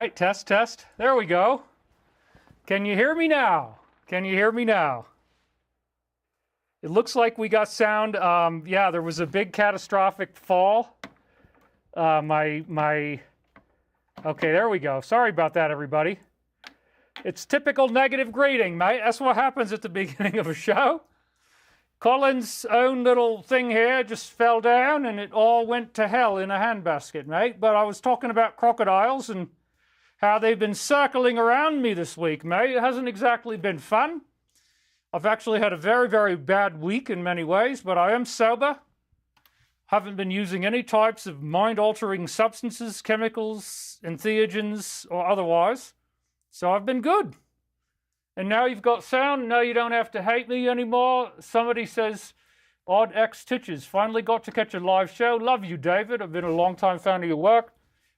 Right, test, test. There we go. Can you hear me now? Can you hear me now? It looks like we got sound. Yeah, there was a big catastrophic fall. Okay, there we go. Sorry about that, everybody. It's typical negative grading, mate. That's what happens at the beginning of a show. Colin's own little thing here just fell down and it all went to hell in a handbasket, mate. But I was talking about crocodiles and how they've been circling around me this week, mate. It hasn't exactly been fun. I've actually had a very, very bad week in many ways, but I am sober. Haven't been using any types of mind-altering substances, chemicals, entheogens, or otherwise. So I've been good. And now you've got sound. Now you don't have to hate me anymore. Somebody says, Odd X Titches. Finally got to catch a live show. Love you, David. I've been a long-time fan of your work.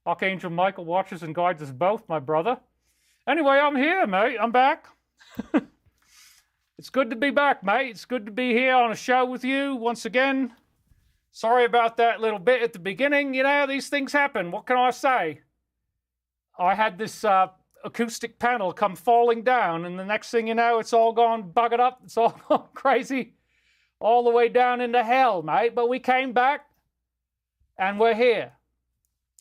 Archangel Michael watches and guides us both, my brother. Anyway, I'm here, mate. I'm back. It's good to be back, mate. It's good to be here on a show with you once again. Sorry about that little bit at the beginning. You know, these things happen. What can I say? I had this acoustic panel come falling down, and the next thing you know, it's all gone buggered up. It's all gone crazy. All the way down into hell, mate. But we came back, and we're here.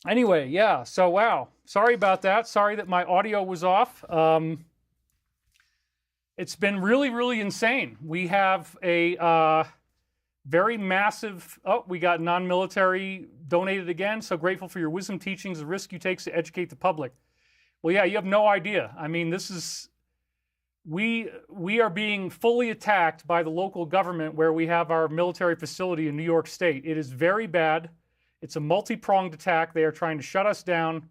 Anyway, yeah, so wow. Sorry about that. Sorry that my audio was off. It's been really, really insane. We have a very massive, we got non-military donated again. So grateful for your wisdom teachings, the risk you take to educate the public. Well, yeah, you have no idea. I mean, this is, we are being fully attacked by the local government where we have our military facility in New York State. It is very bad. It's a multi-pronged attack. They are trying to shut us down.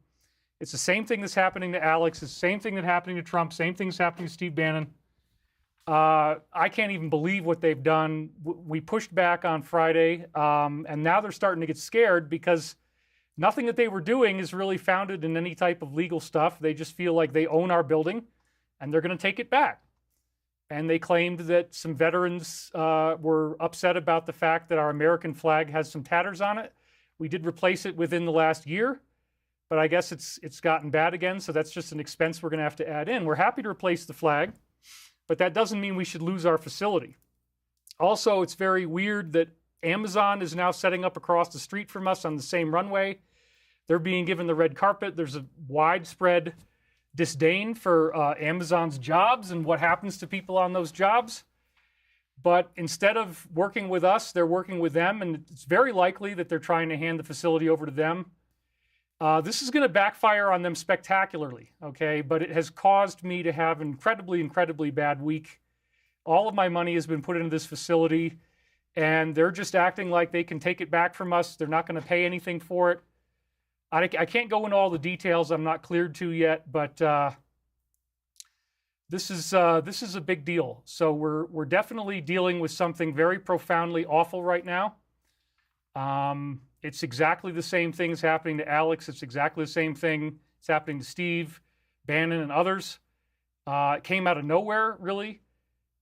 It's the same thing that's happening to Alex. It's the same thing that's happening to Trump. Same thing that's happening to Steve Bannon. I can't even believe what they've done. We pushed back on Friday, and now they're starting to get scared because nothing that they were doing is really founded in any type of legal stuff. They just feel like they own our building, and they're going to take it back. And they claimed that some veterans were upset about the fact that our American flag has some tatters on it. We did replace it within the last year, but I guess it's gotten bad again, so that's just an expense we're going to have to add in. We're happy to replace the flag, but that doesn't mean we should lose our facility. Also, it's very weird that Amazon is now setting up across the street from us on the same runway. They're being given the red carpet. There's a widespread disdain for Amazon's jobs and what happens to people on those jobs. But instead of working with us, they're working with them, and it's very likely that they're trying to hand the facility over to them. This is going to backfire on them spectacularly, okay? But it has caused me to have an incredibly, incredibly bad week. All of my money has been put into this facility, and they're just acting like they can take it back from us. They're not going to pay anything for it. I can't go into all the details. I'm not cleared to yet, but this is a big deal. So we're definitely dealing with something very profoundly awful right now. It's exactly the same thing that's happening to Alex. It's exactly the same thing that's happening to Steve, Bannon, and others. It came out of nowhere, really,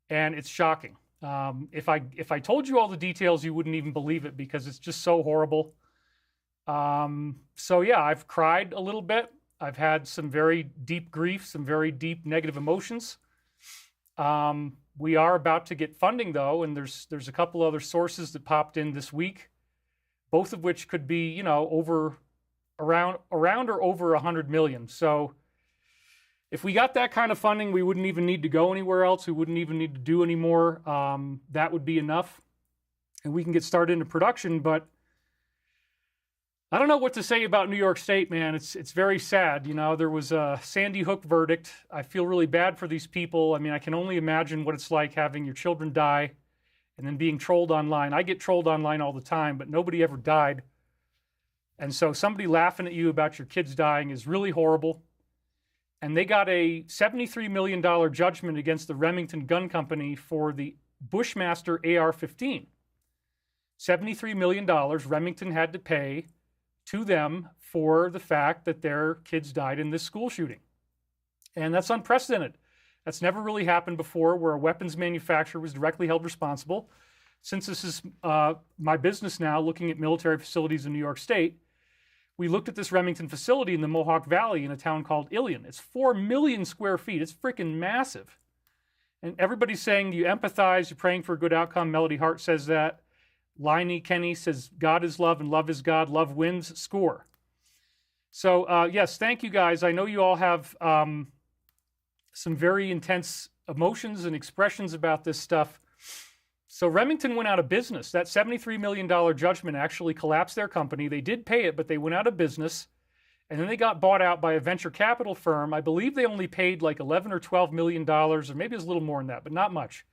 and it's shocking. If I told you all the details, you wouldn't even believe it because it's just so horrible. So yeah, I've cried a little bit. I've had some very deep grief, some very deep negative emotions. We are about to get funding, though, and there's a couple other sources that popped in this week, both of which could be, you know, around or over 100 million. So if we got that kind of funding, we wouldn't even need to go anywhere else. We wouldn't even need to do any more. That would be enough, and we can get started into production. But I don't know what to say about New York State, man. It's very sad. You know, there was a Sandy Hook verdict. I feel really bad for these people. I mean, I can only imagine what it's like having your children die and then being trolled online. I get trolled online all the time, but nobody ever died. And so somebody laughing at you about your kids dying is really horrible. And they got a $73 million judgment against the Remington Gun Company for the Bushmaster AR-15. $73 million Remington had to pay to them for the fact that their kids died in this school shooting. And that's unprecedented. That's never really happened before where a weapons manufacturer was directly held responsible. Since this is my business now, looking at military facilities in New York State, we looked at this Remington facility in the Mohawk Valley in a town called Ilion. It's 4 million square feet. It's freaking massive. And everybody's saying you empathize, you're praying for a good outcome. Melody Hart says that. Liney Kenny says, God is love and love is God. Love wins. Score. So, yes, thank you guys. I know you all have some very intense emotions and expressions about this stuff. So Remington went out of business. That $73 million judgment actually collapsed their company. They did pay it, but they went out of business. And then they got bought out by a venture capital firm. I believe they only paid like $11 or $12 million, or maybe it was a little more than that, but not much.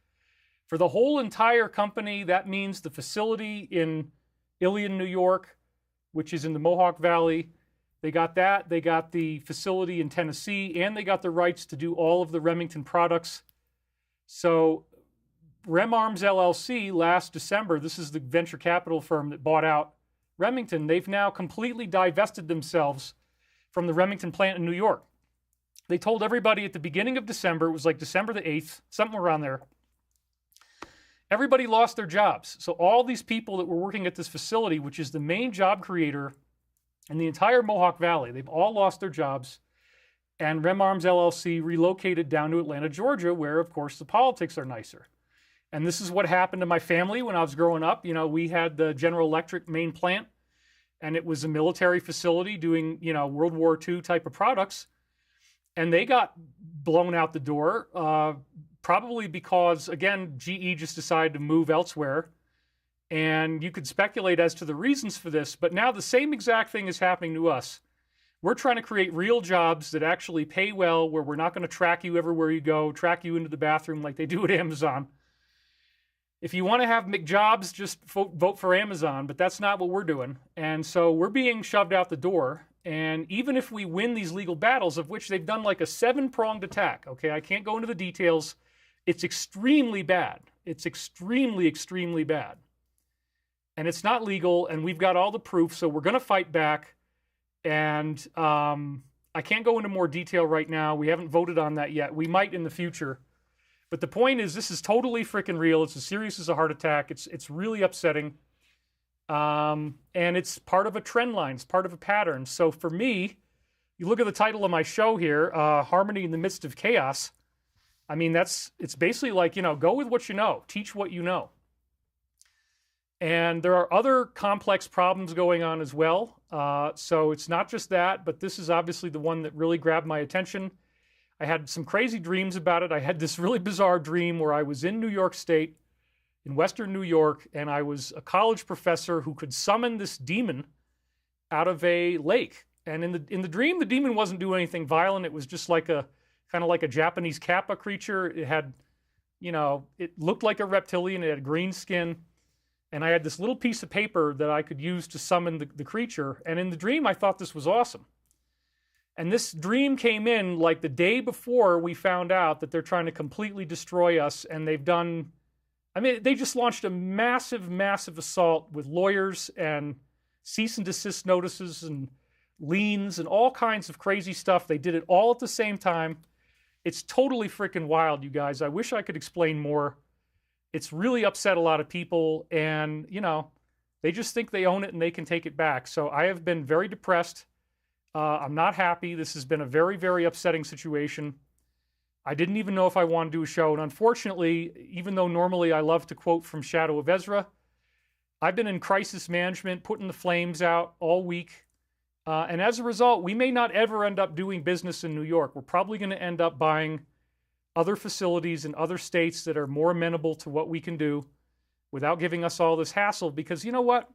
For the whole entire company, that means the facility in Ilion, New York, which is in the Mohawk Valley, they got that. They got the facility in Tennessee, and they got the rights to do all of the Remington products. So RemArms LLC last December, this is the venture capital firm that bought out Remington, they've now completely divested themselves from the Remington plant in New York. They told everybody at the beginning of December, it was like December the 8th, something around there, everybody lost their jobs. So all these people that were working at this facility, which is the main job creator in the entire Mohawk Valley, they've all lost their jobs. And RemArms LLC relocated down to Atlanta, Georgia, where, of course, the politics are nicer. And this is what happened to my family when I was growing up. You know, we had the General Electric main plant, and it was a military facility doing, you know, World War II type of products. And they got blown out the door, probably because, again, GE just decided to move elsewhere. And you could speculate as to the reasons for this, but now the same exact thing is happening to us. We're trying to create real jobs that actually pay well, where we're not going to track you everywhere you go, track you into the bathroom like they do at Amazon. If you want to have McJobs, just vote for Amazon, but that's not what we're doing. And so we're being shoved out the door. And even if we win these legal battles, of which they've done like a 7-pronged attack, okay, I can't go into the details. It's extremely bad. It's extremely, extremely bad. And it's not legal, and we've got all the proof, so we're going to fight back. And I can't go into more detail right now. We haven't voted on that yet. We might in the future. But the point is, this is totally freaking real. It's as serious as a heart attack. It's really upsetting. And it's part of a trend line. It's part of a pattern. So for me, you look at the title of my show here, Harmony in the Midst of Chaos. I mean, it's basically like, you know, go with what you know. Teach what you know. And there are other complex problems going on as well. So it's not just that, but this is obviously the one that really grabbed my attention. I had some crazy dreams about it. I had this really bizarre dream where I was in New York State, in Western New York, and I was a college professor who could summon this demon out of a lake. And in the dream, the demon wasn't doing anything violent. It was just like kind of like a Japanese kappa creature. It had, you know, it looked like a reptilian. It had green skin. And I had this little piece of paper that I could use to summon the creature. And in the dream, I thought this was awesome. And this dream came in like the day before we found out that they're trying to completely destroy us. And they've done, I mean, they just launched a massive, massive assault with lawyers and cease and desist notices and liens and all kinds of crazy stuff. They did it all at the same time. It's totally freaking wild, you guys. I wish I could explain more. It's really upset a lot of people, and, you know, they just think they own it and they can take it back. So I have been very depressed. I'm not happy. This has been a very, very upsetting situation. I didn't even know if I wanted to do a show, and unfortunately, even though normally I love to quote from Shadow of Ezra, I've been in crisis management, putting the flames out all week, and as a result, we may not ever end up doing business in New York. We're probably going to end up buying other facilities in other states that are more amenable to what we can do without giving us all this hassle, because you know what?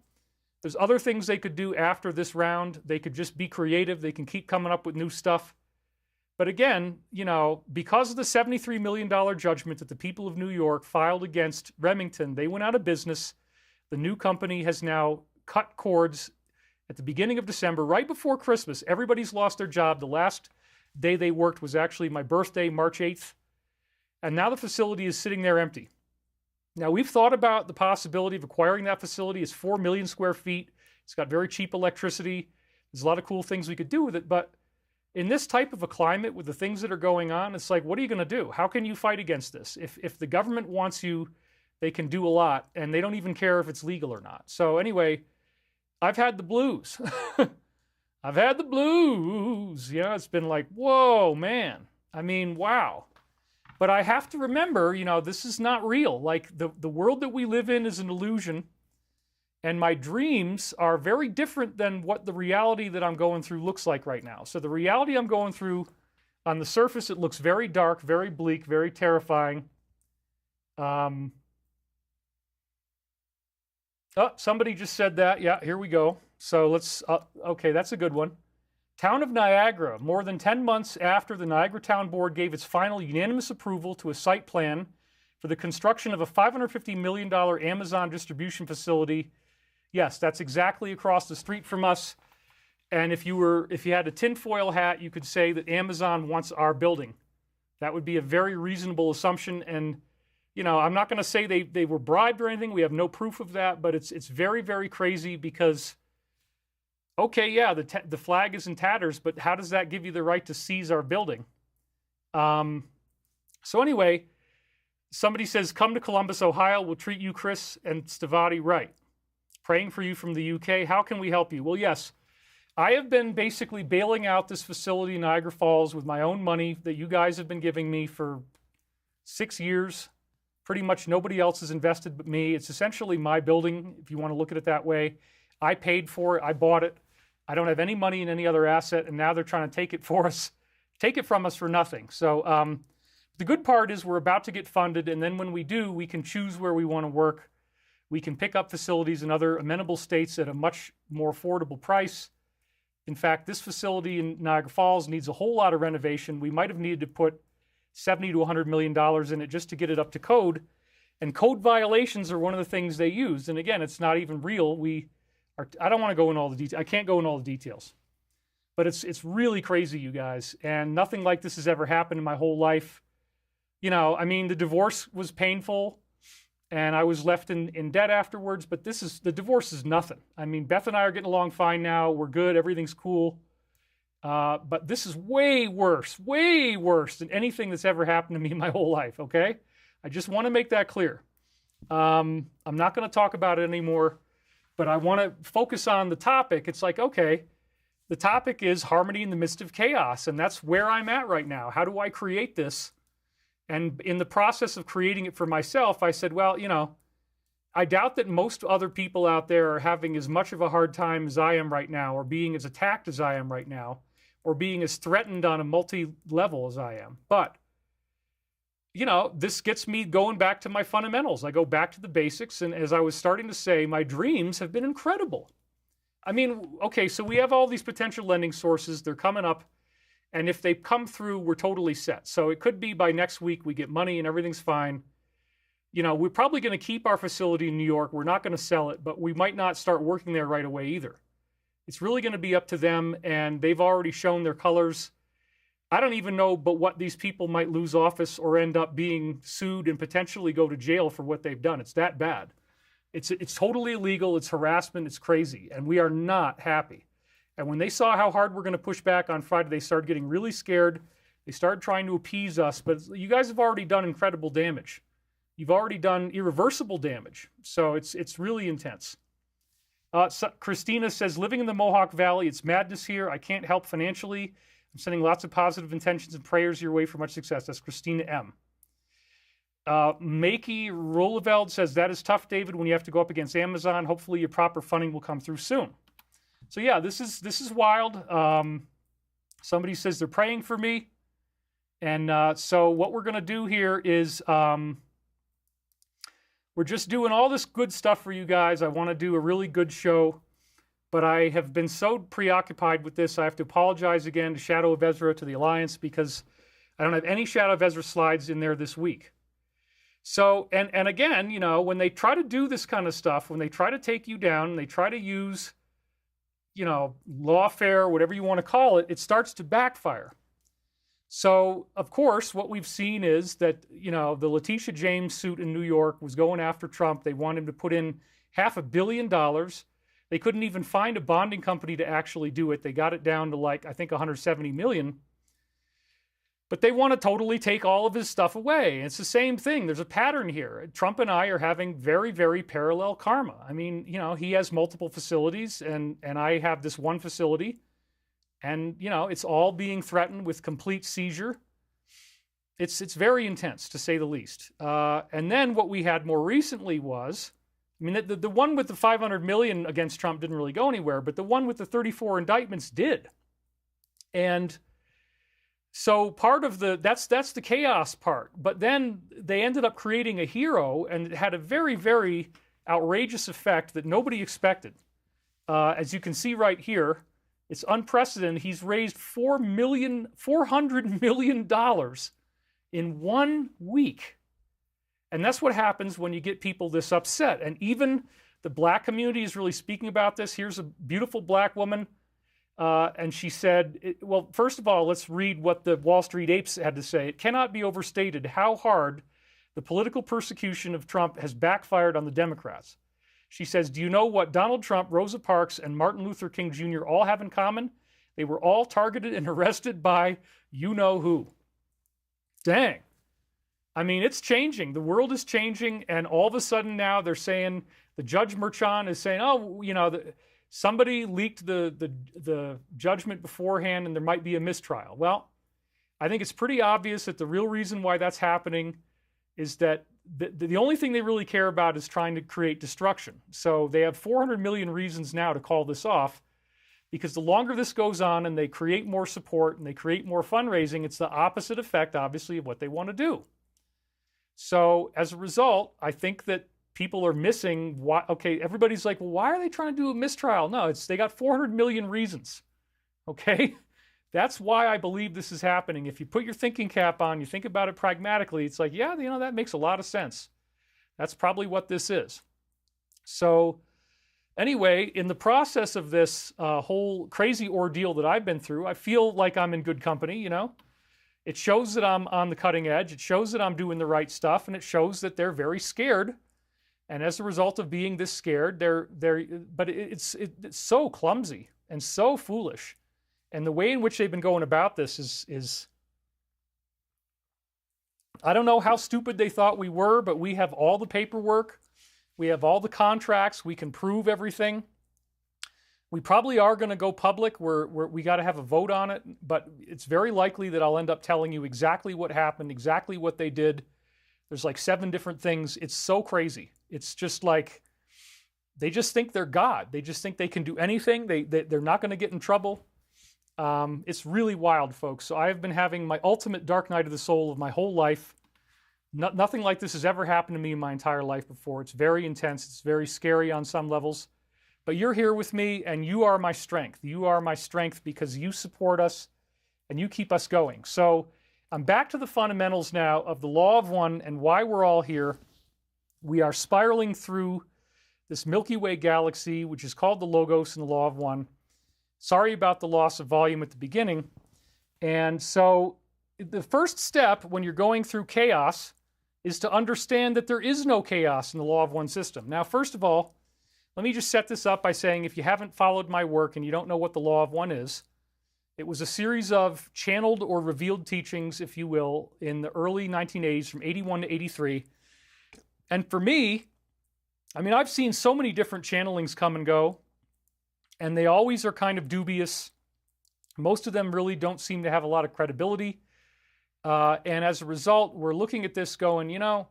There's other things they could do after this round. They could just be creative. They can keep coming up with new stuff. But again, you know, because of the $73 million judgment that the people of New York filed against Remington, they went out of business. The new company has now cut cords at the beginning of December, right before Christmas. Everybody's lost their job. The last day they worked was actually my birthday, March 8th. And now the facility is sitting there empty. Now, we've thought about the possibility of acquiring that facility. It's 4 million square feet. It's got very cheap electricity. There's a lot of cool things we could do with it. But in this type of a climate with the things that are going on, it's like, what are you going to do? How can you fight against this? If the government wants you, they can do a lot, and they don't even care if it's legal or not. So anyway, I've had the blues. I've had the blues. You know, it's been like, whoa, man. I mean, wow. But I have to remember, you know, this is not real. Like, the world that we live in is an illusion. And my dreams are very different than what the reality that I'm going through looks like right now. So the reality I'm going through, on the surface, it looks very dark, very bleak, very terrifying. Oh, somebody just said that. Yeah, here we go. So let's, okay, that's a good one. Town of Niagara, more than 10 months after the Niagara Town Board gave its final unanimous approval to a site plan for the construction of a $550 million Amazon distribution facility. Yes, that's exactly across the street from us. And if you had a tinfoil hat, you could say that Amazon wants our building. That would be a very reasonable assumption. And, you know, I'm not going to say they were bribed or anything. We have no proof of that, but it's very, very crazy because, okay, yeah, the flag is in tatters, but how does that give you the right to seize our building? So anyway, somebody says, come to Columbus, Ohio. We'll treat you, Chris and Stavati, right. Praying for you from the UK. How can we help you? Well, yes, I have been basically bailing out this facility in Niagara Falls with my own money that you guys have been giving me for 6 years. Pretty much nobody else has invested but me. It's essentially my building, if you want to look at it that way. I paid for it. I bought it. I don't have any money in any other asset, and now they're trying to take it from us for nothing. So the good part is we're about to get funded, and then when we do, we can choose where we want to work. We can pick up facilities in other amenable states at a much more affordable price. In fact, this facility in Niagara Falls needs a whole lot of renovation. We might have needed to put $70 to $100 million in it just to get it up to code. And code violations are one of the things they used. And again, it's not even real. I don't want to go in all the details. I can't go in all the details. But it's really crazy, you guys. And nothing like this has ever happened in my whole life. You know, I mean, the divorce was painful. And I was left in debt afterwards, but the divorce is nothing. I mean, Beth and I are getting along fine now. We're good. Everything's cool. But this is way worse than anything that's ever happened to me in my whole life, okay? I just want to make that clear. I'm not going to talk about it anymore, but I want to focus on the topic. It's like, okay, the topic is harmony in the midst of chaos, and that's where I'm at right now. How do I create this? And in the process of creating it for myself, I said, well, you know, I doubt that most other people out there are having as much of a hard time as I am right now, or being as attacked as I am right now, or being as threatened on a multi-level as I am. But, you know, this gets me going back to my fundamentals. I go back to the basics. And as I was starting to say, my dreams have been incredible. I mean, okay, so we have all these potential lending sources. They're coming up. And if they come through, we're totally set. So it could be by next week we get money and everything's fine. You know, we're probably going to keep our facility in New York. We're not going to sell it, but we might not start working there right away either. It's really going to be up to them, and they've already shown their colors. I don't even know but what these people might lose office or end up being sued and potentially go to jail for what they've done. It's that bad. It's totally illegal. It's harassment. It's crazy, and we are not happy. And when they saw how hard we're going to push back on Friday, they started getting really scared. They started trying to appease us, but you guys have already done incredible damage. You've already done irreversible damage. So it's really intense. Christina says, living in the Mohawk Valley, it's madness here. I can't help financially. I'm sending lots of positive intentions and prayers your way for much success. That's Christina M. Makey Rolleveld says, that is tough, David, when you have to go up against Amazon. Hopefully your proper funding will come through soon. So yeah, this is wild. Somebody says they're praying for me. And so what we're going to do here is we're just doing all this good stuff for you guys. I want to do a really good show, but I have been so preoccupied with this. I have to apologize again to Shadow of Ezra, to the Alliance, because I don't have any Shadow of Ezra slides in there this week. So, and again, you know, when they try to do this kind of stuff, when they try to take you down, they try to use, you know, lawfare, whatever you want to call it, it starts to backfire. So, of course, what we've seen is that, you know, the Letitia James suit in New York was going after Trump. They wanted him to put in $500 million. They couldn't even find a bonding company to actually do it. They got it down to, like, I think 170 million. But they want to totally take all of his stuff away. It's the same thing. There's a pattern here. Trump and I are having very, very parallel karma. I mean, you know, he has multiple facilities, and I have this one facility. And, you know, it's all being threatened with complete seizure. It's very intense, to say the least. And then what we had more recently was, I mean, the one with the 500 million against Trump didn't really go anywhere, but the one with the 34 indictments did. And so part of that's the chaos part. But then they ended up creating a hero, and it had a very, very outrageous effect that nobody expected. As you can see right here, it's unprecedented. He's raised $400 million in 1 week. And that's what happens when you get people this upset. And even the black community is really speaking about this. Here's a beautiful black woman. And she said, well, first of all, let's read what the Wall Street apes had to say. It cannot be overstated how hard the political persecution of Trump has backfired on the Democrats. She says, do you know what Donald Trump, Rosa Parks, and Martin Luther King Jr. all have in common? They were all targeted and arrested by you-know-who. Dang. I mean, it's changing. The world is changing, and all of a sudden now they're saying, the Judge Merchan is saying, oh, you know, somebody leaked the judgment beforehand and there might be a mistrial. Well, I think it's pretty obvious that the real reason why that's happening is that the only thing they really care about is trying to create destruction. So they have 400 million reasons now to call this off, because the longer this goes on and they create more support and they create more fundraising, it's the opposite effect, obviously, of what they want to do. So as a result, I think that people are missing why. Okay, everybody's like, well, why are they trying to do a mistrial? No, they got 400 million reasons. Okay, that's why I believe this is happening. If you put your thinking cap on, you think about it pragmatically, it's like, yeah, you know, that makes a lot of sense. That's probably what this is. So anyway, in the process of this whole crazy ordeal that I've been through, I feel like I'm in good company, you know. It shows that I'm on the cutting edge. It shows that I'm doing the right stuff, and it shows that they're very scared. And as a result of being this scared, but it's so clumsy and so foolish. And the way in which they've been going about this is I don't know how stupid they thought we were, but we have all the paperwork. We have all the contracts. We can prove everything. We probably are going to go public. We got to have a vote on it, but it's very likely that I'll end up telling you exactly what happened, exactly what they did. There's like 7 different things. It's so crazy. It's just like, they just think they're God. They just think they can do anything. They're not going to get in trouble. It's really wild, folks. So I've been having my ultimate dark night of the soul of my whole life. Nothing like this has ever happened to me in my entire life before. It's very intense. It's very scary on some levels. But you're here with me, and you are my strength. You are my strength because you support us and you keep us going. So I'm back to the fundamentals now of the law of one and why we're all here. We are spiraling through this Milky Way galaxy, which is called the Logos and the law of one. Sorry about the loss of volume at the beginning. And so the first step when you're going through chaos is to understand that there is no chaos in the law of one system. Now, first of all, let me just set this up by saying, if you haven't followed my work and you don't know what the law of one is, it was a series of channeled or revealed teachings, if you will, in the early 1980s from 81 to 83. And for me, I mean, I've seen so many different channelings come and go, and they always are kind of dubious. Most of them really don't seem to have a lot of credibility. And as a result, we're looking at this going, you know,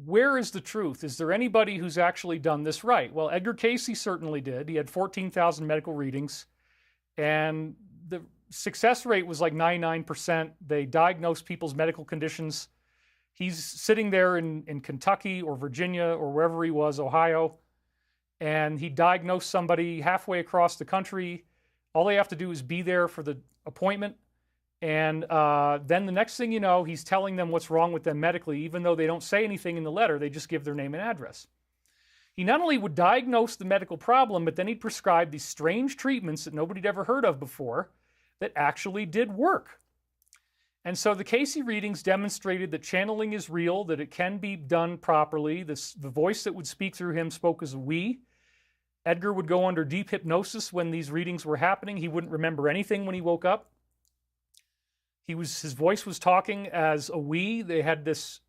where is the truth? Is there anybody who's actually done this right? Well, Edgar Cayce certainly did. He had 14,000 medical readings, and the success rate was like 99%. They diagnosed people's medical conditions. He's sitting there in Kentucky or Virginia or wherever he was, Ohio, and he diagnosed somebody halfway across the country. All they have to do is be there for the appointment. And then the next thing you know, he's telling them what's wrong with them medically, even though they don't say anything in the letter. They just give their name and address. He not only would diagnose the medical problem, but then he'd prescribe these strange treatments that nobody'd ever heard of before that actually did work. And so the Cayce readings demonstrated that channeling is real, that it can be done properly. The voice that would speak through him spoke as a we. Edgar would go under deep hypnosis when these readings were happening. He wouldn't remember anything when he woke up. His voice was talking as a we. They had this,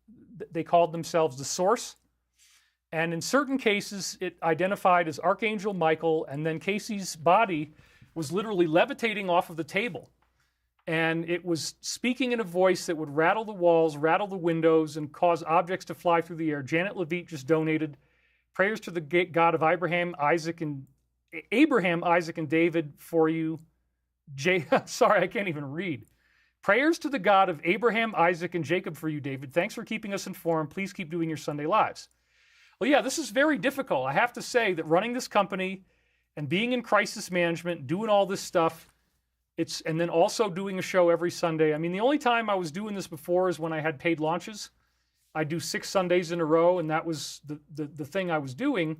they called themselves the source. And in certain cases, it identified as Archangel Michael, and then Cayce's body was literally levitating off of the table. And it was speaking in a voice that would rattle the walls, rattle the windows, and cause objects to fly through the air. Janet Levitt just donated prayers to the God of Abraham, Isaac, and David for you. Sorry, I can't even read. Prayers to the God of Abraham, Isaac, and Jacob for you, David. Thanks for keeping us informed. Please keep doing your Sunday lives. Well, yeah, this is very difficult. I have to say that running this company and being in crisis management, doing all this stuff, and then also doing a show every Sunday. I mean, the only time I was doing this before is when I had paid launches. I do 6 Sundays in a row, and that was the thing I was doing.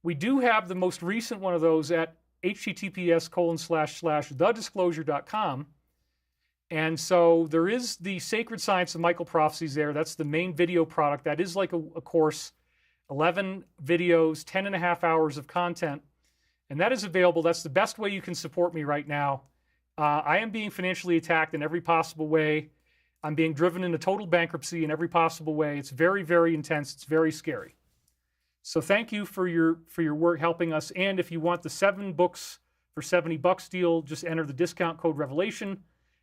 We do have the most recent one of those at https://thedisclosure.com. And so there is the Sacred Science of Michael Prophecies there. That's the main video product. That is like a course, 11 videos, 10 and a half hours of content. And that is available. That's the best way you can support me right now. I am being financially attacked in every possible way. I'm being driven into total bankruptcy in every possible way. It's very, very intense. It's very scary. So thank you for your work helping us. And if you want the 7 books for $70 deal, just enter the discount code Revelation.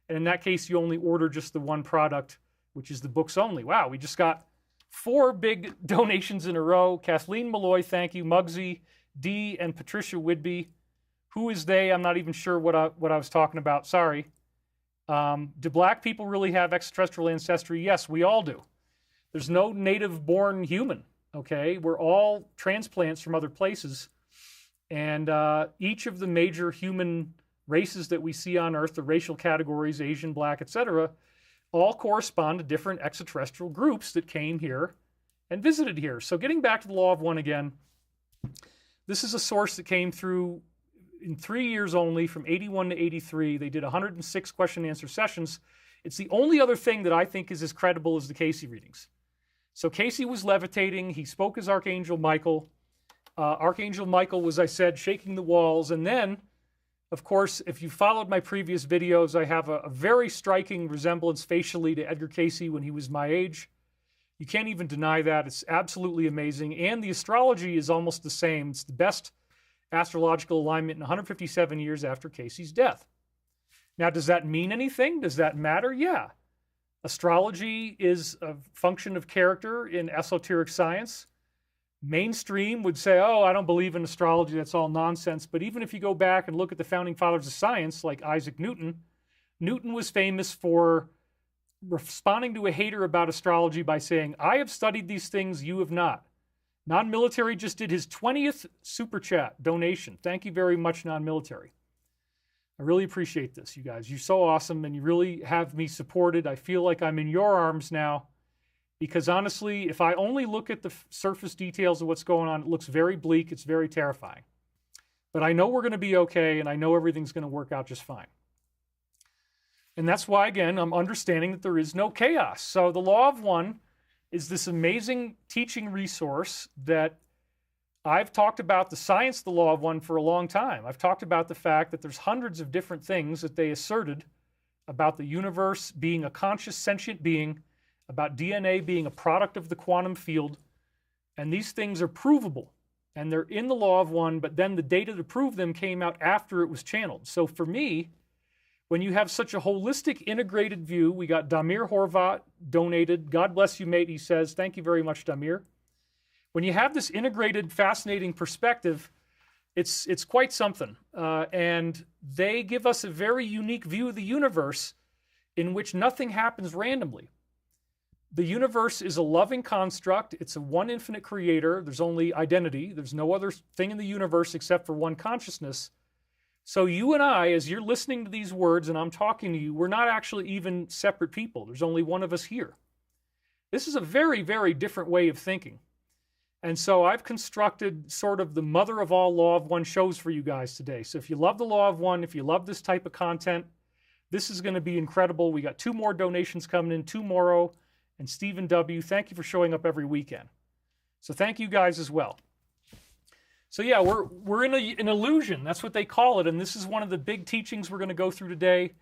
And in that case, you only order just the one product, which is the books only. Wow, we just got 4 big donations in a row. Kathleen Malloy, thank you. Muggsy, D, and Patricia Whidbey. Who is they? I'm not even sure what I was talking about. Sorry. Do black people really have extraterrestrial ancestry? Yes, we all do. There's no native-born human, okay? We're all transplants from other places. And each of the major human races that we see on Earth, the racial categories, Asian, black, etc., all correspond to different extraterrestrial groups that came here and visited here. So getting back to the Law of One again, this is a source that came through in 3 years only, from 81 to 83. They did 106 question and answer sessions. It's the only other thing that I think is as credible as the Casey readings. So Casey was levitating. He spoke as Archangel Michael. Archangel Michael was, I said, shaking the walls. And then, of course, if you followed my previous videos, I have a very striking resemblance facially to Edgar Casey when he was my age. You can't even deny that. It's absolutely amazing. And the astrology is almost the same. It's the best astrological alignment in 157 years after Casey's death. Now, does that mean anything? Does that matter? Yeah. Astrology is a function of character in esoteric science. Mainstream would say, oh, I don't believe in astrology, that's all nonsense. But even if you go back and look at the founding fathers of science, like Isaac Newton, Newton was famous for responding to a hater about astrology by saying, I have studied these things, you have not. Non-military just did his 20th super chat donation. Thank you very much, non-military. I really appreciate this, you guys. You're so awesome, and you really have me supported. I feel like I'm in your arms now, because honestly, if I only look at the surface details of what's going on, it looks very bleak. It's very terrifying. But I know we're going to be okay, and I know everything's going to work out just fine. And that's why, again, I'm understanding that there is no chaos. So the Law of One is this amazing teaching resource that I've talked about the science of the Law of One for a long time. I've talked about the fact that there's hundreds of different things that they asserted about the universe being a conscious, sentient being, about DNA being a product of the quantum field, and these things are provable, and they're in the Law of One, but then the data to prove them came out after it was channeled. So for me, when you have such a holistic, integrated view, we got Damir Horvat donated. God bless you, mate, he says. Thank you very much, Damir. When you have this integrated, fascinating perspective, it's quite something. And they give us a very unique view of the universe in which nothing happens randomly. The universe is a loving construct. It's a one infinite creator. There's only identity. There's no other thing in the universe except for one consciousness. So you and I, as you're listening to these words and I'm talking to you, we're not actually even separate people. There's only one of us here. This is a very, very different way of thinking. And so I've constructed sort of the mother of all Law of One shows for you guys today. So if you love the Law of One, if you love this type of content, this is going to be incredible. We got 2 more donations coming in tomorrow. And Stephen W., thank you for showing up every weekend. So thank you guys as well. So yeah, we're in an illusion. That's what they call it. And this is one of the big teachings we're going to go through today.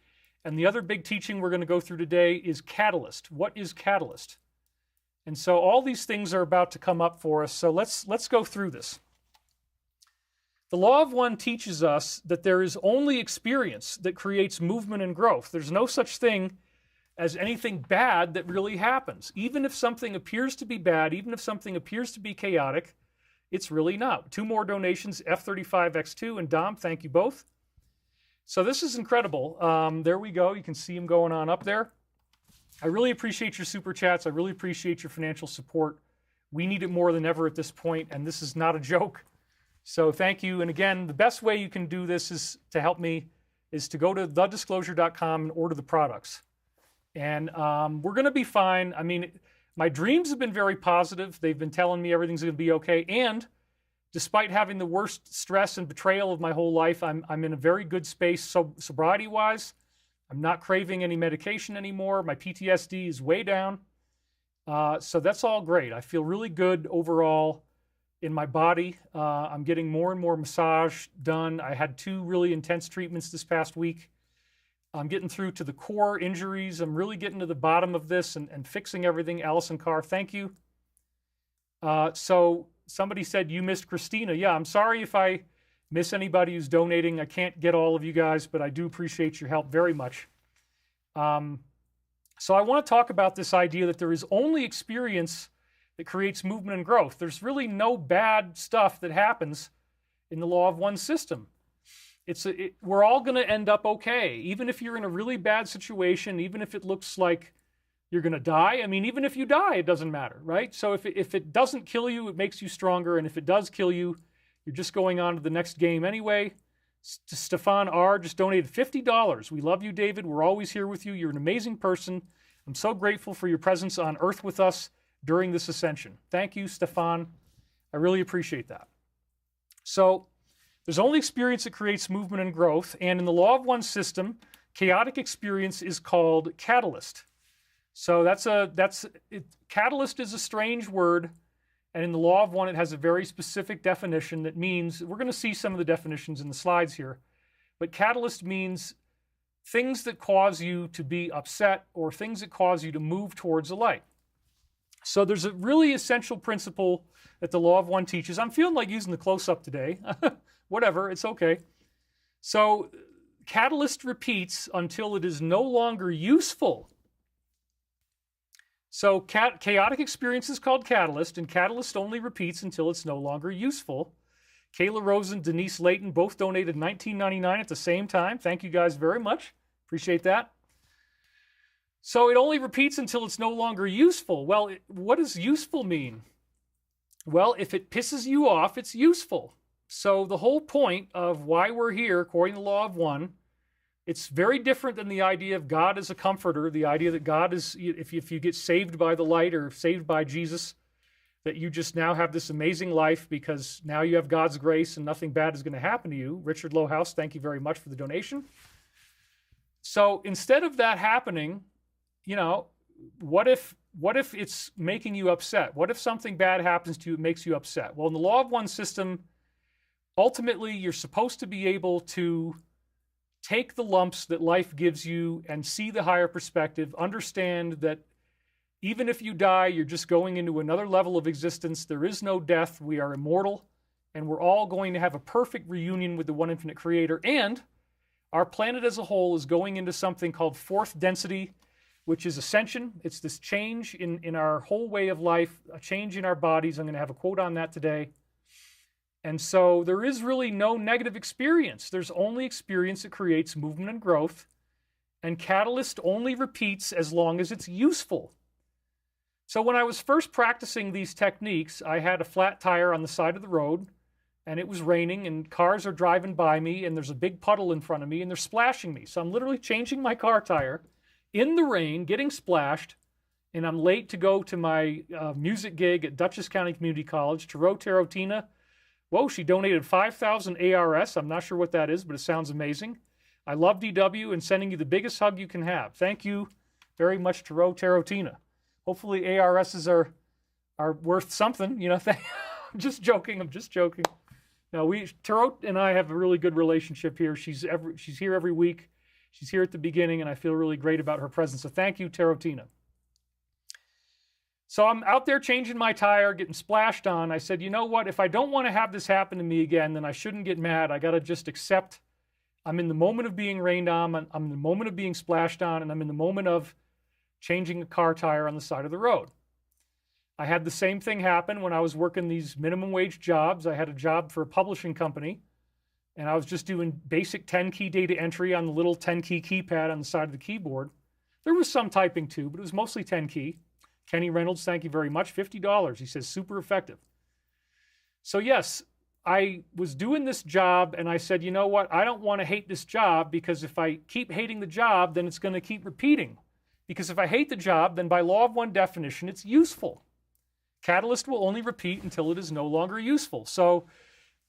And the other big teaching we're going to go through today is catalyst. What is catalyst? And so all these things are about to come up for us. So let's go through this. The law of one teaches us that there is only experience that creates movement and growth. There's no such thing as anything bad that really happens. Even if something appears to be bad, even if something appears to be chaotic, it's really not. 2 more donations, F35X2 and Dom, thank you both. So this is incredible. There we go. You can see them going on up there. I really appreciate your super chats. I really appreciate your financial support. We need it more than ever at this point, and this is not a joke. So thank you. And again, the best way you can do this is to help me is to go to thedisclosure.com and order the products. And we're going to be fine. I mean, my dreams have been very positive. They've been telling me everything's going to be okay. And despite having the worst stress and betrayal of my whole life, I'm in a very good space sobriety-wise. I'm not craving any medication anymore. My PTSD is way down. So that's all great. I feel really good overall in my body. I'm getting more and more massage done. I had 2 really intense treatments this past week. I'm getting through to the core injuries. I'm really getting to the bottom of this and fixing everything. Allison Carr, thank you. So somebody said you missed Christina. Yeah, I'm sorry if I miss anybody who's donating. I can't get all of you guys, but I do appreciate your help very much. So I want to talk about this idea that there is only experience that creates movement and growth. There's really no bad stuff that happens in the law of one system. We're all going to end up okay. Even if you're in a really bad situation, even if it looks like you're going to die. I mean, even if you die, it doesn't matter, right? So if it doesn't kill you, it makes you stronger. And if it does kill you, you're just going on to the next game anyway. Stefan R. just donated $50. We love you, David. We're always here with you. You're an amazing person. I'm so grateful for your presence on Earth with us during this ascension. Thank you, Stefan. I really appreciate that. So there's only experience that creates movement and growth. And in the law of one system, chaotic experience is called catalyst. So catalyst is a strange word. And in the law of one, it has a very specific definition that means, we're going to see some of the definitions in the slides here, but catalyst means things that cause you to be upset or things that cause you to move towards the light. So there's a really essential principle that the law of one teaches. I'm feeling like using the close-up today. Whatever, it's okay. So catalyst repeats until it is no longer useful. So chaotic experience is called catalyst, and catalyst only repeats until it's no longer useful. Kayla Rosen, Denise Layton both donated $19.99 at the same time. Thank you guys very much. Appreciate that. So it only repeats until it's no longer useful. Well, what does useful mean? Well, if it pisses you off, it's useful. So the whole point of why we're here, according to the law of one, it's very different than the idea of God as a comforter, the idea that God is, if you get saved by the light or saved by Jesus, that you just now have this amazing life because now you have God's grace and nothing bad is going to happen to you. Richard Lowhouse, thank you very much for the donation. So instead of that happening, what if it's making you upset? What if something bad happens to you, it makes you upset? Well, in the law of one system, ultimately, you're supposed to be able to take the lumps that life gives you and see the higher perspective, understand that even if you die, you're just going into another level of existence. There is no death. We are immortal, and we're all going to have a perfect reunion with the one infinite creator. And our planet as a whole is going into something called fourth density, which is ascension. It's this change in our whole way of life, a change in our bodies. I'm going to have a quote on that today. And so there is really no negative experience. There's only experience that creates movement and growth. And catalyst only repeats as long as it's useful. So when I was first practicing these techniques, I had a flat tire on the side of the road, and it was raining, and cars are driving by me, and there's a big puddle in front of me, and they're splashing me. So I'm literally changing my car tire in the rain, getting splashed, and I'm late to go to my music gig at Dutchess County Community College. Tarotina, whoa, she donated 5,000 ARS. I'm not sure what that is, but it sounds amazing. I love DW and sending you the biggest hug you can have. Thank you very much, Tarotina. Hopefully ARSs are worth something. I'm just joking. No, Tarot and I have a really good relationship here. She's here every week. She's here at the beginning, and I feel really great about her presence. So thank you, Tarotina. So I'm out there changing my tire, getting splashed on. I said, you know what? If I don't want to have this happen to me again, then I shouldn't get mad. I got to just accept I'm in the moment of being rained on, I'm in the moment of being splashed on, and I'm in the moment of changing a car tire on the side of the road. I had the same thing happen when I was working these minimum wage jobs. I had a job for a publishing company, and I was just doing basic 10-key data entry on the little 10-key keypad on the side of the keyboard. There was some typing too, but it was mostly 10-key. Kenny Reynolds, thank you very much, $50. He says, super effective. So yes, I was doing this job, and I said, you know what? I don't want to hate this job, because if I keep hating the job, then it's going to keep repeating. Because if I hate the job, then by law of one definition, it's useful. Catalyst will only repeat until it is no longer useful. So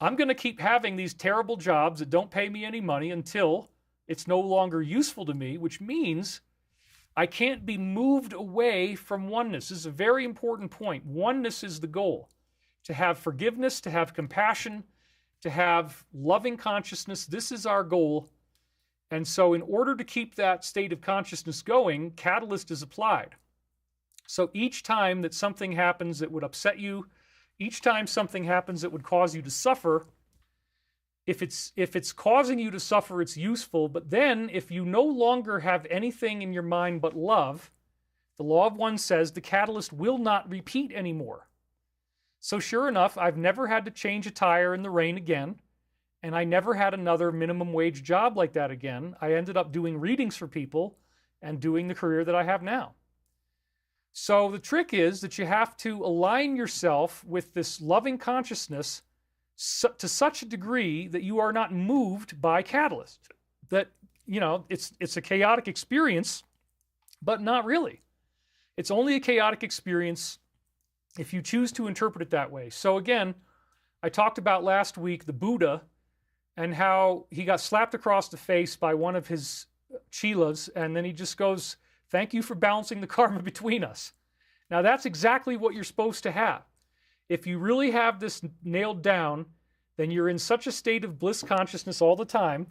I'm going to keep having these terrible jobs that don't pay me any money until it's no longer useful to me, which means I can't be moved away from oneness. This is a very important point. Oneness is the goal. To have forgiveness, to have compassion, to have loving consciousness. This is our goal. And so in order to keep that state of consciousness going, catalyst is applied. So each time that something happens that would upset you, each time something happens that would cause you to suffer, if it's causing you to suffer, it's useful. But then if you no longer have anything in your mind but love, the law of one says the catalyst will not repeat anymore. So sure enough, I've never had to change a tire in the rain again, and I never had another minimum wage job like that again. I ended up doing readings for people and doing the career that I have now. So the trick is that you have to align yourself with this loving consciousness to such a degree that you are not moved by catalyst. That, you know, it's a chaotic experience, but not really. It's only a chaotic experience if you choose to interpret it that way. So again, I talked about last week the Buddha and how he got slapped across the face by one of his chelas, and then he just goes, thank you for balancing the karma between us. Now that's exactly what you're supposed to have. If you really have this nailed down, then you're in such a state of bliss consciousness all the time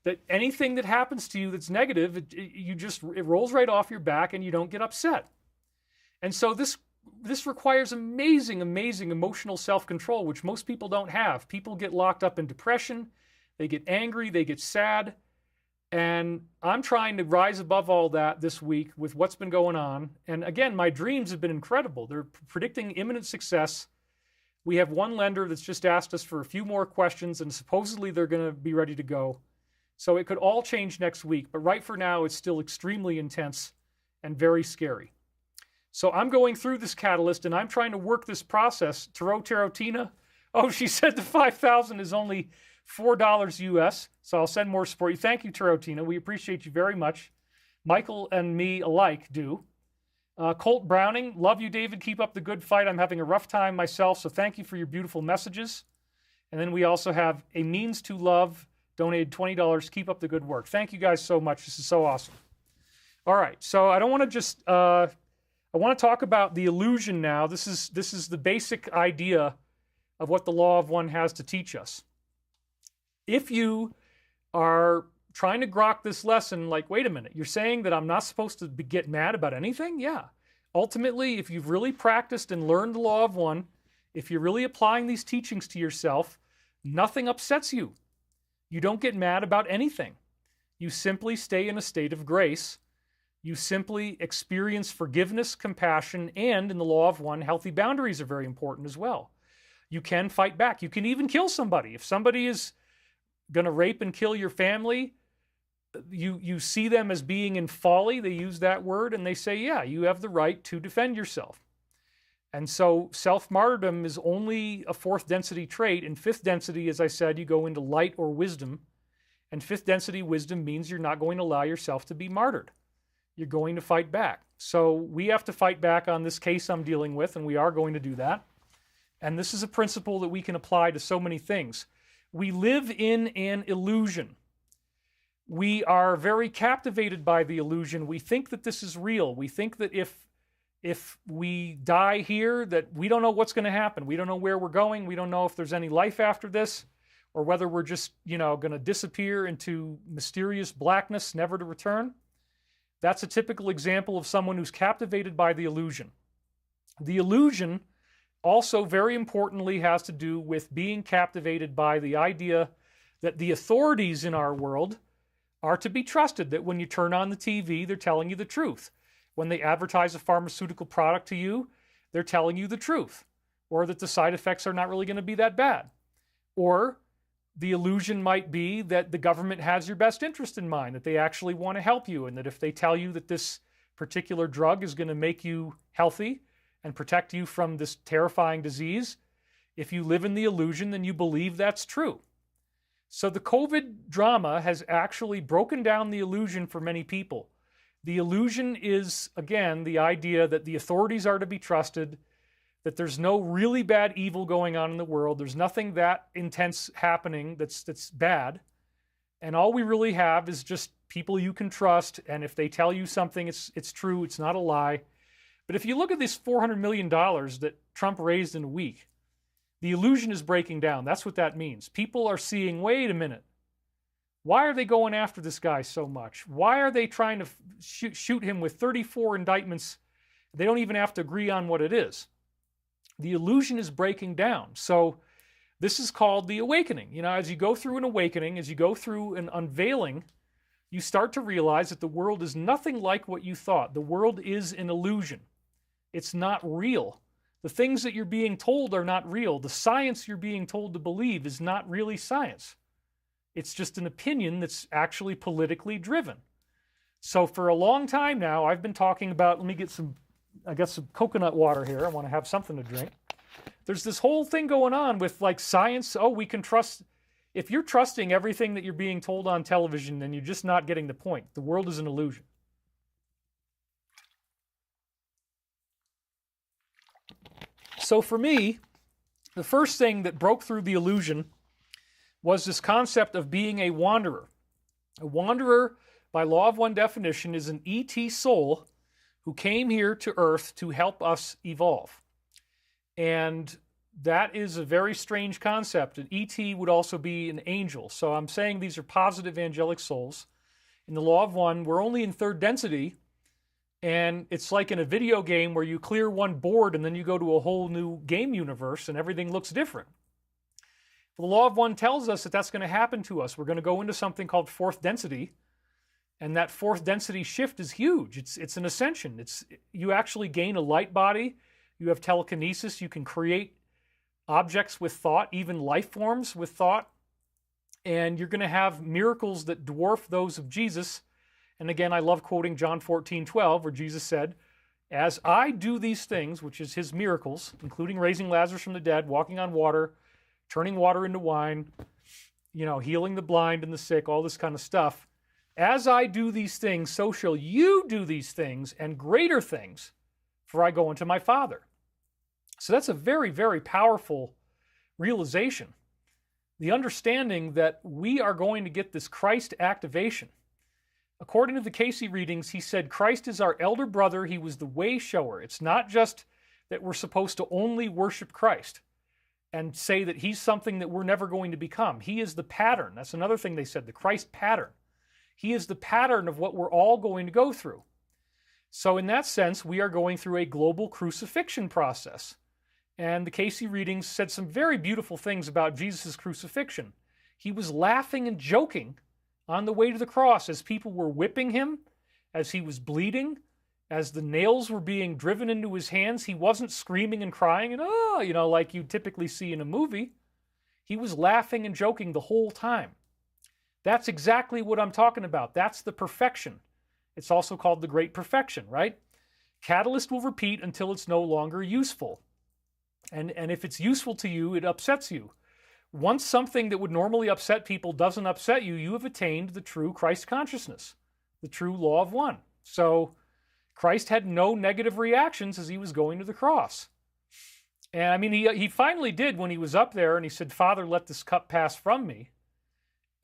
that anything that happens to you that's negative, it rolls right off your back and you don't get upset. And so this requires amazing, amazing emotional self-control, which most people don't have. People get locked up in depression, they get angry, they get sad, and I'm trying to rise above all that this week with what's been going on. And again, my dreams have been incredible. They're predicting imminent success. We have one lender that's just asked us for a few more questions, and supposedly they're going to be ready to go. So it could all change next week, but right for now, it's still extremely intense and very scary. So I'm going through this catalyst, and I'm trying to work this process. Tarotina, oh, she said the 5,000 is only $4 US, so I'll send more support. Thank you, Tarotina. We appreciate you very much. Michael and me alike do. Colt Browning, love you, David. Keep up the good fight. I'm having a rough time myself, so thank you for your beautiful messages. And then we also have A Means to Love, donated $20. Keep up the good work. Thank you guys so much. This is so awesome. All right, so I don't want to just... I want to talk about the illusion now. This is the basic idea of what the law of one has to teach us. If you are trying to grok this lesson, like, wait a minute, you're saying that I'm not supposed to get mad about anything? Yeah. Ultimately, if you've really practiced and learned the law of one, if you're really applying these teachings to yourself, nothing upsets you. You don't get mad about anything. You simply stay in a state of grace. You simply experience forgiveness, compassion, and in the law of one, healthy boundaries are very important as well. You can fight back. You can even kill somebody. If somebody is going to rape and kill your family, you see them as being in folly. They use that word, and they say, yeah, you have the right to defend yourself. And so self-martyrdom is only a fourth density trait. In fifth density, as I said, you go into light or wisdom. And fifth density wisdom means you're not going to allow yourself to be martyred. You're going to fight back. So we have to fight back on this case I'm dealing with, and we are going to do that. And this is a principle that we can apply to so many things. We live in an illusion. We are very captivated by the illusion. We think that this is real. We think that if we die here, that we don't know what's going to happen. We don't know where we're going. We don't know if there's any life after this, or whether we're just, going to disappear into mysterious blackness, never to return. That's a typical example of someone who's captivated by the illusion. The illusion also very importantly has to do with being captivated by the idea that the authorities in our world are to be trusted, that when you turn on the TV, they're telling you the truth. When they advertise a pharmaceutical product to you, they're telling you the truth, or that the side effects are not really going to be that bad. Or the illusion might be that the government has your best interest in mind, that they actually want to help you, and that if they tell you that this particular drug is going to make you healthy and protect you from this terrifying disease, if you live in the illusion, then you believe that's true. So the COVID drama has actually broken down the illusion for many people. The illusion is, again, the idea that the authorities are to be trusted, that there's no really bad evil going on in the world, there's nothing that intense happening that's bad, and all we really have is just people you can trust, and if they tell you something, it's true, it's not a lie. But if you look at this $400 million that Trump raised in a week, the illusion is breaking down. That's what that means. People are seeing, wait a minute, why are they going after this guy so much? Why are they trying to shoot him with 34 indictments? They don't even have to agree on what it is. The illusion is breaking down. So this is called the awakening. You know, as you go through an awakening, as you go through an unveiling, you start to realize that the world is nothing like what you thought. The world is an illusion. It's not real. The things that you're being told are not real. The science you're being told to believe is not really science. It's just an opinion that's actually politically driven. So for a long time now, I've been talking about, I got some coconut water here. I want to have something to drink. There's this whole thing going on with like science. Oh, we can trust. If you're trusting everything that you're being told on television, then you're just not getting the point. The world is an illusion. So for me, the first thing that broke through the illusion was this concept of being a wanderer. A wanderer, by law of one definition, is an ET soul who came here to Earth to help us evolve. And that is a very strange concept. An ET would also be an angel. So I'm saying these are positive angelic souls. In the law of one, we're only in third density, and it's like in a video game where you clear one board and then you go to a whole new game universe and everything looks different. The law of one tells us that that's going to happen to us. We're going to go into something called fourth density, and that fourth density shift is huge. It's an ascension. You actually gain a light body. You have telekinesis. You can create objects with thought, even life forms with thought, and you're going to have miracles that dwarf those of Jesus. And again, I love quoting John 14:12, where Jesus said, as I do these things, which is his miracles, including raising Lazarus from the dead, walking on water, turning water into wine, healing the blind and the sick, all this kind of stuff. As I do these things, so shall you do these things and greater things, for I go unto my Father. So that's a very, very powerful realization. The understanding that we are going to get this Christ activation. According to the Casey readings, he said Christ is our elder brother. He was the way shower. It's not just that we're supposed to only worship Christ and say that he's something that we're never going to become. He is the pattern. That's another thing they said, the Christ pattern. He is the pattern of what we're all going to go through. So in that sense, we are going through a global crucifixion process. And the Casey readings said some very beautiful things about Jesus' crucifixion. He was laughing and joking on the way to the cross as people were whipping him, as he was bleeding, as the nails were being driven into his hands. He wasn't screaming and crying and, like you typically see in a movie. He was laughing and joking the whole time. That's exactly what I'm talking about. That's the perfection. It's also called the great perfection, right? Catalyst will repeat until it's no longer useful. And if it's useful to you, it upsets you. Once something that would normally upset people doesn't upset you, you have attained the true Christ consciousness, the true law of one. So Christ had no negative reactions as he was going to the cross. And I mean, he finally did when he was up there and he said, Father, let this cup pass from me.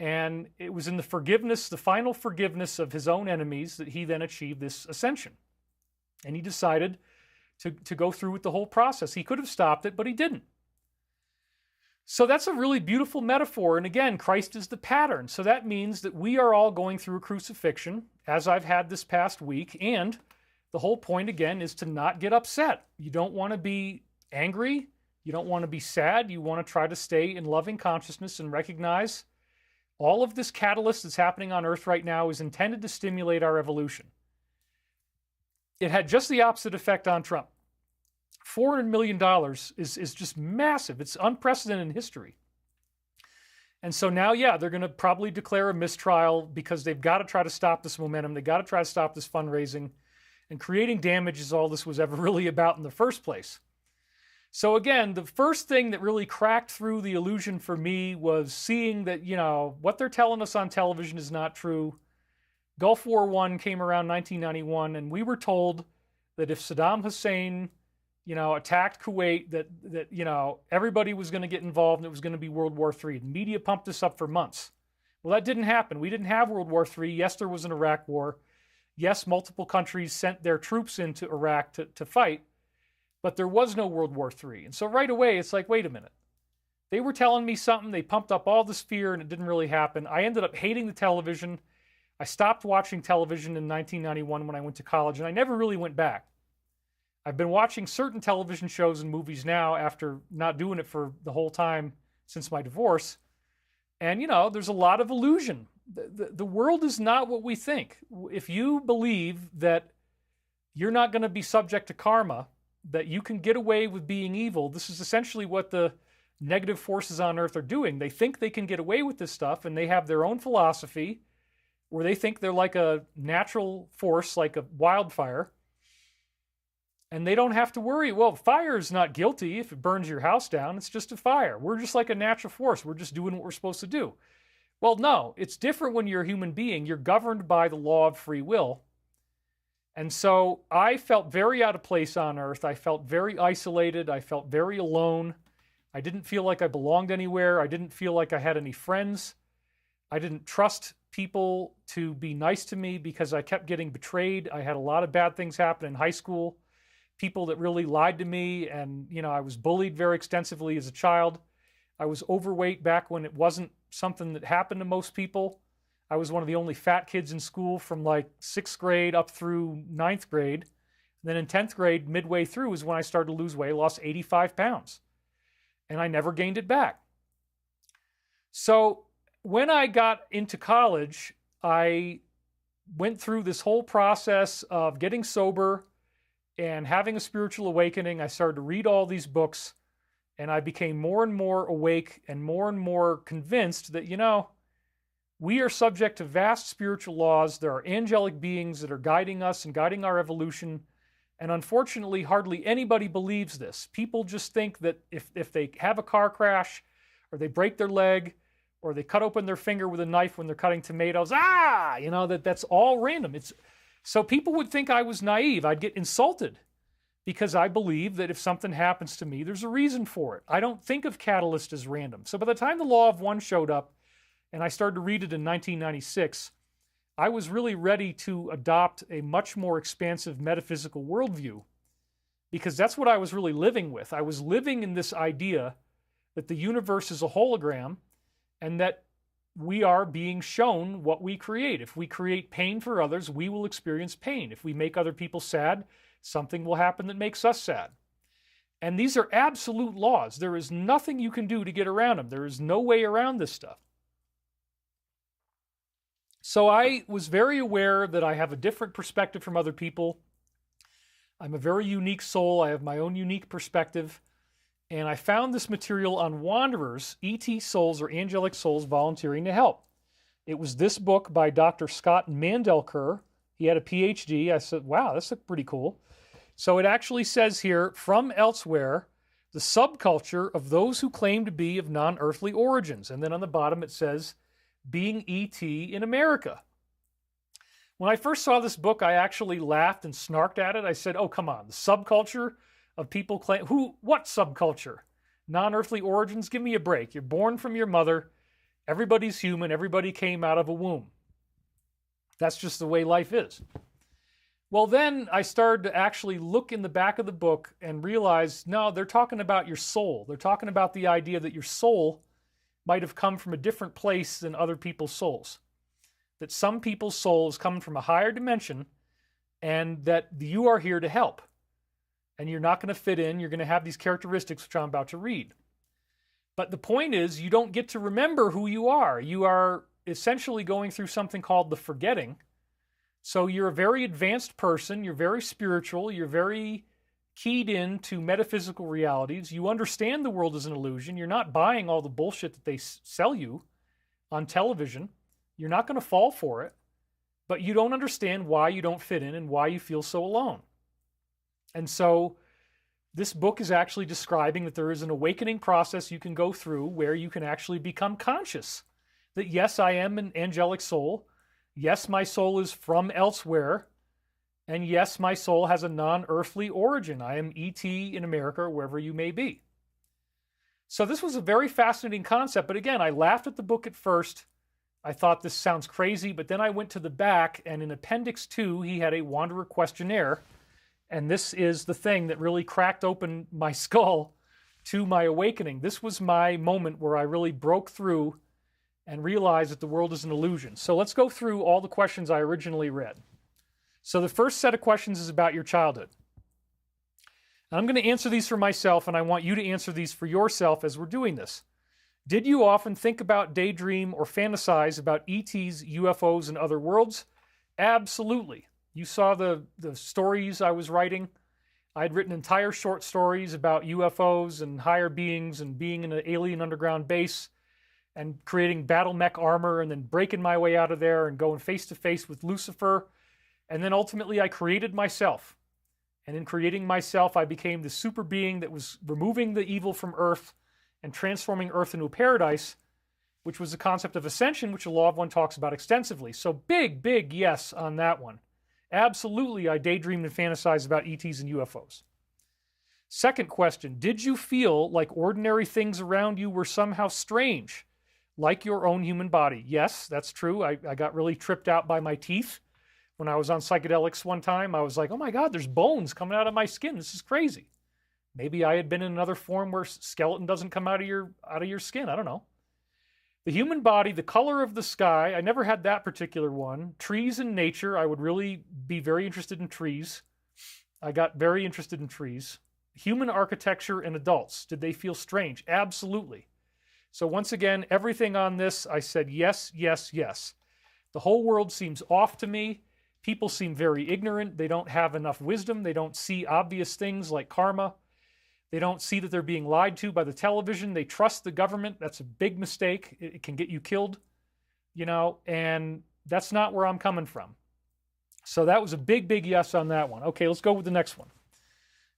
And it was in the final forgiveness of his own enemies that he then achieved this ascension. And he decided to go through with the whole process. He could have stopped it, but he didn't. So that's a really beautiful metaphor. And again, Christ is the pattern. So that means that we are all going through a crucifixion, as I've had this past week. And the whole point, again, is to not get upset. You don't want to be angry. You don't want to be sad. You want to try to stay in loving consciousness and recognize all of this catalyst that's happening on Earth right now is intended to stimulate our evolution. It had just the opposite effect on Trump. $400 million is just massive. It's unprecedented in history. And so now, yeah, they're going to probably declare a mistrial because they've got to try to stop this momentum. They've got to try to stop this fundraising. And creating damage is all this was ever really about in the first place. So again, the first thing that really cracked through the illusion for me was seeing that, what they're telling us on television is not true. Gulf War I came around 1991, and we were told that if Saddam Hussein, attacked Kuwait, that everybody was going to get involved and it was going to be World War III. The media pumped this up for months. Well, that didn't happen. We didn't have World War III. Yes, there was an Iraq war. Yes, multiple countries sent their troops into Iraq to fight, but there was no World War III. And so right away, it's like, wait a minute. They were telling me something. They pumped up all this fear, and it didn't really happen. I ended up hating the television. I stopped watching television in 1991 when I went to college, and I never really went back. I've been watching certain television shows and movies now after not doing it for the whole time since my divorce. And, there's a lot of illusion. The world is not what we think. If you believe that you're not going to be subject to karma, that you can get away with being evil, this is essentially what the negative forces on Earth are doing. They think they can get away with this stuff, and they have their own philosophy where they think they're like a natural force, like a wildfire. And they don't have to worry. Well, fire is not guilty if it burns your house down. It's just a fire. We're just like a natural force. We're just doing what we're supposed to do. Well, no, it's different when you're a human being. You're governed by the law of free will. And so I felt very out of place on Earth. I felt very isolated. I felt very alone. I didn't feel like I belonged anywhere. I didn't feel like I had any friends. I didn't trust people to be nice to me because I kept getting betrayed. I had a lot of bad things happen in high school. People that really lied to me, and I was bullied very extensively as a child. I was overweight back when it wasn't something that happened to most people. I was one of the only fat kids in school from like 6th grade up through 9th grade. And then in 10th grade, midway through, is when I started to lose weight. I lost 85 pounds. And I never gained it back. So when I got into college, I went through this whole process of getting sober and having a spiritual awakening. I started to read all these books, and I became more and more awake and more convinced that, we are subject to vast spiritual laws. There are angelic beings that are guiding us and guiding our evolution. And unfortunately, hardly anybody believes this. People just think that if they have a car crash, or they break their leg, or they cut open their finger with a knife when they're cutting tomatoes, that's all random. So people would think I was naive. I'd get insulted because I believe that if something happens to me, there's a reason for it. I don't think of catalyst as random. So by the time the Law of One showed up, and I started to read it in 1996, I was really ready to adopt a much more expansive metaphysical worldview, because that's what I was really living with. I was living in this idea that the universe is a hologram, and that we are being shown what we create. If we create pain for others, we will experience pain. If we make other people sad, something will happen that makes us sad. And these are absolute laws. There is nothing you can do to get around them. There is no way around this stuff. So I was very aware that I have a different perspective from other people. I'm a very unique soul. I have my own unique perspective. And I found this material on wanderers, ET souls or angelic souls volunteering to help. It was this book by Dr. Scott Mandelker. He had a PhD. I said, wow, that's pretty cool. So it actually says here, from elsewhere, the subculture of those who claim to be of non-earthly origins. And then on the bottom it says, being ET in America. When I first saw this book, I actually laughed and snarked at it. I said, oh, come on, the subculture of people claim, what subculture? Non-earthly origins? Give me a break. You're born from your mother. Everybody's human. Everybody came out of a womb. That's just the way life is. Well, then I started to actually look in the back of the book and realize, no, they're talking about your soul. They're talking about the idea that your soul might have come from a different place than other people's souls. That some people's souls come from a higher dimension, and that you are here to help. And you're not going to fit in. You're going to have these characteristics, which I'm about to read. But the point is, you don't get to remember who you are. You are essentially going through something called the forgetting. So you're a very advanced person. You're very spiritual. You're very keyed in to metaphysical realities. You understand the world is an illusion. You're not buying all the bullshit that they sell you on television. You're not going to fall for it. But you don't understand why you don't fit in and why you feel so alone. And so this book is actually describing that there is an awakening process you can go through where you can actually become conscious that, yes, I am an angelic soul. Yes, my soul is from elsewhere. And yes, my soul has a non-earthly origin. I am E.T. in America or wherever you may be. So this was a very fascinating concept. But again, I laughed at the book at first. I thought this sounds crazy. But then I went to the back, and in Appendix 2, he had a Wanderer questionnaire. And this is the thing that really cracked open my skull to my awakening. This was my moment where I really broke through and realized that the world is an illusion. So let's go through all the questions I originally read. So the first set of questions is about your childhood. And I'm going to answer these for myself, and I want you to answer these for yourself as we're doing this. Did you often think about, daydream, or fantasize about ETs, UFOs, and other worlds? Absolutely. You saw the stories I was writing. I'd written entire short stories about UFOs and higher beings and being in an alien underground base and creating battle mech armor and then breaking my way out of there and going face to face with Lucifer. And then ultimately I created myself. And in creating myself, I became the super being that was removing the evil from Earth and transforming Earth into a paradise, which was the concept of ascension, which the Law of One talks about extensively. So big, big yes on that one. Absolutely, I daydreamed and fantasized about ETs and UFOs. Second question, did you feel like ordinary things around you were somehow strange, like your own human body? Yes, that's true. I got really tripped out by my teeth. When I was on psychedelics one time, I was like, oh my God, there's bones coming out of my skin. This is crazy. Maybe I had been in another form where skeleton doesn't come out of your skin. I don't know. The human body, the color of the sky, I never had that particular one. Trees and nature, I would really be very interested in trees. I got very interested in trees. Human architecture and adults, did they feel strange? Absolutely. So once again, everything on this, I said yes, yes, yes. The whole world seems off to me. People seem very ignorant. They don't have enough wisdom. They don't see obvious things like karma. They don't see that they're being lied to by the television. They trust the government. That's a big mistake. It can get you killed, and that's not where I'm coming from. So that was a big, big yes on that one. Okay, let's go with the next one.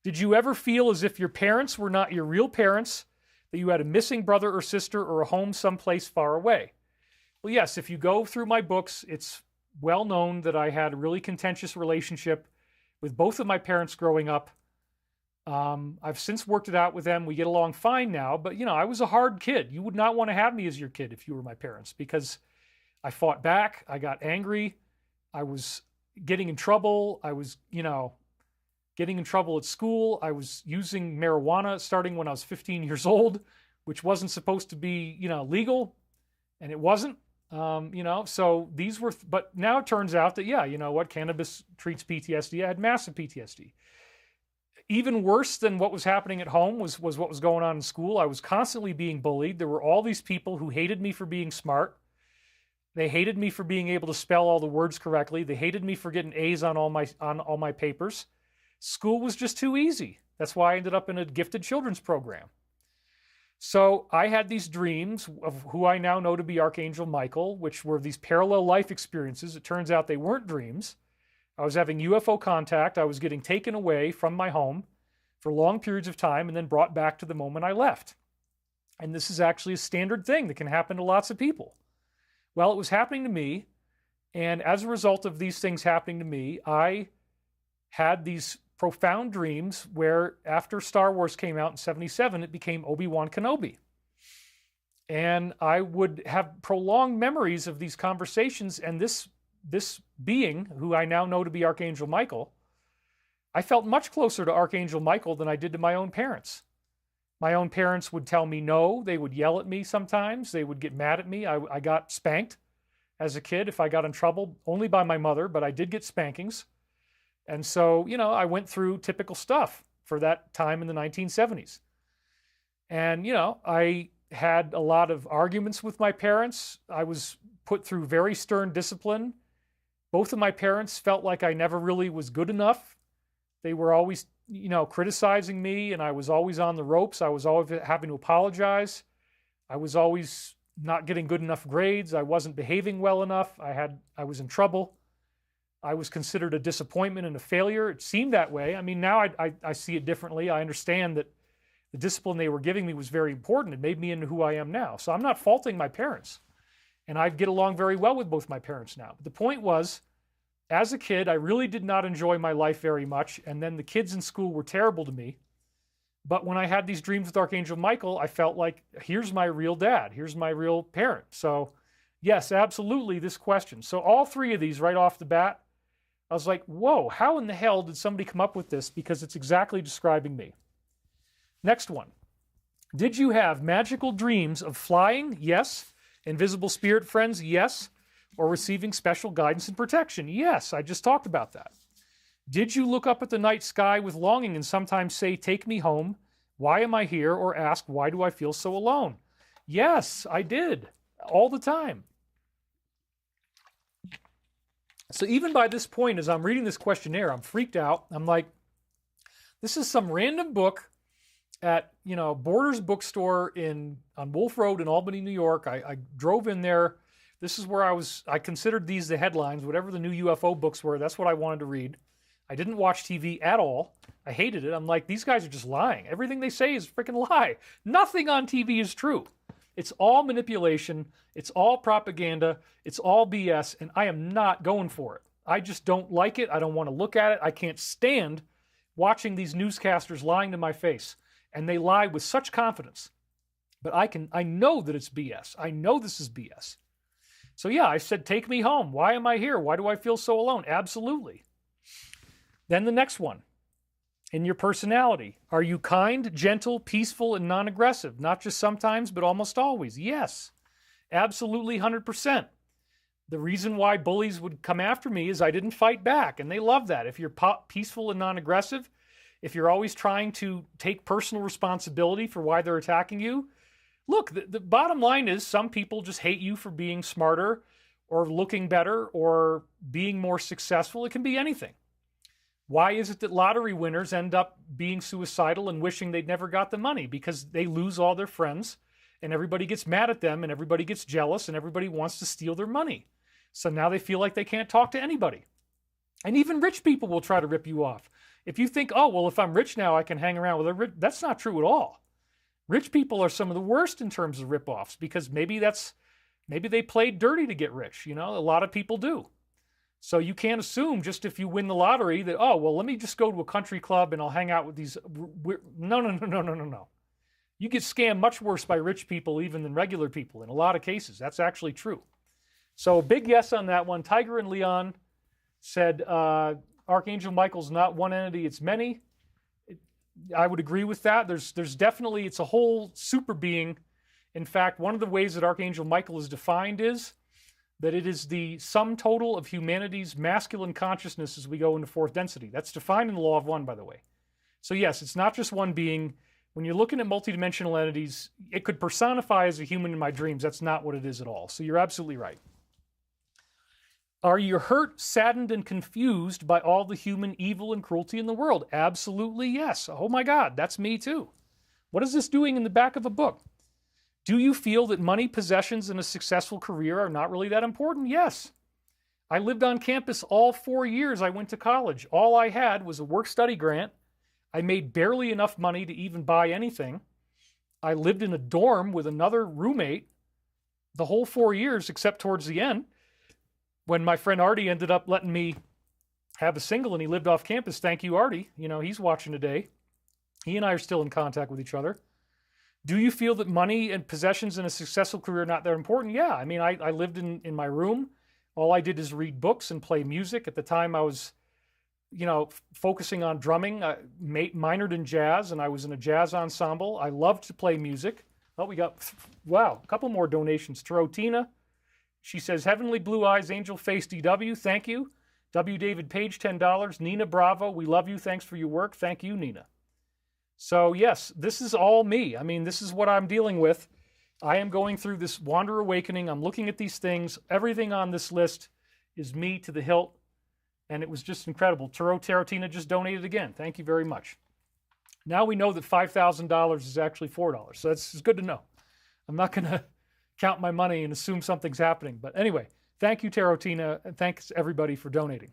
Did you ever feel as if your parents were not your real parents, that you had a missing brother or sister or a home someplace far away? Well, yes, if you go through my books, it's well known that I had a really contentious relationship with both of my parents growing up. I've since worked it out with them. We get along fine now, but I was a hard kid. You would not want to have me as your kid if you were my parents, because I fought back. I got angry. I was getting in trouble. I was, getting in trouble at school. I was using marijuana starting when I was 15 years old, which wasn't supposed to be, legal, and it wasn't. So these were, but now it turns out that, cannabis treats PTSD. I had massive PTSD. Even worse than what was happening at home was what was going on in school. I was constantly being bullied. There were all these people who hated me for being smart. They hated me for being able to spell all the words correctly. They hated me for getting A's on all my papers. School was just too easy. That's why I ended up in a gifted children's program. So I had these dreams of who I now know to be Archangel Michael, which were these parallel life experiences. It turns out they weren't dreams. I was having UFO contact. I was getting taken away from my home for long periods of time and then brought back to the moment I left. And this is actually a standard thing that can happen to lots of people. Well, it was happening to me. And as a result of these things happening to me, I had these profound dreams where after Star Wars came out in 1977, it became Obi-Wan Kenobi. And I would have prolonged memories of these conversations, and this being, who I now know to be Archangel Michael, I felt much closer to Archangel Michael than I did to my own parents. My own parents would tell me no. They would yell at me sometimes. They would get mad at me. I got spanked as a kid if I got in trouble, only by my mother, but I did get spankings. And so, you know, I went through typical stuff for that time in the 1970s. And, you know, I had a lot of arguments with my parents. I was put through very stern discipline. Both of my parents felt like I never really was good enough. They were always, you know, criticizing me, and I was always on the ropes. I was always having to apologize. I was always not getting good enough grades. I wasn't behaving well enough. I was in trouble. I was considered a disappointment and a failure. It seemed that way. I mean, now I see it differently. I understand that the discipline they were giving me was very important. It made me into who I am now. So I'm not faulting my parents. And I get along very well with both my parents now. But the point was, as a kid, I really did not enjoy my life very much. And then the kids in school were terrible to me. But when I had these dreams with Archangel Michael, I felt like, here's my real dad. Here's my real parent. So yes, absolutely, this question. So all three of these right off the bat, I was like, whoa, how in the hell did somebody come up with this? Because it's exactly describing me. Next one. Did you have magical dreams of flying? Yes. Invisible spirit friends? Yes. Or receiving special guidance and protection? Yes, I just talked about that. Did you look up at the night sky with longing and sometimes say, take me home? Why am I here? Or ask, why do I feel so alone? Yes, I did. All the time. So even by this point, as I'm reading this questionnaire, I'm freaked out. I'm like, this is some random book at, you know, Borders bookstore on Wolf Road in Albany, New York. I drove in there. This is where I considered these the headlines, whatever the new UFO books were. That's what I wanted to read. I didn't watch TV at all. I hated it. I'm like, these guys are just lying. Everything they say is a freaking lie. Nothing on TV is true. It's all manipulation. It's all propaganda. It's all BS, and I am not going for it. I just don't like it. I don't want to look at it. I can't stand watching these newscasters lying to my face, and they lie with such confidence. But I know that it's BS. I know this is BS. So yeah, I said, take me home. Why am I here? Why do I feel so alone? Absolutely. Then the next one. In your personality, are you kind, gentle, peaceful, and non-aggressive? Not just sometimes, but almost always. Yes, absolutely 100%. The reason why bullies would come after me is I didn't fight back, and they love that. If you're peaceful and non-aggressive, if you're always trying to take personal responsibility for why they're attacking you, look, the bottom line is some people just hate you for being smarter or looking better or being more successful. It can be anything. Why is it that lottery winners end up being suicidal and wishing they'd never got the money? Because they lose all their friends and everybody gets mad at them and everybody gets jealous and everybody wants to steal their money. So now they feel like they can't talk to anybody. And even rich people will try to rip you off. If you think, oh, well, if I'm rich now, I can hang around with a rich, that's not true at all. Rich people are some of the worst in terms of rip-offs because maybe they played dirty to get rich. You know, a lot of people do. So you can't assume just if you win the lottery that, oh, well, let me just go to a country club and I'll hang out with these. No. You get scammed much worse by rich people even than regular people in a lot of cases. That's actually true. So big yes on that one. Tiger and Leon said Archangel Michael's not one entity, it's many. I would agree with that. There's definitely, it's a whole super being. In fact, one of the ways that Archangel Michael is defined is that it is the sum total of humanity's masculine consciousness as we go into fourth density. That's defined in the Law of One, by the way. So yes, it's not just one being. When you're looking at multidimensional entities, it could personify as a human in my dreams. That's not what it is at all. So you're absolutely right. Are you hurt, saddened, and confused by all the human evil and cruelty in the world? Absolutely yes. Oh my God, that's me too. What is this doing in the back of a book? Do you feel that money, possessions, and a successful career are not really that important? Yes. I lived on campus all 4 years I went to college. All I had was a work-study grant. I made barely enough money to even buy anything. I lived in a dorm with another roommate the whole 4 years except towards the end when my friend Artie ended up letting me have a single and he lived off campus. Thank you, Artie. You know, he's watching today. He and I are still in contact with each other. Do you feel that money and possessions and a successful career are not that important? Yeah. I mean, I lived in my room. All I did is read books and play music. At the time, I was, you know, focusing on drumming. I minored in jazz, and I was in a jazz ensemble. I loved to play music. Oh, we got, wow, a couple more donations. Tarotina, she says, Heavenly Blue Eyes, Angel Face DW, thank you. W. David Page, $10. Nina Bravo, we love you. Thanks for your work. Thank you, Nina. So yes, this is all me. I mean, this is what I'm dealing with. I am going through this Wanderer Awakening. I'm looking at these things. Everything on this list is me to the hilt. And it was just incredible. Tarotina just donated again. Thank you very much. Now we know that $5,000 is actually $4. So that's good to know. I'm not going to count my money and assume something's happening. But anyway, thank you, Tarotina, and thanks everybody for donating.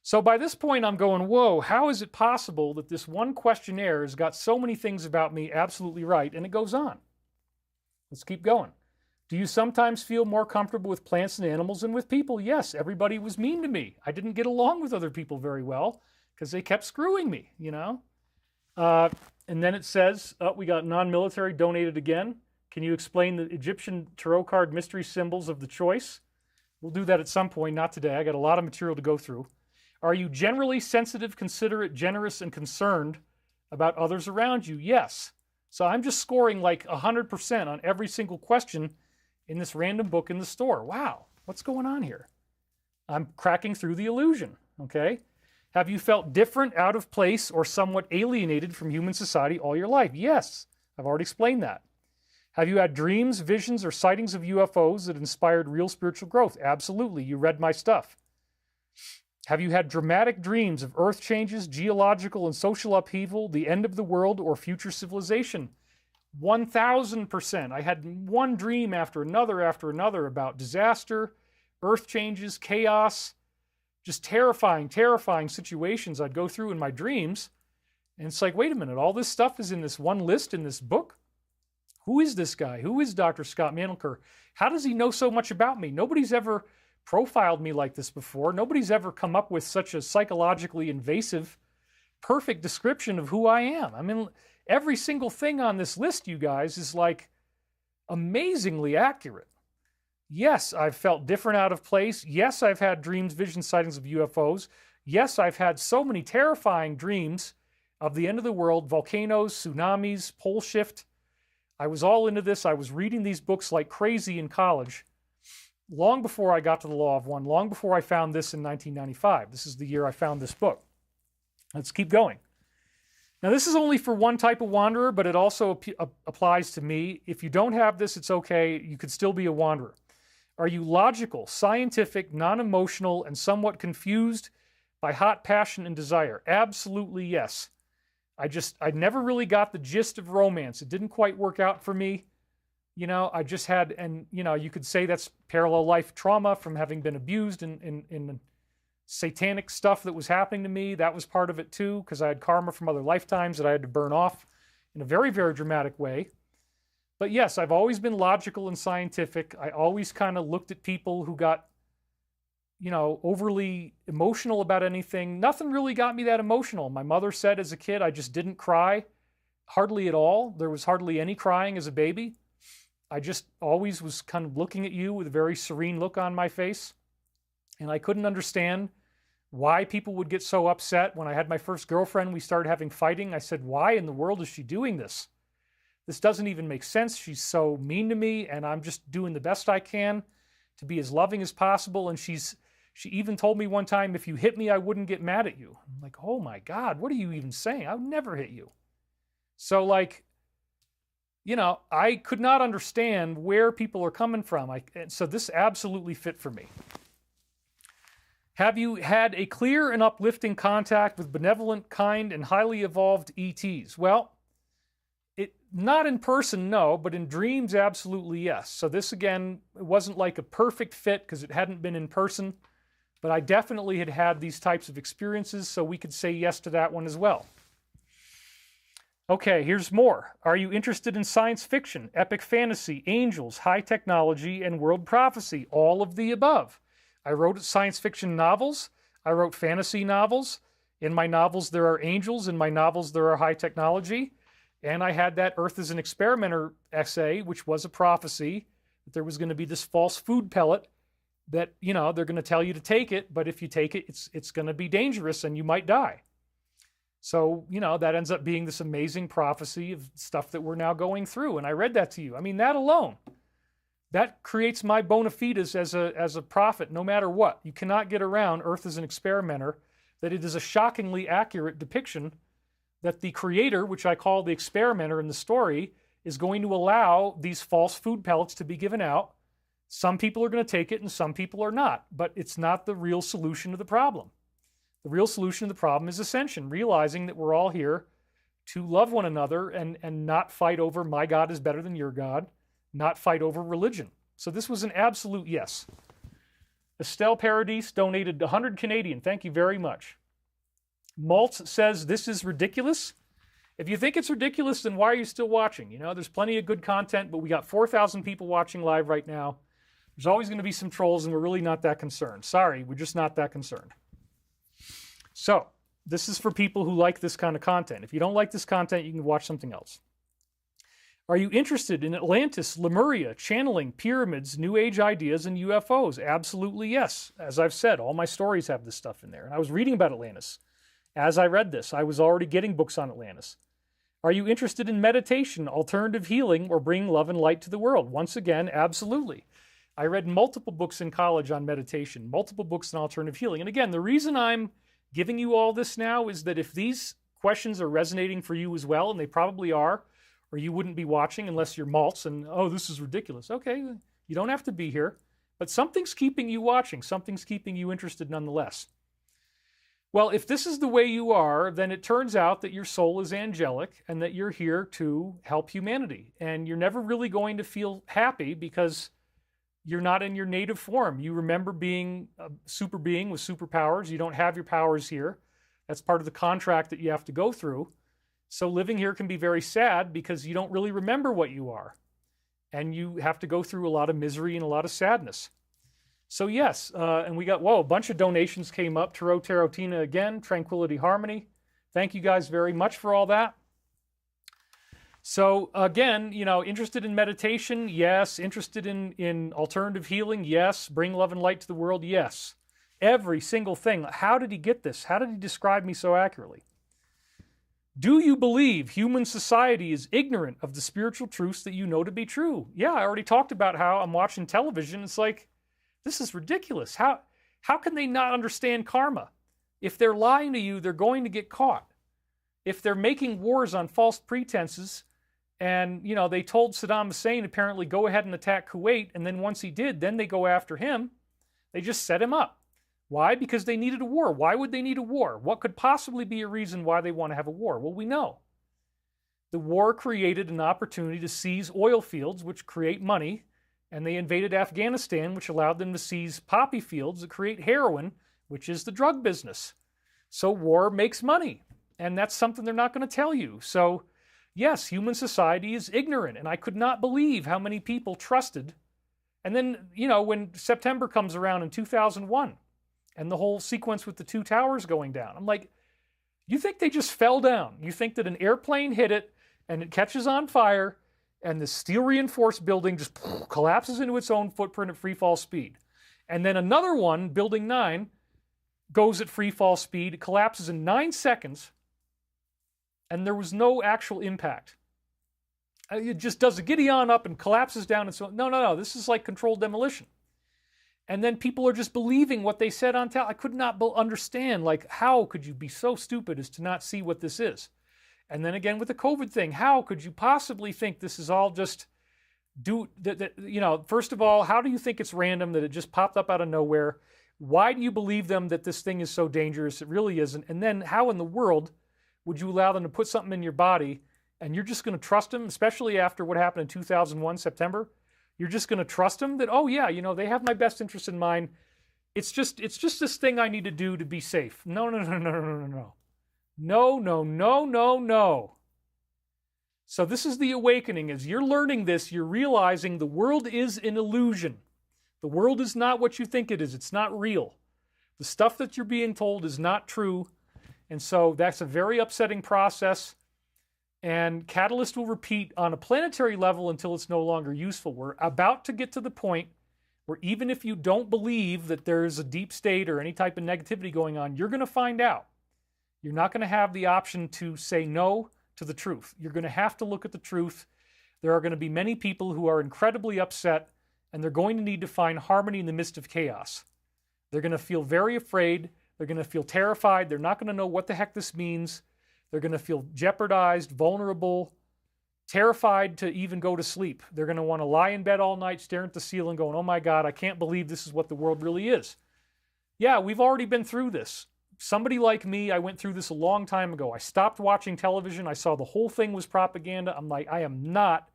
So by this point, I'm going, whoa, how is it possible that this one questionnaire has got so many things about me absolutely right? And it goes on. Let's keep going. Do you sometimes feel more comfortable with plants and animals than with people? Yes, everybody was mean to me. I didn't get along with other people very well because they kept screwing me, you know? And then it says, oh, we got non-military donated again. Can you explain the Egyptian tarot card mystery symbols of the choice? We'll do that at some point, not today. I got a lot of material to go through. Are you generally sensitive, considerate, generous, and concerned about others around you? Yes. So I'm just scoring like 100% on every single question in this random book in the store. Wow, what's going on here? I'm cracking through the illusion, okay? Have you felt different, out of place, or somewhat alienated from human society all your life? Yes, I've already explained that. Have you had dreams, visions, or sightings of UFOs that inspired real spiritual growth? Absolutely, you read my stuff. Have you had dramatic dreams of earth changes, geological and social upheaval, the end of the world, or future civilization? 1,000%. I had one dream after another about disaster, earth changes, chaos, just terrifying, terrifying situations I'd go through in my dreams. And it's like, wait a minute, all this stuff is in this one list in this book? Who is this guy? Who is Dr. Scott Mandelker? How does he know so much about me? Nobody's ever profiled me like this before. Nobody's ever come up with such a psychologically invasive, perfect description of who I am. I mean, every single thing on this list, you guys, is like amazingly accurate. Yes, I've felt different, out of place. Yes, I've had dreams, visions, sightings of UFOs. Yes, I've had so many terrifying dreams of the end of the world, volcanoes, tsunamis, pole shift. I was all into this. I was reading these books like crazy in college, long before I got to the Law of One, long before I found this in 1995. This is the year I found this book. Let's keep going. Now, this is only for one type of wanderer, but it also applies to me. If you don't have this, it's okay. You could still be a wanderer. Are you logical, scientific, non-emotional, and somewhat confused by hot passion and desire? Absolutely yes. I never really got the gist of romance. It didn't quite work out for me. You know, I just had, and, you know, you could say that's parallel life trauma from having been abused in satanic stuff that was happening to me. That was part of it too, because I had karma from other lifetimes that I had to burn off in a very, very dramatic way. But yes, I've always been logical and scientific. I always kind of looked at people who got, you know, overly emotional about anything. Nothing really got me that emotional. My mother said as a kid, I just didn't cry hardly at all. There was hardly any crying as a baby. I just always was kind of looking at you with a very serene look on my face. And I couldn't understand why people would get so upset. When I had my first girlfriend, we started having fighting. I said, why in the world is she doing this? This doesn't even make sense. She's so mean to me, and I'm just doing the best I can to be as loving as possible. And she even told me one time, if you hit me, I wouldn't get mad at you. I'm like, oh my God, what are you even saying? I would never hit you. So like, you know, I could not understand where people are coming from. So this absolutely fit for me. Have you had a clear and uplifting contact with benevolent, kind, and highly evolved ETs? Well, not in person, no, but in dreams, absolutely yes. So this, again, it wasn't like a perfect fit because it hadn't been in person, but I definitely had had these types of experiences, so we could say yes to that one as well. Okay, here's more. Are you interested in science fiction, epic fantasy, angels, high technology, and world prophecy? All of the above. I wrote science fiction novels. I wrote fantasy novels. In my novels, there are angels. In my novels, there are high technology. And I had that Earth as an Experimenter essay, which was a prophecy, that there was going to be this false food pellet that, you know, they're going to tell you to take it, but if you take it, it's going to be dangerous and you might die. So, you know, that ends up being this amazing prophecy of stuff that we're now going through. And I read that to you. I mean, that alone, That creates my bona fides as a prophet, no matter what. You cannot get around Earth as an experimenter, that it is a shockingly accurate depiction that the creator, which I call the experimenter in the story, is going to allow these false food pellets to be given out. Some people are going to take it and some people are not, but it's not the real solution to the problem. The real solution to the problem is ascension, realizing that we're all here to love one another and not fight over my God is better than your God, not fight over religion. So this was an absolute yes. Estelle Paradis donated 100 Canadian. Thank you very much. Maltz says, this is ridiculous. If you think it's ridiculous, then why are you still watching? You know, there's plenty of good content, but we got 4,000 people watching live right now. There's always going to be some trolls, and we're really not that concerned. Sorry, we're just not that concerned. So, this is for people who like this kind of content. If you don't like this content, you can watch something else. Are you interested in Atlantis, Lemuria, channeling, pyramids, New Age ideas, and UFOs? Absolutely yes. As I've said, all my stories have this stuff in there. And I was reading about Atlantis. As I read this, I was already getting books on Atlantis. Are you interested in meditation, alternative healing, or bringing love and light to the world? Once again, absolutely. I read multiple books in college on meditation, multiple books on alternative healing. And again, the reason I'm giving you all this now is that if these questions are resonating for you as well, and they probably are, or you wouldn't be watching unless you're Maltz and, oh, this is ridiculous. Okay, you don't have to be here. But something's keeping you watching. Something's keeping you interested nonetheless. Well, if this is the way you are, then it turns out that your soul is angelic and that you're here to help humanity. And you're never really going to feel happy because you're not in your native form. You remember being a super being with superpowers. You don't have your powers here. That's part of the contract that you have to go through. So living here can be very sad because you don't really remember what you are. And you have to go through a lot of misery and a lot of sadness. So yes, and we got, whoa, a bunch of donations came up. Tarot Tarotina again, Tranquility Harmony. Thank you guys very much for all that. So again, you know, interested in meditation? Yes. Interested in alternative healing? Yes. Bring love and light to the world? Yes. Every single thing. How did he get this? How did he describe me so accurately? Do you believe human society is ignorant of the spiritual truths that you know to be true? Yeah, I already talked about how I'm watching television. It's like, this is ridiculous. How can they not understand karma? If they're lying to you, they're going to get caught. If they're making wars on false pretenses, and, you know, they told Saddam Hussein apparently go ahead and attack Kuwait, and then once he did, then they go after him. They just set him up. Why? Because they needed a war. Why would they need a war? What could possibly be a reason why they want to have a war? Well, we know. The war created an opportunity to seize oil fields, which create money, and they invaded Afghanistan, which allowed them to seize poppy fields that create heroin, which is the drug business. So war makes money, and that's something they're not going to tell you. So yes, human society is ignorant, and I could not believe how many people trusted. And then, you know, when September comes around in 2001, and the whole sequence with the two towers going down, I'm like, you think they just fell down? You think that an airplane hit it, and it catches on fire, and the steel-reinforced building just collapses into its own footprint at free fall speed. And then another one, Building 9, goes at free fall speed. It collapses in 9 seconds, and there was no actual impact. It just does a giddy-on up and collapses down. And so, no, this is like controlled demolition. And then people are just believing what they said on television. I could not understand, like, how could you be so stupid as to not see what this is? And then again with the COVID thing, how could you possibly think this is all just you know, first of all, how do you think it's random that it just popped up out of nowhere? Why do you believe them that this thing is so dangerous? It really isn't. And then how in the world would you allow them to put something in your body and you're just going to trust them, especially after what happened in 2001, September? You're just going to trust them that, oh yeah, you know, they have my best interest in mind. It's just this thing I need to do to be safe. No. No. So this is the awakening. As you're learning this, you're realizing the world is an illusion. The world is not what you think it is. It's not real. The stuff that you're being told is not true. And so that's a very upsetting process. And Catalyst will repeat on a planetary level until it's no longer useful. We're about to get to the point where even if you don't believe that there's a deep state or any type of negativity going on, you're going to find out. You're not going to have the option to say no to the truth. You're going to have to look at the truth. There are going to be many people who are incredibly upset and they're going to need to find harmony in the midst of chaos. They're going to feel very afraid. They're going to feel terrified. They're not going to know what the heck this means. They're going to feel jeopardized, vulnerable, terrified to even go to sleep. They're going to want to lie in bed all night, staring at the ceiling, going, oh my God, I can't believe this is what the world really is. Yeah, we've already been through this. Somebody like me, I went through this a long time ago. I stopped watching television. I saw the whole thing was propaganda. I'm like, I am not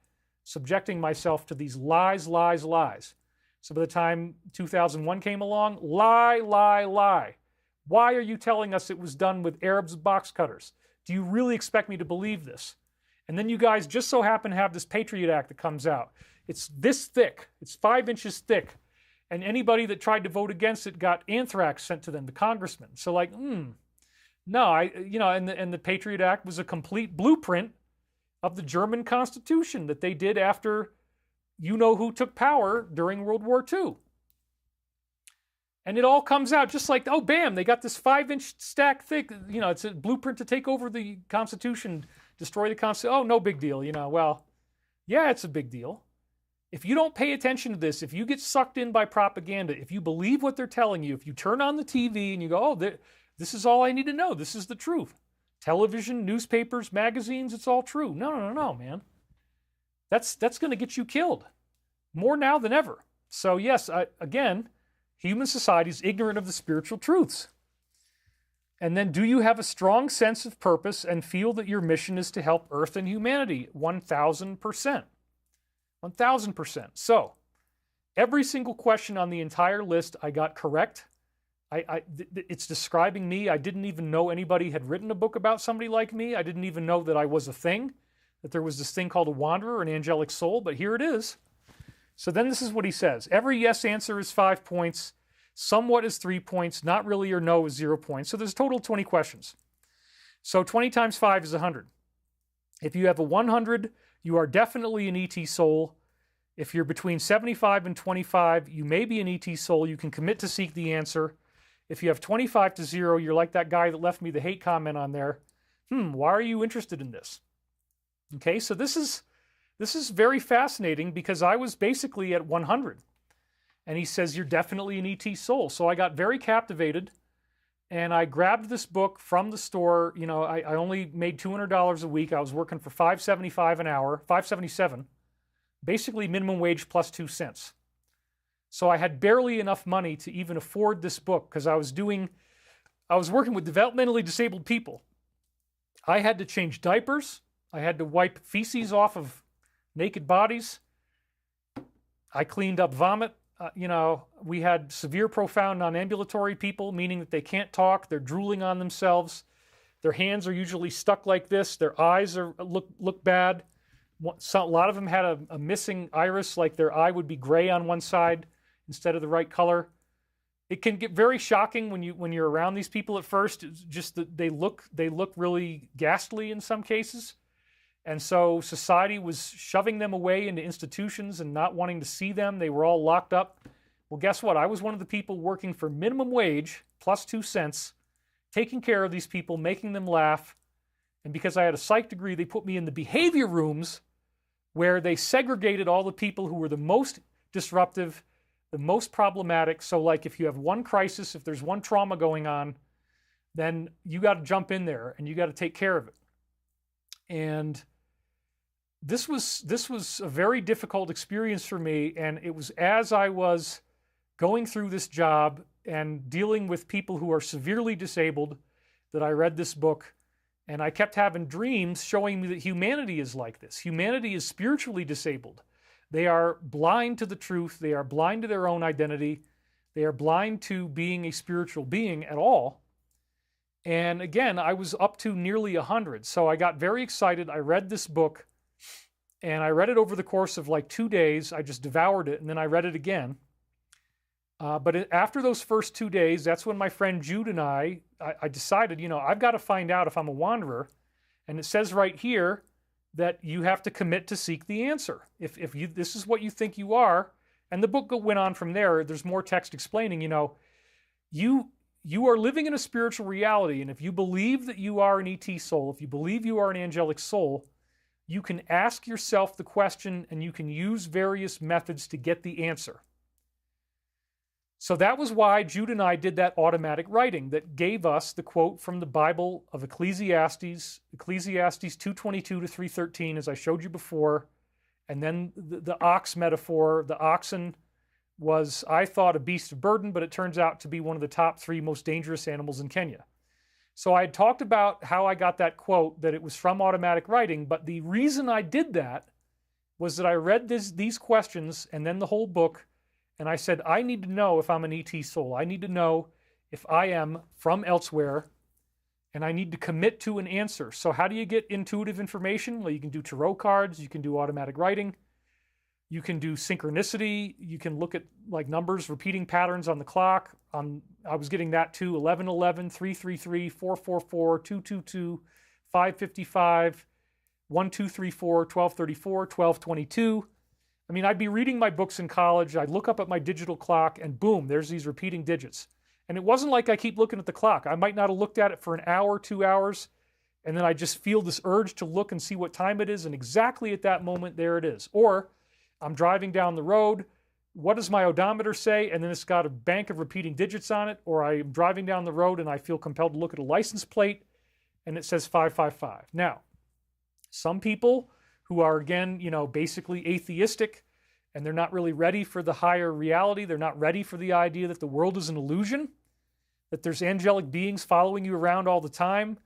subjecting myself to these lies, lies, lies. So by the time 2001 came along, lie, lie, lie. Why are you telling us it was done with Arabs with box cutters? Do you really expect me to believe this? And then you guys just so happen to have this Patriot Act that comes out. It's this thick. It's 5 inches thick. And anybody that tried to vote against it got anthrax sent to them, the congressman. So like, no, and the Patriot Act was a complete blueprint of the German Constitution that they did after you-know-who took power during World War II. And it all comes out just like, oh, bam, they got this 5-inch stack thick, it's a blueprint to take over the Constitution, destroy the Constitution. Oh, no big deal, well, yeah, it's a big deal. If you don't pay attention to this, if you get sucked in by propaganda, if you believe what they're telling you, if you turn on the TV and you go, oh, this is all I need to know, this is the truth. Television, newspapers, magazines, it's all true. No, man. That's going to get you killed. More now than ever. So yes, again, human society is ignorant of the spiritual truths. And then, do you have a strong sense of purpose and feel that your mission is to help Earth and humanity? 1,000%. 1,000%. So, every single question on the entire list I got correct. It's describing me. I didn't even know anybody had written a book about somebody like me. I didn't even know that I was a thing, that there was this thing called a wanderer, an angelic soul, but here it is. So then this is what he says. Every yes answer is 5 points. Somewhat is 3 points. Not really or no is 0 points. So there's a total of 20 questions. So 20 times 5 is 100. If you have a 100, you are definitely an ET soul. If you're between 75 and 25, you may be an ET soul. You can commit to seek the answer. If you have 25 to 0, you're like that guy that left me the hate comment on there. Why are you interested in this? Okay, so this is very fascinating because I was basically at 100. And he says, you're definitely an ET soul. So I got very captivated. And I grabbed this book from the store. I only made $200 a week. I was working for $5.75 an hour, $5.77, basically minimum wage plus 2 cents. So I had barely enough money to even afford this book because I was working with developmentally disabled people. I had to change diapers. I had to wipe feces off of naked bodies. I cleaned up vomit. We had severe, profound, non-ambulatory people, meaning that they can't talk. They're drooling on themselves. Their hands are usually stuck like this. Their eyes look bad. A lot of them had a missing iris, like their eye would be gray on one side instead of the right color. It can get very shocking when you're around these people at first. It's just that they look really ghastly in some cases. And so society was shoving them away into institutions and not wanting to see them. They were all locked up. Well, guess what? I was one of the people working for minimum wage plus 2 cents, taking care of these people, making them laugh. And because I had a psych degree, they put me in the behavior rooms where they segregated all the people who were the most disruptive, the most problematic. So like if you have one crisis, if there's one trauma going on, then you got to jump in there and you got to take care of it. And this was a very difficult experience for me, and it was as I was going through this job and dealing with people who are severely disabled that I read this book, and I kept having dreams showing me that humanity is like this. Humanity is spiritually disabled. They are blind to the truth. They are blind to their own identity. They are blind to being a spiritual being at all. And again, I was up to nearly 100. So I got very excited. I read this book, and I read it over the course of like 2 days. I just devoured it, and then I read it again. But after those first 2 days, that's when my friend Jude and I decided, I've got to find out if I'm a wanderer. And it says right here that you have to commit to seek the answer. If this is what you think you are, and the book went on from there. There's more text explaining, you are living in a spiritual reality, and if you believe that you are an ET soul, if you believe you are an angelic soul, you can ask yourself the question and you can use various methods to get the answer. So that was why Jude and I did that automatic writing that gave us the quote from the Bible of Ecclesiastes 2:22 to 3:13, as I showed you before. And then the ox metaphor. The oxen was, I thought, a beast of burden, but it turns out to be one of the top 3 most dangerous animals in Kenya. So I had talked about how I got that quote, that it was from automatic writing, but the reason I did that was that I read these questions and then the whole book, and I said, I need to know if I'm an ET soul. I need to know if I am from elsewhere, and I need to commit to an answer. So how do you get intuitive information? Well, you can do tarot cards, you can do automatic writing, you can do synchronicity, you can look at like numbers, repeating patterns on the clock. I was getting that too, 1111, 333, 444, 222, 555, 1234, 1234, 1222. I mean, I'd be reading my books in college, I'd look up at my digital clock, and boom, there's these repeating digits. And it wasn't like I keep looking at the clock. I might not have looked at it for an hour, 2 hours, and then I just feel this urge to look and see what time it is, and exactly at that moment, there it is. Or I'm driving down the road, what does my odometer say? And then it's got a bank of repeating digits on it. Or I'm driving down the road and I feel compelled to look at a license plate and it says 555. Now, some people who are, again, basically atheistic, and they're not really ready for the higher reality. They're not ready for the idea that the world is an illusion, that there's angelic beings following you around all the time,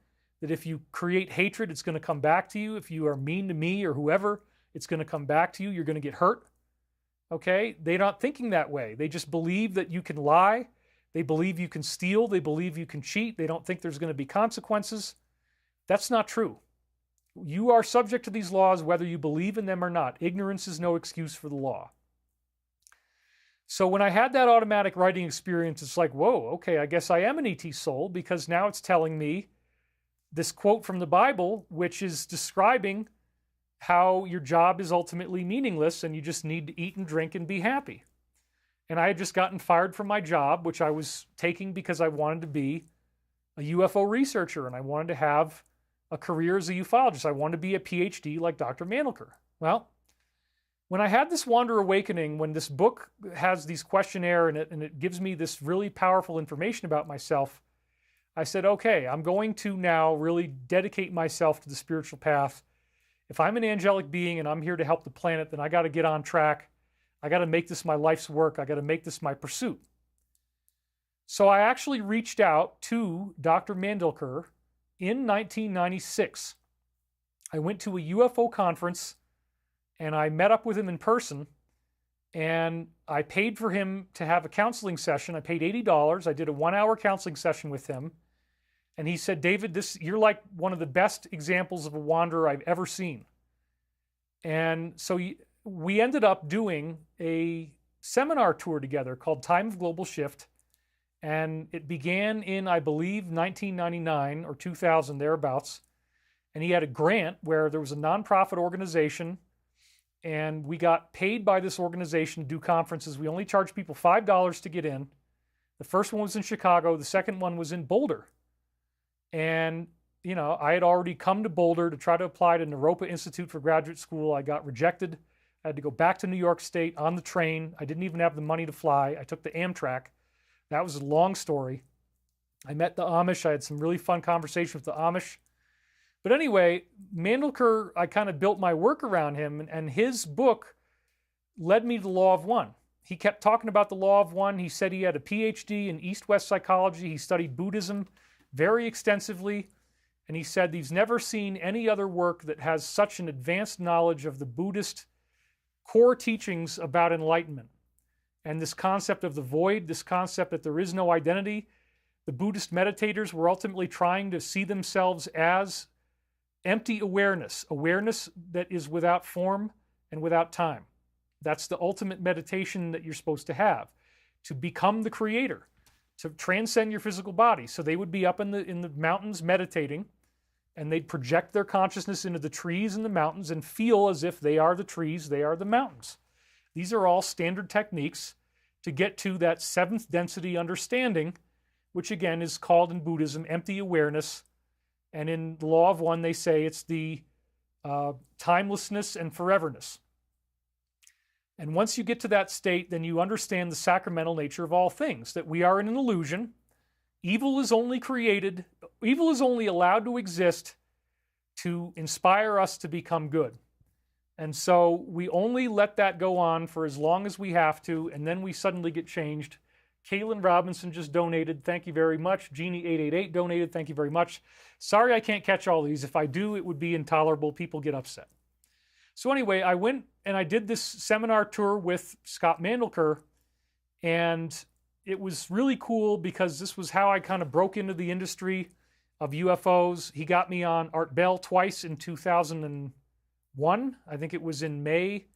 that if you create hatred, it's going to come back to you. If you are mean to me or whoever, it's going to come back to you. You're going to get hurt. Okay? They're not thinking that way. They just believe that you can lie. They believe you can steal. They believe you can cheat. They don't think there's going to be consequences. That's not true. You are subject to these laws whether you believe in them or not. Ignorance is no excuse for the law. So when I had that automatic writing experience, it's like, whoa, okay, I guess I am an ET soul, because now it's telling me this quote from the Bible, which is describing how your job is ultimately meaningless and you just need to eat and drink and be happy. And I had just gotten fired from my job, which I was taking because I wanted to be a UFO researcher and I wanted to have a career as a ufologist. I wanted to be a PhD like Dr. Mandelker. Well, when I had this Wander Awakening, when this book has these questionnaire in it and it gives me this really powerful information about myself, I said, okay, I'm going to now really dedicate myself to the spiritual path. If I'm an angelic being and I'm here to help the planet, then I got to get on track. I got to make this my life's work. I got to make this my pursuit. So I actually reached out to Dr. Mandelker in 1996. I went to a UFO conference and I met up with him in person, and I paid for him to have a counseling session. I paid $80. I did a 1-hour counseling session with him. And he said, David, you're like one of the best examples of a wanderer I've ever seen. And so we ended up doing a seminar tour together called Time of Global Shift. And it began in, I believe, 1999 or 2000, thereabouts. And he had a grant where there was a nonprofit organization, and we got paid by this organization to do conferences. We only charged people $5 to get in. The first one was in Chicago. The second one was in Boulder. And, I had already come to Boulder to try to apply to Naropa Institute for Graduate School. I got rejected. I had to go back to New York State on the train. I didn't even have the money to fly. I took the Amtrak. That was a long story. I met the Amish. I had some really fun conversation with the Amish. But anyway, Mandelker, I kind of built my work around him, and his book led me to the Law of One. He kept talking about the Law of One. He said he had a PhD in East-West psychology. He studied Buddhism very extensively, and he said he's never seen any other work that has such an advanced knowledge of the Buddhist core teachings about enlightenment. And this concept of the void, this concept that there is no identity. The Buddhist meditators were ultimately trying to see themselves as empty awareness, awareness that is without form and without time. That's the ultimate meditation that you're supposed to have, to become the creator, to transcend your physical body. So they would be up in the mountains meditating, and they'd project their consciousness into the trees and the mountains and feel as if they are the trees, they are the mountains. These are all standard techniques to get to that seventh density understanding, which again is called in Buddhism empty awareness. And in the Law of One, they say it's the timelessness and foreverness. And once you get to that state, then you understand the sacramental nature of all things, that we are in an illusion. Evil is only allowed to exist to inspire us to become good. And so we only let that go on for as long as we have to, and then we suddenly get changed. Kaylin Robinson just donated. Thank you very much. Jeannie888 donated. Thank you very much. Sorry I can't catch all these. If I do, it would be intolerable. People get upset. So anyway, I went and I did this seminar tour with Scott Mandelker, and it was really cool because this was how I kind of broke into the industry of UFOs. He got me on Art Bell twice in 2001. I think it was in May.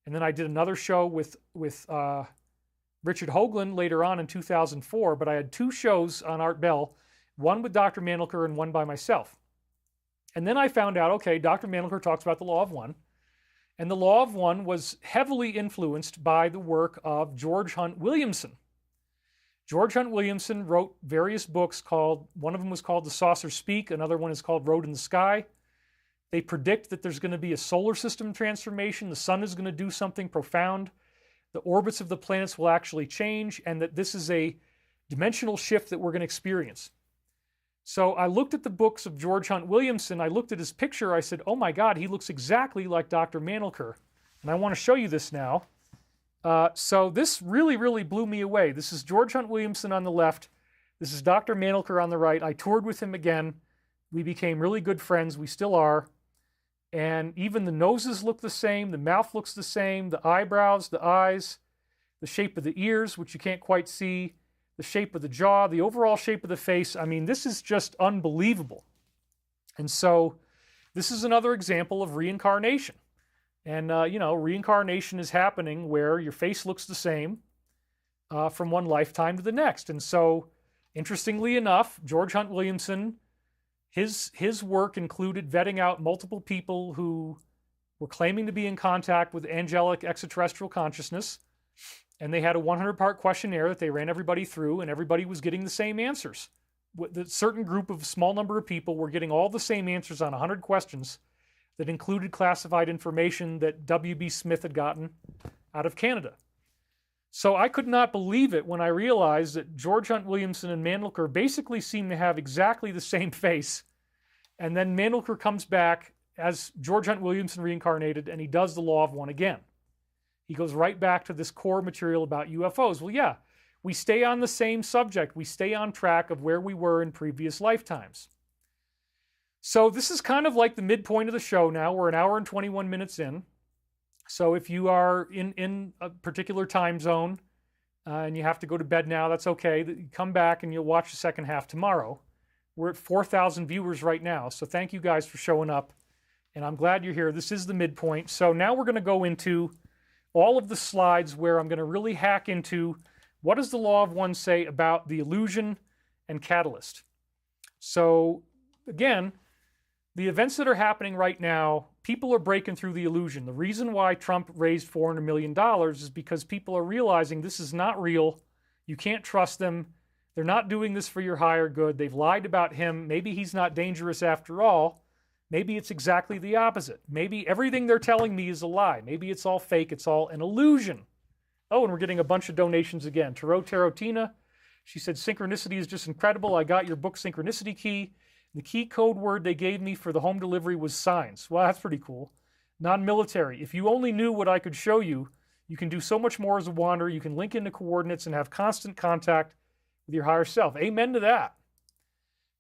And then I did another show with Richard Hoagland later on in 2004. But I had 2 shows on Art Bell, one with Dr. Mandelker and one by myself. And then I found out, okay, Dr. Mandelker talks about the Law of One. And the Law of One was heavily influenced by the work of George Hunt Williamson. George Hunt Williamson wrote various books one of them was called The Saucers Speak, another one is called Road in the Sky. They predict that there's going to be a solar system transformation, the sun is going to do something profound, the orbits of the planets will actually change, and that this is a dimensional shift that we're going to experience. So I looked at the books of George Hunt Williamson, I looked at his picture, I said, oh my God, he looks exactly like Dr. Mandelker. And I want to show you this now. So this really, really blew me away. This is George Hunt Williamson on the left. This is Dr. Mandelker on the right. I toured with him again. We became really good friends. We still are. And even the noses look the same. The mouth looks the same. The eyebrows, the eyes, the shape of the ears, which you can't quite see, the shape of the jaw, the overall shape of the face. I mean, this is just unbelievable. And so this is another example of reincarnation. And, reincarnation is happening where your face looks the same from one lifetime to the next. And so, interestingly enough, George Hunt Williamson, his work included vetting out multiple people who were claiming to be in contact with angelic extraterrestrial consciousness. And they had a 100-part questionnaire that they ran everybody through, and everybody was getting the same answers. A certain group of small number of people were getting all the same answers on 100 questions that included classified information that W.B. Smith had gotten out of Canada. So I could not believe it when I realized that George Hunt Williamson and Mandelker basically seem to have exactly the same face. And then Mandelker comes back as George Hunt Williamson reincarnated, and he does the Law of One again. He goes right back to this core material about UFOs. Well, yeah, we stay on the same subject. We stay on track of where we were in previous lifetimes. So this is kind of like the midpoint of the show now. We're an hour and 21 minutes in. So if you are in a particular time zone and you have to go to bed now, that's okay. You come back and you'll watch the second half tomorrow. We're at 4,000 viewers right now. So thank you guys for showing up. And I'm glad you're here. This is the midpoint. So now we're going to go into all of the slides where I'm going to really hack into what does the Law of One say about the illusion and catalyst. So again, the events that are happening right now, people are breaking through the illusion. The reason why Trump raised $400 million is because people are realizing this is not real. You can't trust them. They're not doing this for your higher good. They've lied about him. Maybe he's not dangerous after all. Maybe it's exactly the opposite. Maybe everything they're telling me is a lie. Maybe it's all fake. It's all an illusion. Oh, and we're getting a bunch of donations again. Tarotina, she said, Synchronicity is just incredible. I got your book, Synchronicity Key. The key code word they gave me for the home delivery was signs. Well, that's pretty cool. Non-military. If you only knew what I could show you, you can do so much more as a wanderer. You can link into coordinates and have constant contact with your higher self. Amen to that.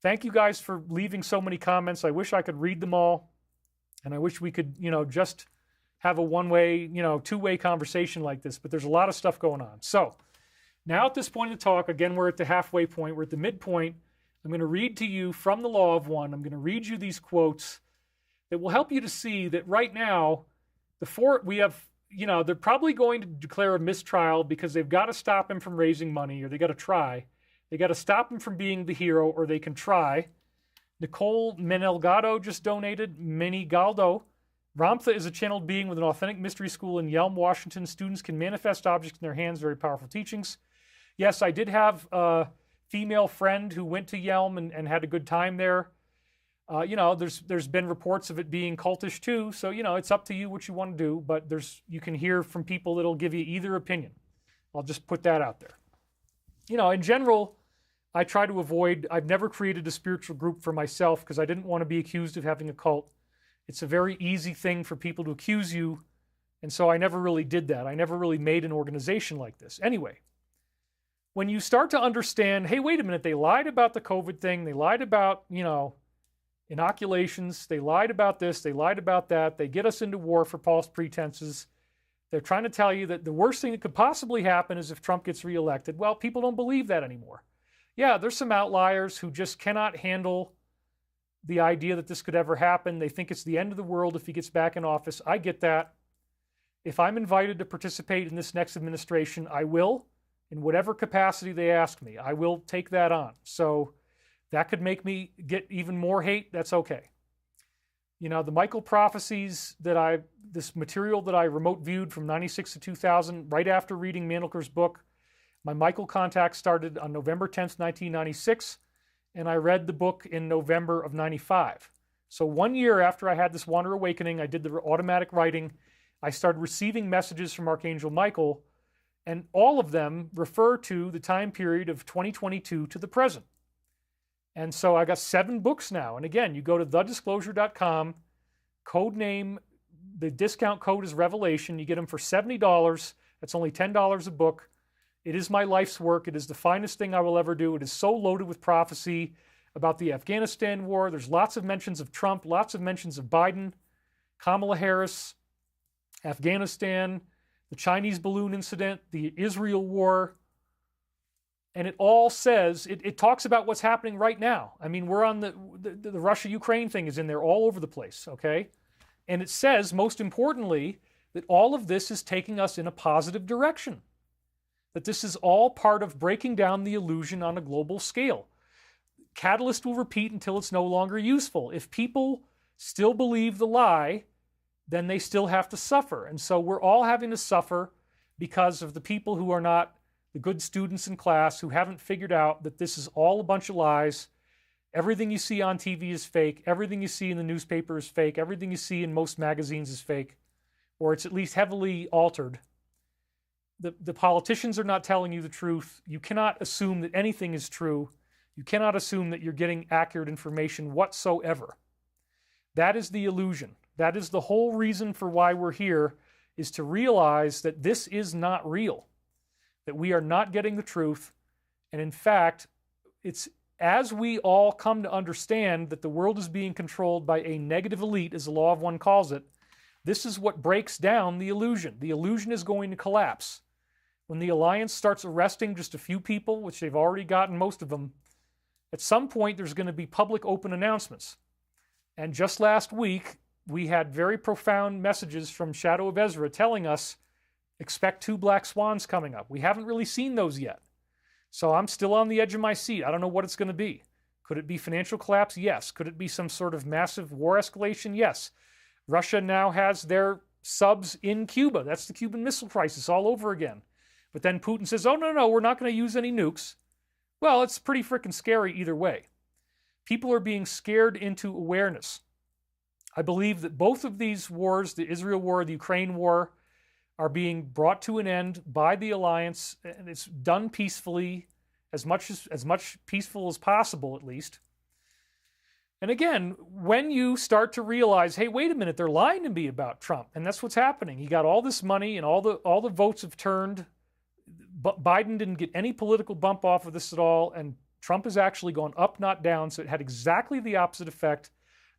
Thank you guys for leaving so many comments. I wish I could read them all. And I wish we could, just have a one-way, two-way conversation like this. But there's a lot of stuff going on. So now at this point of the talk, again, we're at the halfway point. We're at the midpoint. I'm going to read to you from the Law of One. I'm going to read you these quotes that will help you to see that right now, they're probably going to declare a mistrial because they've got to stop him from raising money, or they got to try. They got to stop him from being the hero, or they can try. Nicole Menelgado just donated. Minnie Galdo. Ramtha is a channeled being with an authentic mystery school in Yelm, Washington. Students can manifest objects in their hands. Very powerful teachings. Yes, I did have a female friend who went to Yelm and had a good time there. There's been reports of it being cultish too. So, it's up to you what you want to do. But you can hear from people that'll give you either opinion. I'll just put that out there. In general, I try to avoid, I've never created a spiritual group for myself because I didn't want to be accused of having a cult. It's a very easy thing for people to accuse you. And so I never really did that. I never really made an organization like this. Anyway, when you start to understand, hey, wait a minute, they lied about the COVID thing. They lied about, inoculations. They lied about this. They lied about that. They get us into war for false pretenses. They're trying to tell you that the worst thing that could possibly happen is if Trump gets reelected. Well, people don't believe that anymore. Yeah, there's some outliers who just cannot handle the idea that this could ever happen. They think it's the end of the world if he gets back in office. I get that. If I'm invited to participate in this next administration, I will. In whatever capacity they ask me, I will take that on. So that could make me get even more hate. That's okay. The Michael Prophecies this material that I remote viewed from 96 to 2000, right after reading Mandleker's book, my Michael contact started on November 10th, 1996, and I read the book in November of 95. So 1 year after I had this Wander Awakening, I did the automatic writing. I started receiving messages from Archangel Michael, and all of them refer to the time period of 2022 to the present. And so I got 7 books now. And again, you go to thedisclosure.com, code name, the discount code is Revelation. You get them for $70. That's only $10 a book. It is my life's work. It is the finest thing I will ever do. It is so loaded with prophecy about the Afghanistan war. There's lots of mentions of Trump, lots of mentions of Biden, Kamala Harris, Afghanistan, the Chinese balloon incident, the Israel war. And it all says, it talks about what's happening right now. I mean, we're on the Russia-Ukraine thing is in there all over the place, okay? And it says, most importantly, that all of this is taking us in a positive direction. That this is all part of breaking down the illusion on a global scale. Catalyst will repeat until it's no longer useful. If people still believe the lie, then they still have to suffer. And so we're all having to suffer because of the people who are not the good students in class who haven't figured out that this is all a bunch of lies. Everything you see on TV is fake. Everything you see in the newspaper is fake. Everything you see in most magazines is fake, or it's at least heavily altered. The politicians are not telling you the truth. You cannot assume that anything is true. You cannot assume that you're getting accurate information whatsoever. That is the illusion. That is the whole reason for why we're here, is to realize that this is not real, that we are not getting the truth. And in fact, it's as we all come to understand that the world is being controlled by a negative elite, as the Law of One calls it, this is what breaks down the illusion. The illusion is going to collapse. When the Alliance starts arresting just a few people, which they've already gotten most of them, at some point there's going to be public open announcements. And just last week, we had very profound messages from Shadow of Ezra telling us, expect 2 black swans coming up. We haven't really seen those yet. So I'm still on the edge of my seat. I don't know what it's going to be. Could it be financial collapse? Yes. Could it be some sort of massive war escalation? Yes. Russia now has their subs in Cuba. That's the Cuban Missile Crisis all over again. But then Putin says, oh, no, we're not going to use any nukes. Well, it's pretty freaking scary either way. People are being scared into awareness. I believe that both of these wars, the Israel war, the Ukraine war, are being brought to an end by the Alliance, and it's done peacefully, as much peaceful as possible, at least. And again, when you start to realize, hey, wait a minute, they're lying to me about Trump, and that's what's happening. He got all this money, and all the votes have turned. But Biden didn't get any political bump off of this at all, and Trump has actually gone up, not down, so it had exactly the opposite effect.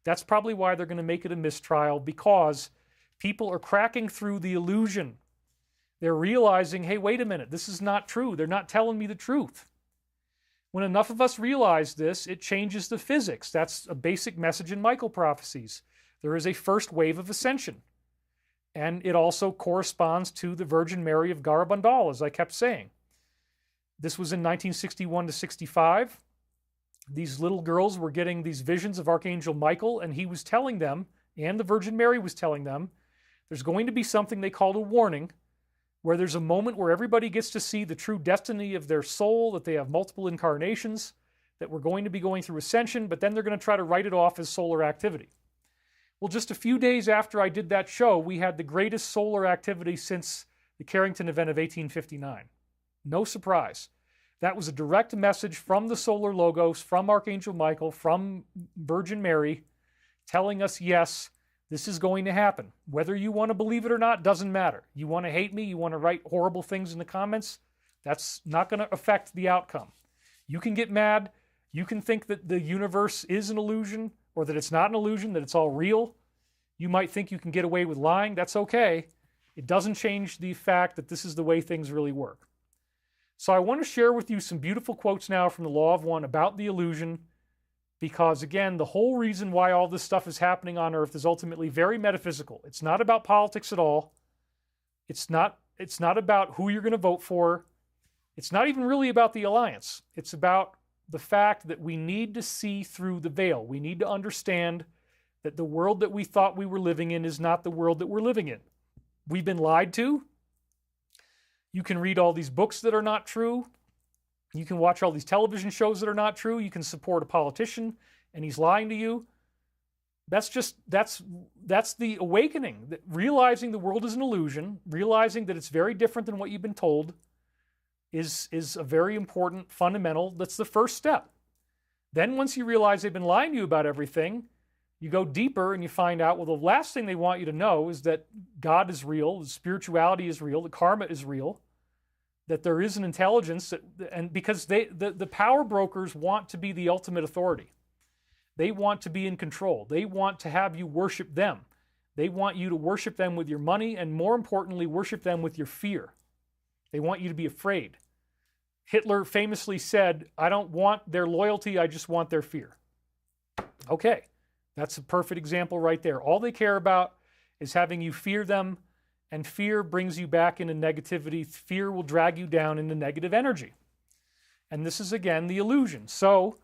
That's probably why they're going to make it a mistrial, because people are cracking through the illusion. They're realizing, hey, wait a minute, this is not true. They're not telling me the truth. When enough of us realize this, it changes the physics. That's a basic message in Michael Prophecies. There is a first wave of ascension. And it also corresponds to the Virgin Mary of Garabandal, as I kept saying. This was in 1961 to 65. These little girls were getting these visions of Archangel Michael, and he was telling them, and the Virgin Mary was telling them, there's going to be something they called a warning, where there's a moment where everybody gets to see the true destiny of their soul, that they have multiple incarnations, that we're going to be going through ascension, but then they're going to try to write it off as solar activity. Well, just a few days after I did that show, we had the greatest solar activity since the Carrington event of 1859. No surprise. That was a direct message from the solar logos, from Archangel Michael, from Virgin Mary, telling us, yes, this is going to happen. Whether you want to believe it or not doesn't matter. You want to hate me, you want to write horrible things in the comments, that's not going to affect the outcome. You can get mad, you can think that the universe is an illusion, or that it's not an illusion, that it's all real. You might think you can get away with lying, that's okay. It doesn't change the fact that this is the way things really work. So I want to share with you some beautiful quotes now from the Law of One about the illusion, because again, the whole reason why all this stuff is happening on Earth is ultimately very metaphysical. It's not about politics at all. It's not about who you're going to vote for. It's not even really about the alliance. It's about the fact that we need to see through the veil. We need to understand that the world that we thought we were living in is not the world that we're living in. We've been lied to. You can read all these books that are not true. You can watch all these television shows that are not true. You can support a politician and he's lying to you. That's the awakening. Realizing the world is an illusion, realizing that it's very different than what you've been told is a very important fundamental. That's the first step. Then once you realize they've been lying to you about everything, you go deeper and you find out, well, the last thing they want you to know is that God is real, the spirituality is real, the karma is real, that there is an intelligence, and because the power brokers want to be the ultimate authority. They want to be in control. They want to have you worship them. They want you to worship them with your money, and more importantly, worship them with your fear. They want you to be afraid. Hitler famously said, I don't want their loyalty, I just want their fear. Okay, that's a perfect example right there. All they care about is having you fear them, and fear brings you back into negativity. Fear will drag you down into negative energy. And this is, again, the illusion. So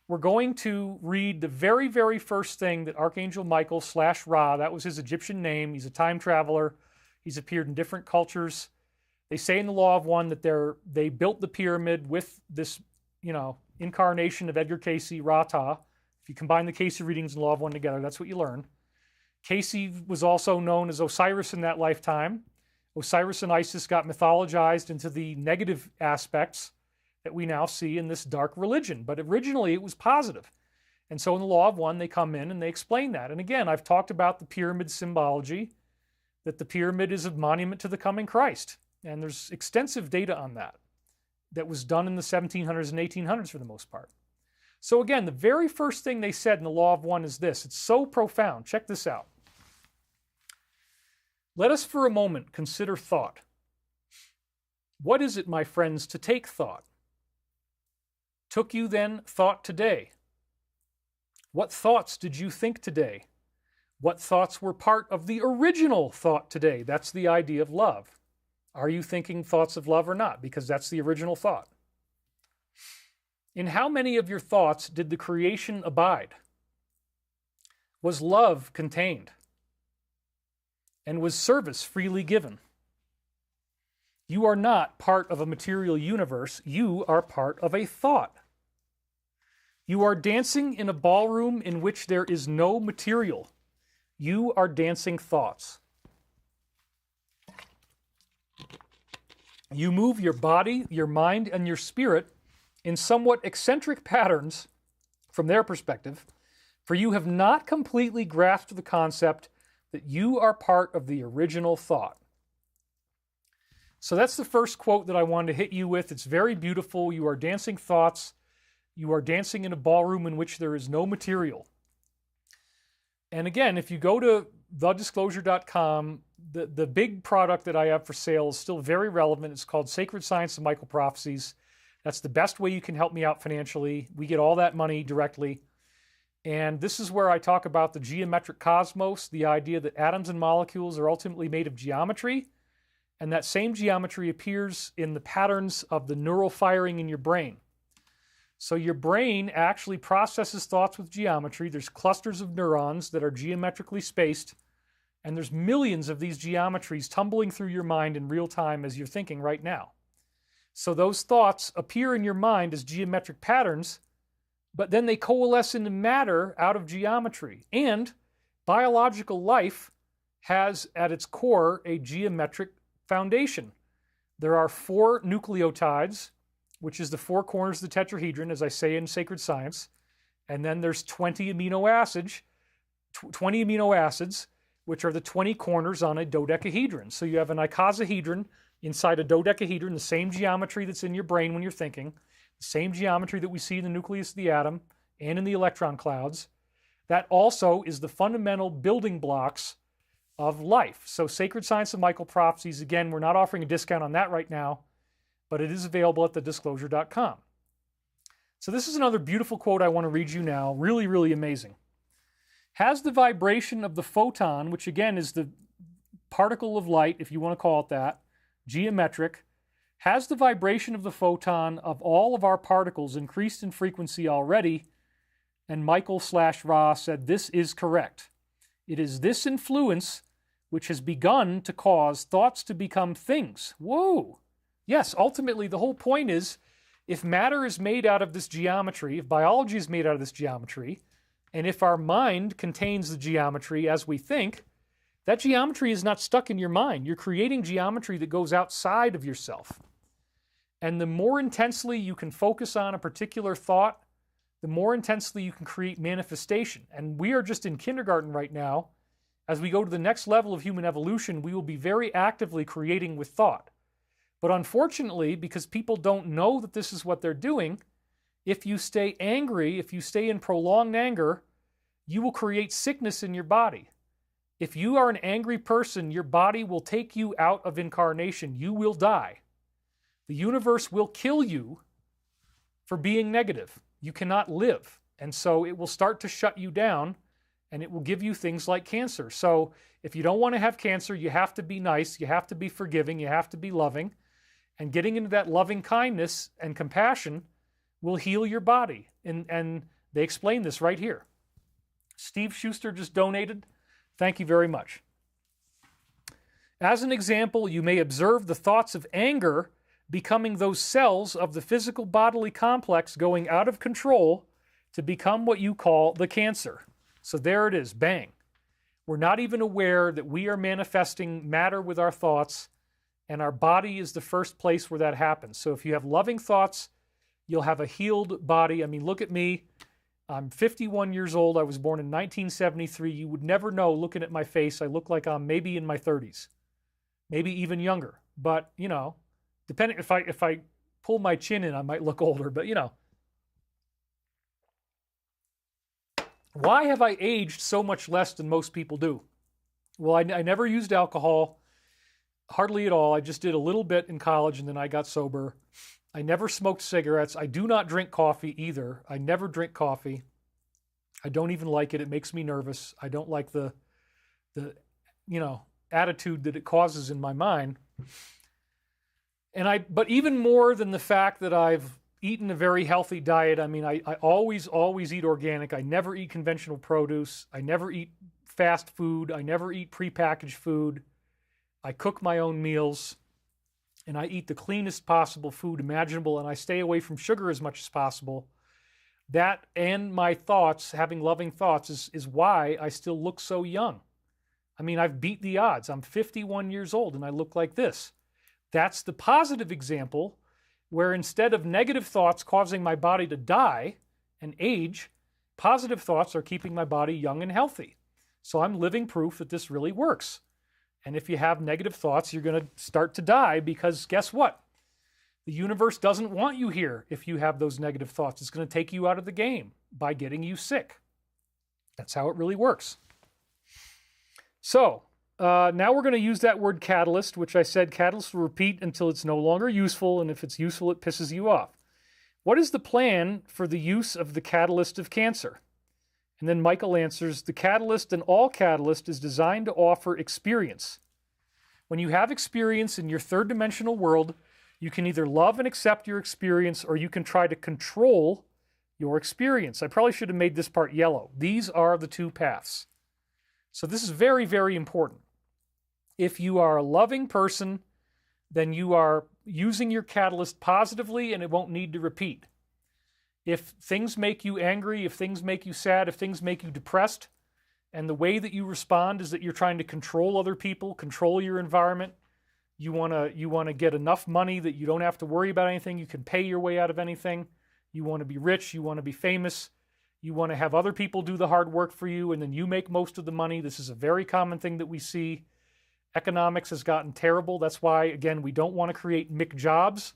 we're going to read the very, very first thing that Archangel Michael / Ra, that was his Egyptian name. He's a time traveler. He's appeared in different cultures. They say in the Law of One that they built the pyramid with this, incarnation of Edgar Cayce, Ra-Ta. If you combine the Cayce readings and Law of One together, that's what you learn. Cayce was also known as Osiris in that lifetime. Osiris and Isis got mythologized into the negative aspects that we now see in this dark religion. But originally it was positive. And so in the Law of One, they come in and they explain that. And again, I've talked about the pyramid symbology, that the pyramid is a monument to the coming Christ. And there's extensive data on that was done in the 1700s and 1800s for the most part. So again, the very first thing they said in the Law of One is this. It's so profound. Check this out. Let us for a moment consider thought. What is it, my friends, to take thought? Took you then thought today? What thoughts did you think today? What thoughts were part of the original thought today? That's the idea of love. Are you thinking thoughts of love or not? Because that's the original thought. In how many of your thoughts did the creation abide? Was love contained? And was service freely given? You are not part of a material universe. You are part of a thought. You are dancing in a ballroom in which there is no material. You are dancing thoughts. You move your body, your mind, and your spirit in somewhat eccentric patterns from their perspective, for you have not completely grasped the concept that you are part of the original thought. So that's the first quote that I wanted to hit you with. It's very beautiful. You are dancing thoughts. You are dancing in a ballroom in which there is no material. And again, if you go to thedisclosure.com, the big product that I have for sale is still very relevant. It's called Sacred Science of Michael Prophecies. That's the best way you can help me out financially. We get all that money directly. And this is where I talk about the geometric cosmos, the idea that atoms and molecules are ultimately made of geometry. And that same geometry appears in the patterns of the neural firing in your brain. So your brain actually processes thoughts with geometry. There's clusters of neurons that are geometrically spaced. And there's millions of these geometries tumbling through your mind in real time as you're thinking right now. So those thoughts appear in your mind as geometric patterns but then they coalesce into matter out of geometry. And biological life has at its core a geometric foundation. There are 4 nucleotides, which is the 4 corners of the tetrahedron, as I say in sacred science. And then there's 20 amino acids, which are the 20 corners on a dodecahedron. So you have an icosahedron inside a dodecahedron, the same geometry that's in your brain when you're thinking, the same geometry that we see in the nucleus of the atom and in the electron clouds. That also is the fundamental building blocks of life. So Sacred Science of Michael Prophecies, again, we're not offering a discount on that right now, but it is available at thedisclosure.com. So this is another beautiful quote I want to read you now. Really, really amazing. Has the vibration of the photon, which again is the particle of light, if you want to call it that, geometric, has the vibration of the photon of all of our particles increased in frequency already? And Michael/Ra said, this is correct. It is this influence which has begun to cause thoughts to become things. Whoa! Yes, ultimately the whole point is, if matter is made out of this geometry, if biology is made out of this geometry, and if our mind contains the geometry as we think, that geometry is not stuck in your mind. You're creating geometry that goes outside of yourself. And the more intensely you can focus on a particular thought, the more intensely you can create manifestation. And we are just in kindergarten right now. As we go to the next level of human evolution, we will be very actively creating with thought. But unfortunately, because people don't know that this is what they're doing, if you stay angry, if you stay in prolonged anger, you will create sickness in your body. If you are an angry person, your body will take you out of incarnation. You will die. The universe will kill you for being negative. You cannot live. And so it will start to shut you down, and it will give you things like cancer. So if you don't want to have cancer, you have to be nice, you have to be forgiving, you have to be loving. And getting into that loving kindness and compassion will heal your body. And they explain this right here. Steve Schuster just donated. Thank you very much. As an example, you may observe the thoughts of anger becoming those cells of the physical bodily complex going out of control to become what you call the cancer. So there it is, bang. We're not even aware that we are manifesting matter with our thoughts, and our body is the first place where that happens. So if you have loving thoughts, you'll have a healed body. I mean, look at me. I'm 51 years old. I was born in 1973. You would never know, looking at my face, I look like I'm maybe in my 30s, maybe even younger. But, you know, depending, if I pull my chin in, I might look older, but you know. Why have I aged so much less than most people do? Well, I never used alcohol, hardly at all. I just did a little bit in college and then I got sober. I never smoked cigarettes. I do not drink coffee either. I never drink coffee. I don't even like it. It makes me nervous. I don't like the attitude that it causes in my mind. But even more than the fact that I've eaten a very healthy diet, I mean, I always eat organic. I never eat conventional produce. I never eat fast food. I never eat prepackaged food. I cook my own meals, and I eat the cleanest possible food imaginable, and I stay away from sugar as much as possible. That and my thoughts, having loving thoughts, is why I still look so young. I mean, I've beat the odds. I'm 51 years old, and I look like this. That's the positive example where instead of negative thoughts causing my body to die and age, positive thoughts are keeping my body young and healthy. So I'm living proof that this really works. And if you have negative thoughts, you're going to start to die because guess what? The universe doesn't want you here if you have those negative thoughts. It's going to take you out of the game by getting you sick. That's how it really works. So now we're going to use that word catalyst, which I said catalyst will repeat until it's no longer useful, and if it's useful, it pisses you off. What is the plan for the use of the catalyst of cancer? And then Michael answers, the catalyst and all catalyst is designed to offer experience. When you have experience in your third dimensional world, you can either love and accept your experience or you can try to control your experience. I probably should have made this part yellow. These are the two paths. So this is very, very important. If you are a loving person, then you are using your catalyst positively and it won't need to repeat. If things make you angry, if things make you sad, if things make you depressed, and the way that you respond is that you're trying to control other people, control your environment, you want to get enough money that you don't have to worry about anything, you can pay your way out of anything, you want to be rich, you want to be famous, you want to have other people do the hard work for you, and then you make most of the money. This is a very common thing that we see. Economics has gotten terrible. That's why, again, we don't want to create McJobs.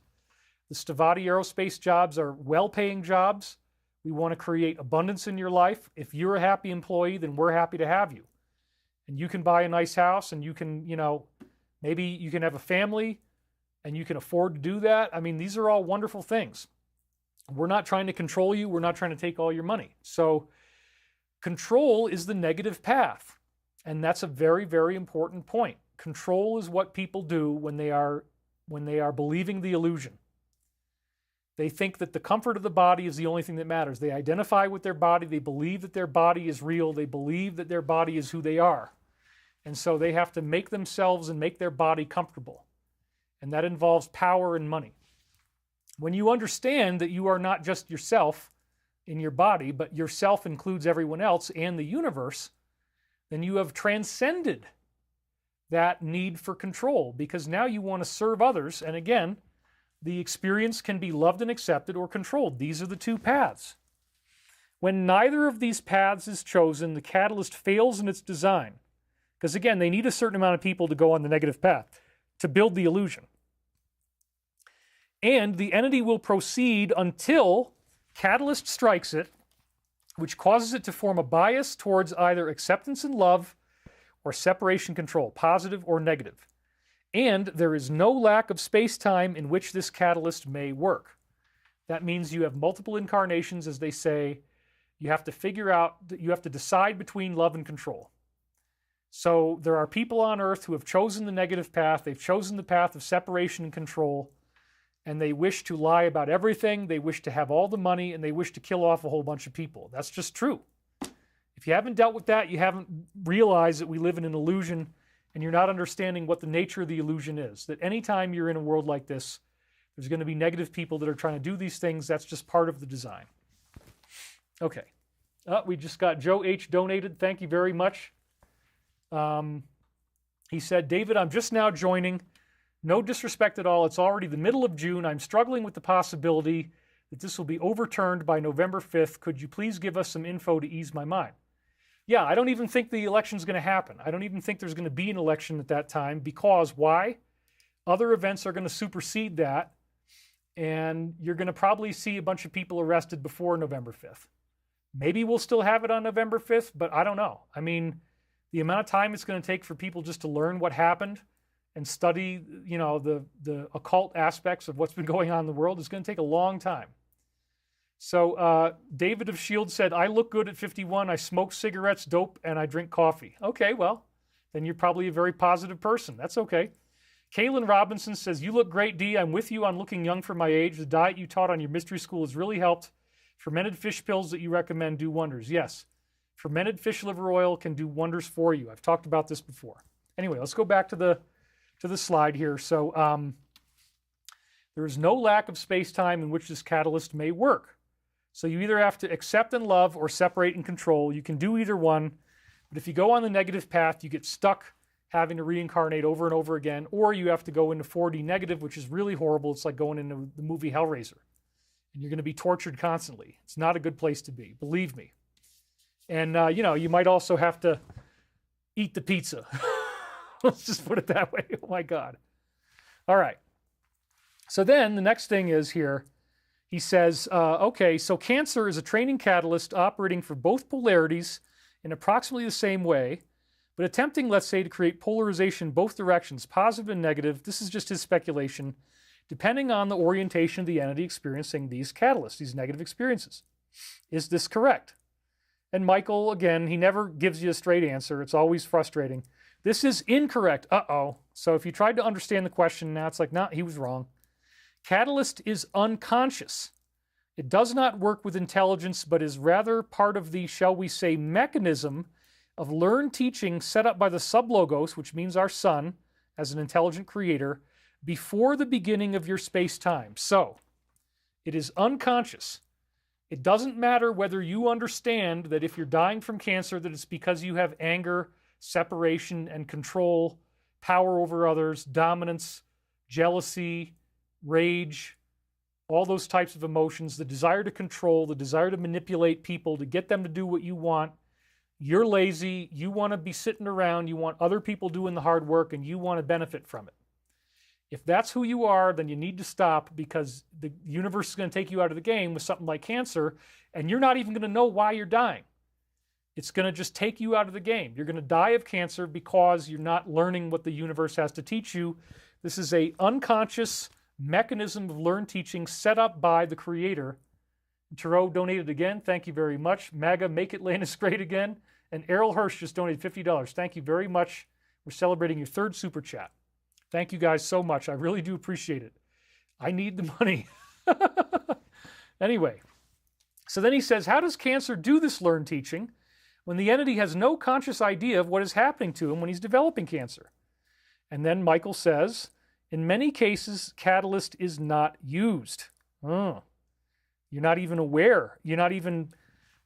The Stavati Aerospace jobs are well-paying jobs. We want to create abundance in your life. If you're a happy employee, then we're happy to have you. And you can buy a nice house, and you can, maybe you can have a family, and you can afford to do that. I mean, these are all wonderful things. We're not trying to control you. We're not trying to take all your money. So control is the negative path. And that's a very, very important point. Control is what people do when they are believing the illusion. They think that the comfort of the body is the only thing that matters. They identify with their body. They believe that their body is real. They believe that their body is who they are. And so they have to make themselves and make their body comfortable. And that involves power and money. When you understand that you are not just yourself in your body, but yourself includes everyone else and the universe, then you have transcended that need for control, because now you want to serve others. And again, the experience can be loved and accepted or controlled. These are the two paths. When neither of these paths is chosen, the catalyst fails in its design. Because again, they need a certain amount of people to go on the negative path to build the illusion. And the entity will proceed until catalyst strikes it, which causes it to form a bias towards either acceptance and love or separation control, positive or negative. And there is no lack of space-time in which this catalyst may work. That means you have multiple incarnations, as they say. You have to figure out, you have to decide between love and control. So there are people on Earth who have chosen the negative path. They've chosen the path of separation and control. And they wish to lie about everything. They wish to have all the money, and they wish to kill off a whole bunch of people. That's just true. If you haven't dealt with that, you haven't realized that we live in an illusion, and you're not understanding what the nature of the illusion is. That anytime you're in a world like this, there's going to be negative people that are trying to do these things. That's just part of the design. Okay. We just got Joe H. donated. Thank you very much. He said, David, I'm just now joining. No disrespect at all. It's already the middle of June. I'm struggling with the possibility that this will be overturned by November 5th. Could you please give us some info to ease my mind? Yeah, I don't even think the election's going to happen. I don't even think there's going to be an election at that time, because why? Other events are going to supersede that, and you're going to probably see a bunch of people arrested before November 5th. Maybe we'll still have it on November 5th, but I don't know. I mean, the amount of time it's going to take for people just to learn what happened and study, the occult aspects of what's been going on in the world is going to take a long time. So David of Shield said, I look good at 51. I smoke cigarettes, dope, and I drink coffee. Okay, well, then you're probably a very positive person. That's okay. Kaylin Robinson says, you look great, D. I'm with you on looking young for my age. The diet you taught on your mystery school has really helped. Fermented fish pills that you recommend do wonders. Yes, fermented fish liver oil can do wonders for you. I've talked about this before. Anyway, let's go back to the slide here. So there is no lack of space-time in which this catalyst may work. So you either have to accept and love or separate and control. You can do either one. But if you go on the negative path, you get stuck having to reincarnate over and over again, or you have to go into 4D negative, which is really horrible. It's like going into the movie Hellraiser. And you're going to be tortured constantly. It's not a good place to be, believe me. And, you might also have to eat the pizza. Let's just put it that way. Oh, my God. All right. So then the next thing is here, he says, okay, so Cancer is a training catalyst operating for both polarities in approximately the same way, but attempting, let's say, to create polarization both directions, positive and negative. This is just his speculation, depending on the orientation of the entity experiencing these catalysts, these negative experiences. Is this correct? And Michael, again, he never gives you a straight answer. It's always frustrating. This is incorrect. Uh-oh. So if you tried to understand the question, now it's like, nah, he was wrong. Catalyst is unconscious. It does not work with intelligence, but is rather part of the, shall we say, mechanism of learned teaching set up by the sublogos, which means our sun, as an intelligent creator, before the beginning of your space-time. So, it is unconscious. It doesn't matter whether you understand that if you're dying from cancer, that it's because you have anger, separation, and control, power over others, dominance, jealousy, rage, all those types of emotions, the desire to control, the desire to manipulate people, to get them to do what you want. You're lazy, you want to be sitting around, you want other people doing the hard work, and you want to benefit from it. If that's who you are, then you need to stop, because the universe is going to take you out of the game with something like cancer, and you're not even going to know why you're dying. It's going to just take you out of the game. You're going to die of cancer because you're not learning what the universe has to teach you. This is an unconscious mechanism of learned teaching set up by the Creator. Tarot donated again. Thank you very much. MAGA, make Atlantis great again. And Errol Hirsch just donated $50. Thank you very much. We're celebrating your third super chat. Thank you guys so much. I really do appreciate it. I need the money. Anyway, so then he says, how does cancer do this learned teaching when the entity has no conscious idea of what is happening to him when he's developing cancer? And then Michael says, in many cases, catalyst is not used. You're not even aware. You're not even...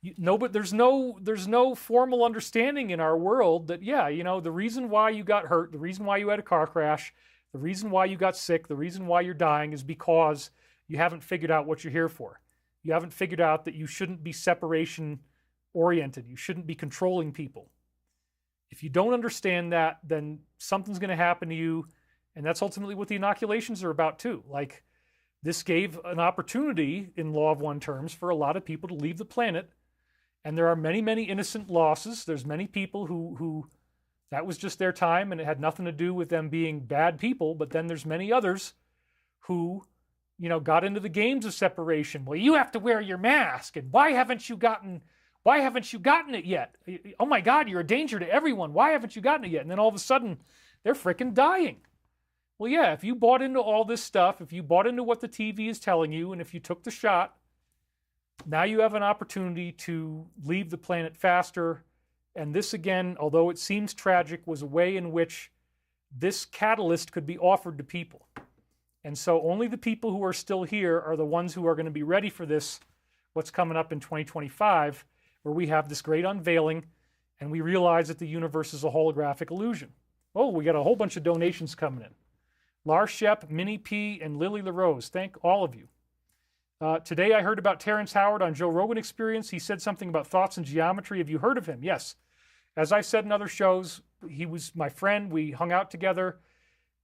but there's no formal understanding in our world that, the reason why you got hurt, the reason why you had a car crash, the reason why you got sick, the reason why you're dying is because you haven't figured out what you're here for. You haven't figured out that you shouldn't be separation oriented. You shouldn't be controlling people. If you don't understand that, then something's going to happen to you. And that's ultimately what the inoculations are about too. Like, this gave an opportunity in Law of One terms for a lot of people to leave the planet. And there are many, many innocent losses. There's many people who that was just their time and it had nothing to do with them being bad people. But then there's many others who, got into the games of separation. Well, you have to wear your mask. And why haven't you gotten it yet? Oh my God, you're a danger to everyone. Why haven't you gotten it yet? And then all of a sudden they're freaking dying. Well, yeah, if you bought into all this stuff, if you bought into what the TV is telling you, and if you took the shot, now you have an opportunity to leave the planet faster. And this, again, although it seems tragic, was a way in which this catalyst could be offered to people. And so only the people who are still here are the ones who are going to be ready for this, what's coming up in 2025, where we have this great unveiling, and we realize that the universe is a holographic illusion. Oh, we got a whole bunch of donations coming in. Lars Shep, Minnie P., and Lily LaRose. Thank all of you. Today I heard about Terrence Howard on Joe Rogan Experience. He said something about thoughts and geometry. Have you heard of him? Yes. As I've said in other shows, he was my friend. We hung out together,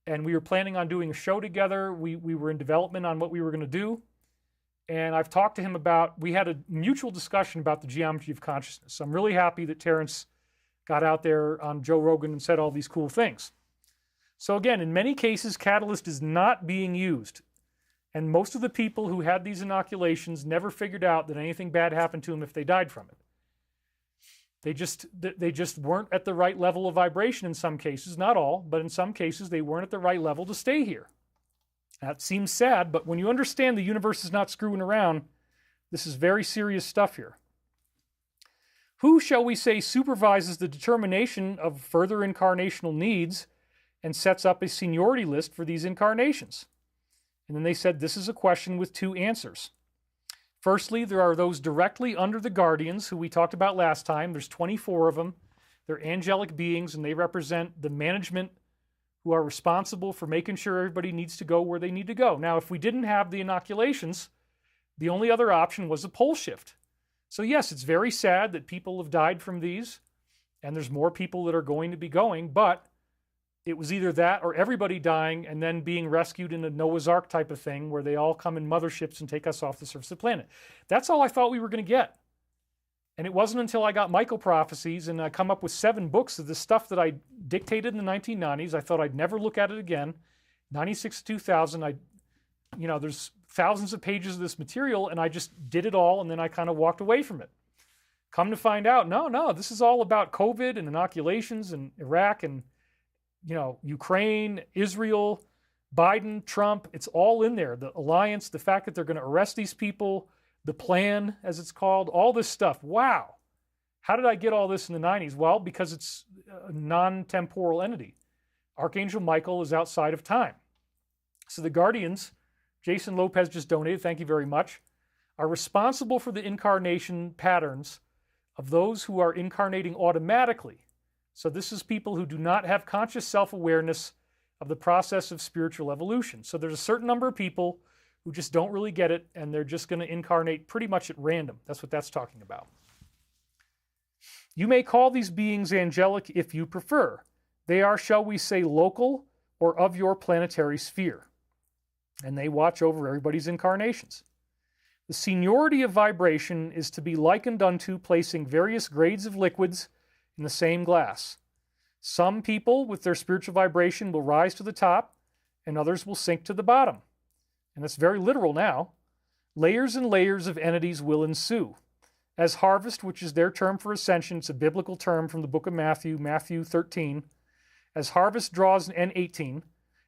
and we were planning on doing a show together. We were in development on what we were going to do. And I've talked to him we had a mutual discussion about the geometry of consciousness. So I'm really happy that Terrence got out there on Joe Rogan and said all these cool things. So again, in many cases, catalyst is not being used. And most of the people who had these inoculations never figured out that anything bad happened to them if they died from it. They just weren't at the right level of vibration in some cases, not all, but in some cases they weren't at the right level to stay here. That seems sad, but when you understand the universe is not screwing around, this is very serious stuff here. Who, shall we say, supervises the determination of further incarnational needs and sets up a seniority list for these incarnations? And then they said this is a question with two answers. Firstly, there are those directly under the guardians who we talked about last time. There's 24 of them. They're angelic beings, and they represent the management who are responsible for making sure everybody needs to go where they need to go. Now, if we didn't have the inoculations, the only other option was a pole shift. So yes, it's very sad that people have died from these, and there's more people that are going to be going, but it was either that or everybody dying and then being rescued in a Noah's Ark type of thing where they all come in motherships and take us off the surface of the planet. That's all I thought we were going to get. And it wasn't until I got Michael Prophecies and I come up with 7 books of the stuff that I dictated in the 1990s. I thought I'd never look at it again. 96 to 2000, there's thousands of pages of this material, and I just did it all, and then I kind of walked away from it. Come to find out, no, this is all about COVID and inoculations and Iraq and Ukraine, Israel, Biden, Trump. It's all in there. The alliance, the fact that they're going to arrest these people, the plan, as it's called, all this stuff. Wow. How did I get all this in the 90s? Well, because it's a non-temporal entity. Archangel Michael is outside of time. So the Guardians, Jason Lopez just donated. Thank you very much. are responsible for the incarnation patterns of those who are incarnating automatically. So this is people who do not have conscious self-awareness of the process of spiritual evolution. So there's a certain number of people who just don't really get it, and they're just going to incarnate pretty much at random. That's what that's talking about. You may call these beings angelic if you prefer. They are, shall we say, local or of your planetary sphere. And they watch over everybody's incarnations. The seniority of vibration is to be likened unto placing various grades of liquids in the same glass. Some people with their spiritual vibration will rise to the top, and others will sink to the bottom. And that's very literal now. Layers and layers of entities will ensue. As harvest, which is their term for ascension, it's a biblical term from the book of Matthew, Matthew 13. As harvest draws, and 18,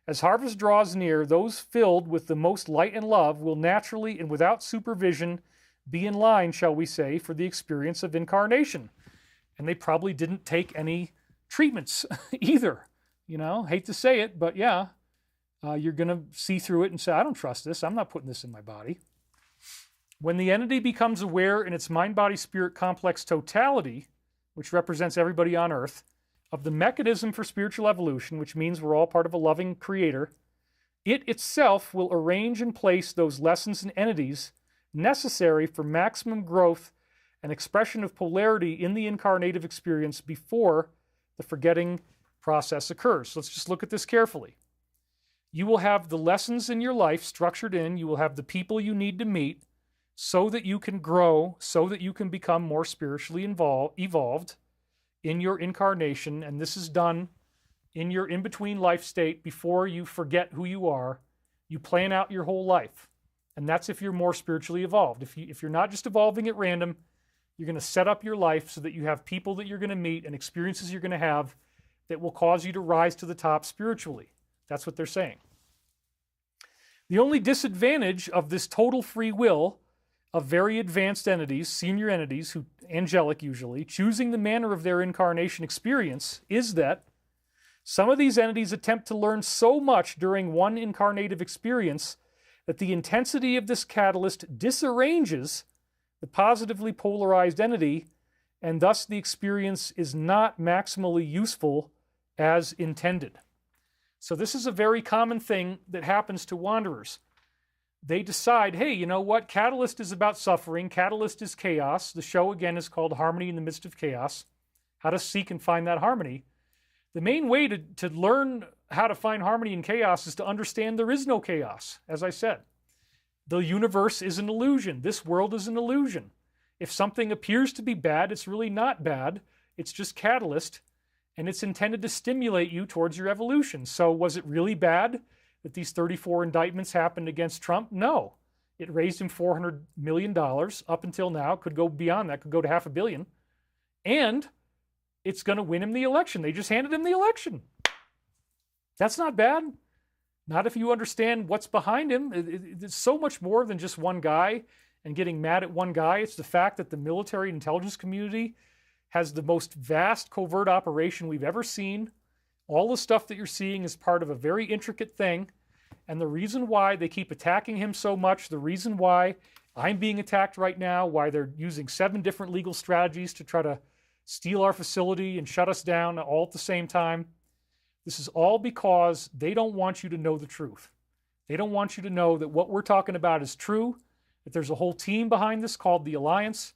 as harvest draws near, those filled with the most light and love will naturally and without supervision be in line, shall we say, for the experience of incarnation. And they probably didn't take any treatments either. You know, hate to say it, but yeah, you're going to see through it and say, I don't trust this. I'm not putting this in my body. When the entity becomes aware in its mind-body-spirit complex totality, which represents everybody on Earth, of the mechanism for spiritual evolution, which means we're all part of a loving creator, it itself will arrange and place those lessons and entities necessary for maximum growth and expression of polarity in the incarnative experience before the forgetting process occurs. So let's just look at this carefully. You will have the lessons in your life structured in, you will have the people you need to meet so that you can grow, so that you can become more spiritually evolved in your incarnation, and this is done in your in-between life state before you forget who you are. You plan out your whole life, and that's if you're more spiritually evolved. If you're not just evolving at random, you're going to set up your life so that you have people that you're going to meet and experiences you're going to have that will cause you to rise to the top spiritually. That's what they're saying. The only disadvantage of this total free will of very advanced entities, senior entities, who angelic usually, choosing the manner of their incarnation experience is that some of these entities attempt to learn so much during one incarnative experience that the intensity of this catalyst disarranges the positively polarized entity, and thus the experience is not maximally useful as intended. So this is a very common thing that happens to wanderers. They decide, hey, you know what? Catalyst is about suffering. Catalyst is chaos. The show, again, is called Harmony in the Midst of Chaos. How to seek and find that harmony. The main way to learn how to find harmony in chaos is to understand there is no chaos, as I said. The universe is an illusion. This world is an illusion. If something appears to be bad, it's really not bad. It's just catalyst, and it's intended to stimulate you towards your evolution. So was it really bad that these 34 indictments happened against Trump? No. It raised him $400 million up until now. Could go beyond that. Could go to $500 million. And it's going to win him the election. They just handed him the election. That's not bad. Not if you understand what's behind him. It's so much more than just one guy and getting mad at one guy. It's the fact that the military intelligence community has the most vast covert operation we've ever seen. All the stuff that you're seeing is part of a very intricate thing. And the reason why they keep attacking him so much, the reason why I'm being attacked right now, why they're using 7 different legal strategies to try to steal our facility and shut us down all at the same time, this is all because they don't want you to know the truth. They don't want you to know that what we're talking about is true, that there's a whole team behind this called the Alliance,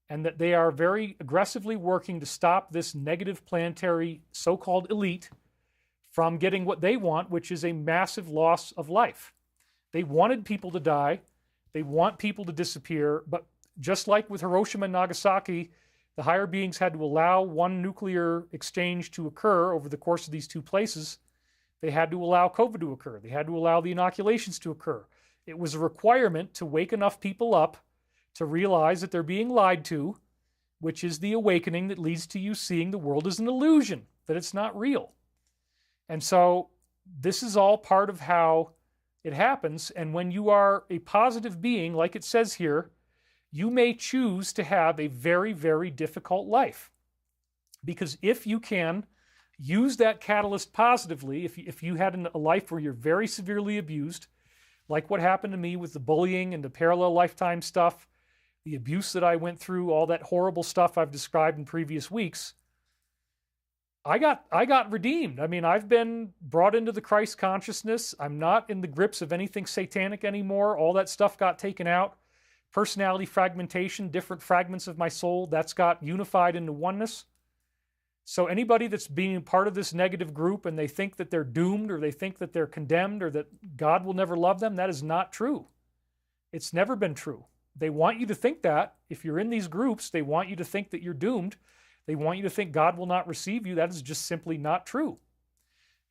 and that they are very aggressively working to stop this negative planetary so-called elite from getting what they want, which is a massive loss of life. They wanted people to die. They want people to disappear. But just like with Hiroshima and Nagasaki, the higher beings had to allow one nuclear exchange to occur over the course of these 2 places. They had to allow COVID to occur. They had to allow the inoculations to occur. It was a requirement to wake enough people up to realize that they're being lied to, which is the awakening that leads to you seeing the world as an illusion, that it's not real. And so this is all part of how it happens. And when you are a positive being, like it says here, you may choose to have a very, very difficult life. Because if you can use that catalyst positively, if you had a life where you're very severely abused, like what happened to me with the bullying and the parallel lifetime stuff, the abuse that I went through, all that horrible stuff I've described in previous weeks, I got redeemed. I mean, I've been brought into the Christ consciousness. I'm not in the grips of anything satanic anymore. All that stuff got taken out. Personality fragmentation, different fragments of my soul, that's got unified into oneness. So anybody that's being part of this negative group and they think that they're doomed or they think that they're condemned or that God will never love them, that is not true. It's never been true. They want you to think that. If you're in these groups, they want you to think that you're doomed. They want you to think God will not receive you. That is just simply not true.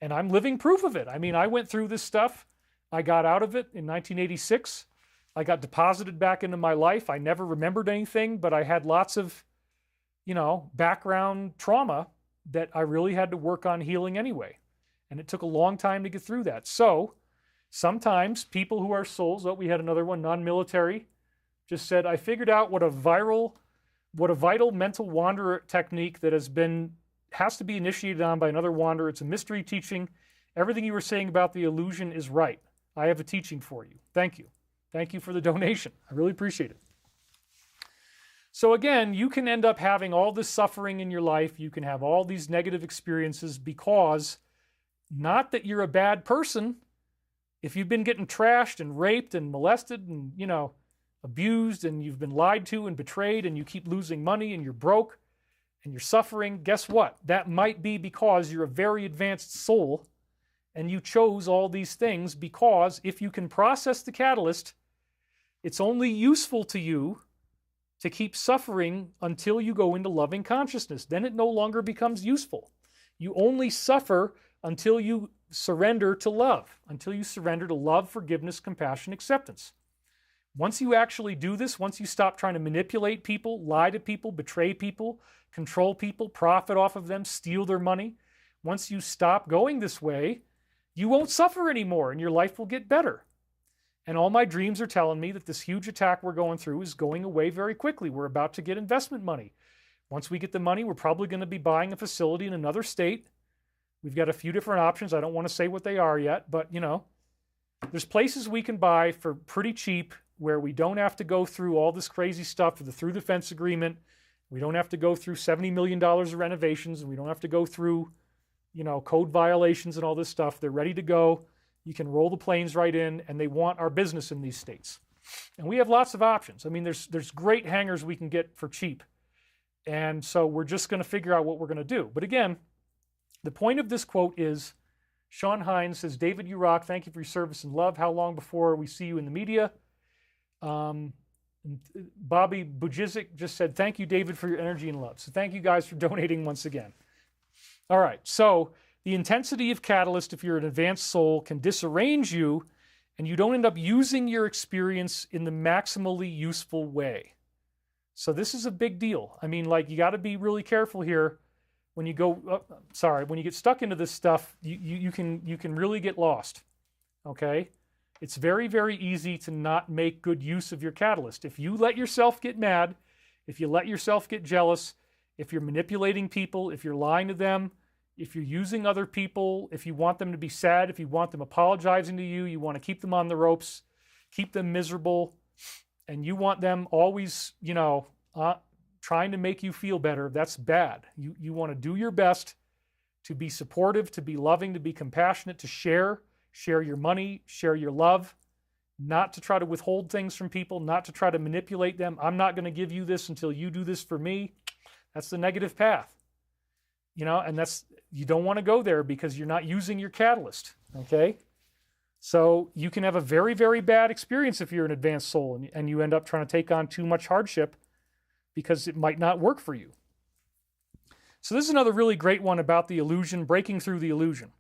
And I'm living proof of it. I mean, I went through this stuff. I got out of it in 1986. I got deposited back into my life. I never remembered anything, but I had lots of, background trauma that I really had to work on healing anyway. And it took a long time to get through that. So sometimes people who are souls, we had another one, non-military, just said, I figured out what a vital mental wanderer technique that has to be initiated on by another wanderer. It's a mystery teaching. Everything you were saying about the illusion is right. I have a teaching for you. Thank you. Thank you for the donation. I really appreciate it. So again, you can end up having all this suffering in your life. You can have all these negative experiences because not that you're a bad person. If you've been getting trashed and raped and molested and, abused and you've been lied to and betrayed and you keep losing money and you're broke and you're suffering, guess what? That might be because you're a very advanced soul and you chose all these things because if you can process the catalyst, it's only useful to you to keep suffering until you go into loving consciousness. Then it no longer becomes useful. You only suffer until you surrender to love, until you surrender to love, forgiveness, compassion, acceptance. Once you actually do this, once you stop trying to manipulate people, lie to people, betray people, control people, profit off of them, steal their money, once you stop going this way, you won't suffer anymore and your life will get better. And all my dreams are telling me that this huge attack we're going through is going away very quickly. We're about to get investment money. Once we get the money, we're probably going to be buying a facility in another state. We've got a few different options. I don't want to say what they are yet, but there's places we can buy for pretty cheap where we don't have to go through all this crazy stuff with the through the fence agreement. We don't have to go through $70 million of renovations. We don't have to go through, code violations and all this stuff. They're ready to go. You can roll the planes right in, and they want our business in these states. And we have lots of options. I mean, there's great hangars we can get for cheap. And so we're just going to figure out what we're going to do. But again, the point of this quote is, Sean Hines says, David, you rock. Thank you for your service and love. How long before we see you in the media? Bobby Bujizik just said, thank you, David, for your energy and love. So thank you guys for donating once again. All right, so the intensity of catalyst, if you're an advanced soul, can disarrange you and you don't end up using your experience in the maximally useful way. So this is a big deal. I mean, you got to be really careful here when you when you get stuck into this stuff, you can really get lost, okay? It's very, very easy to not make good use of your catalyst. If you let yourself get mad, if you let yourself get jealous, if you're manipulating people, if you're lying to them, if you're using other people, if you want them to be sad, if you want them apologizing to you, you want to keep them on the ropes, keep them miserable, and you want them always, trying to make you feel better, that's bad. You want to do your best to be supportive, to be loving, to be compassionate, to share your money, share your love, not to try to withhold things from people, not to try to manipulate them. I'm not going to give you this until you do this for me. That's the negative path. And you don't want to go there because you're not using your catalyst, okay? So you can have a very, very bad experience if you're an advanced soul and you end up trying to take on too much hardship because it might not work for you. So this is another really great one about the illusion, breaking through the illusion.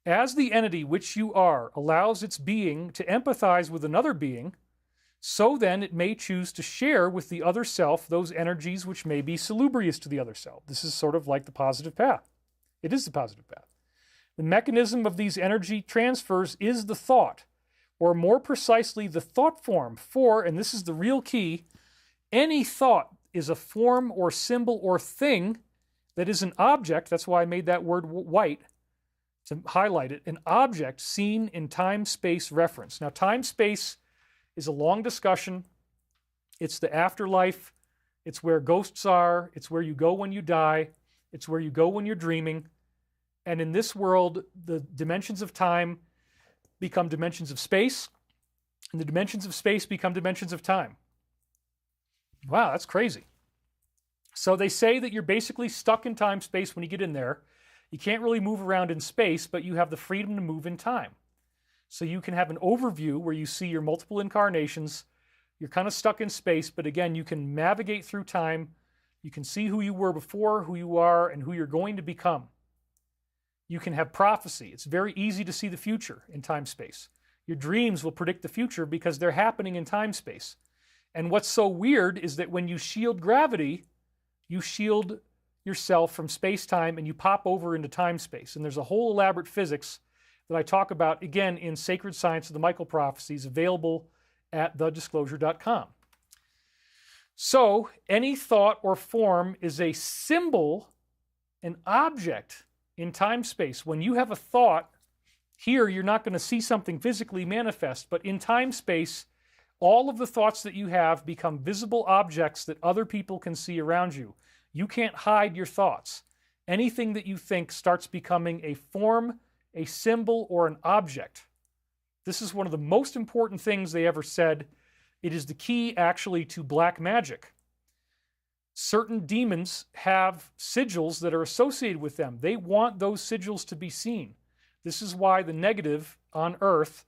As the entity which you are allows its being to empathize with another being, so then it may choose to share with the other self those energies which may be salubrious to the other self. This is sort of like the positive path. It is the positive path. The mechanism of these energy transfers is the thought, or more precisely, the thought form. For, and this is the real key, any thought is a form or symbol or thing that is an object, that's why I made that word white, to highlight it, an object seen in time-space reference. Now, time-space is a long discussion. It's the afterlife. It's where ghosts are. It's where you go when you die. It's where you go when you're dreaming. And in this world, the dimensions of time become dimensions of space, and the dimensions of space become dimensions of time. Wow, that's crazy. So they say that you're basically stuck in time-space when you get in there. You can't really move around in space, but you have the freedom to move in time. So you can have an overview where you see your multiple incarnations. You're kind of stuck in space, but again, you can navigate through time. You can see who you were before, who you are, and who you're going to become. You can have prophecy. It's very easy to see the future in time-space. Your dreams will predict the future because they're happening in time-space. And what's so weird is that when you shield gravity, you shield yourself from space-time and you pop over into time-space. And there's a whole elaborate physics that I talk about, again, in Sacred Science of the Michael Prophecies, available at thedisclosure.com. So, any thought or form is a symbol, an object in time-space. When you have a thought, here you're not going to see something physically manifest, but in time-space, all of the thoughts that you have become visible objects that other people can see around you. You can't hide your thoughts. Anything that you think starts becoming a form, a symbol, or an object. This is one of the most important things they ever said. It is the key, actually, to black magic. Certain demons have sigils that are associated with them. They want those sigils to be seen. This is why the negative on Earth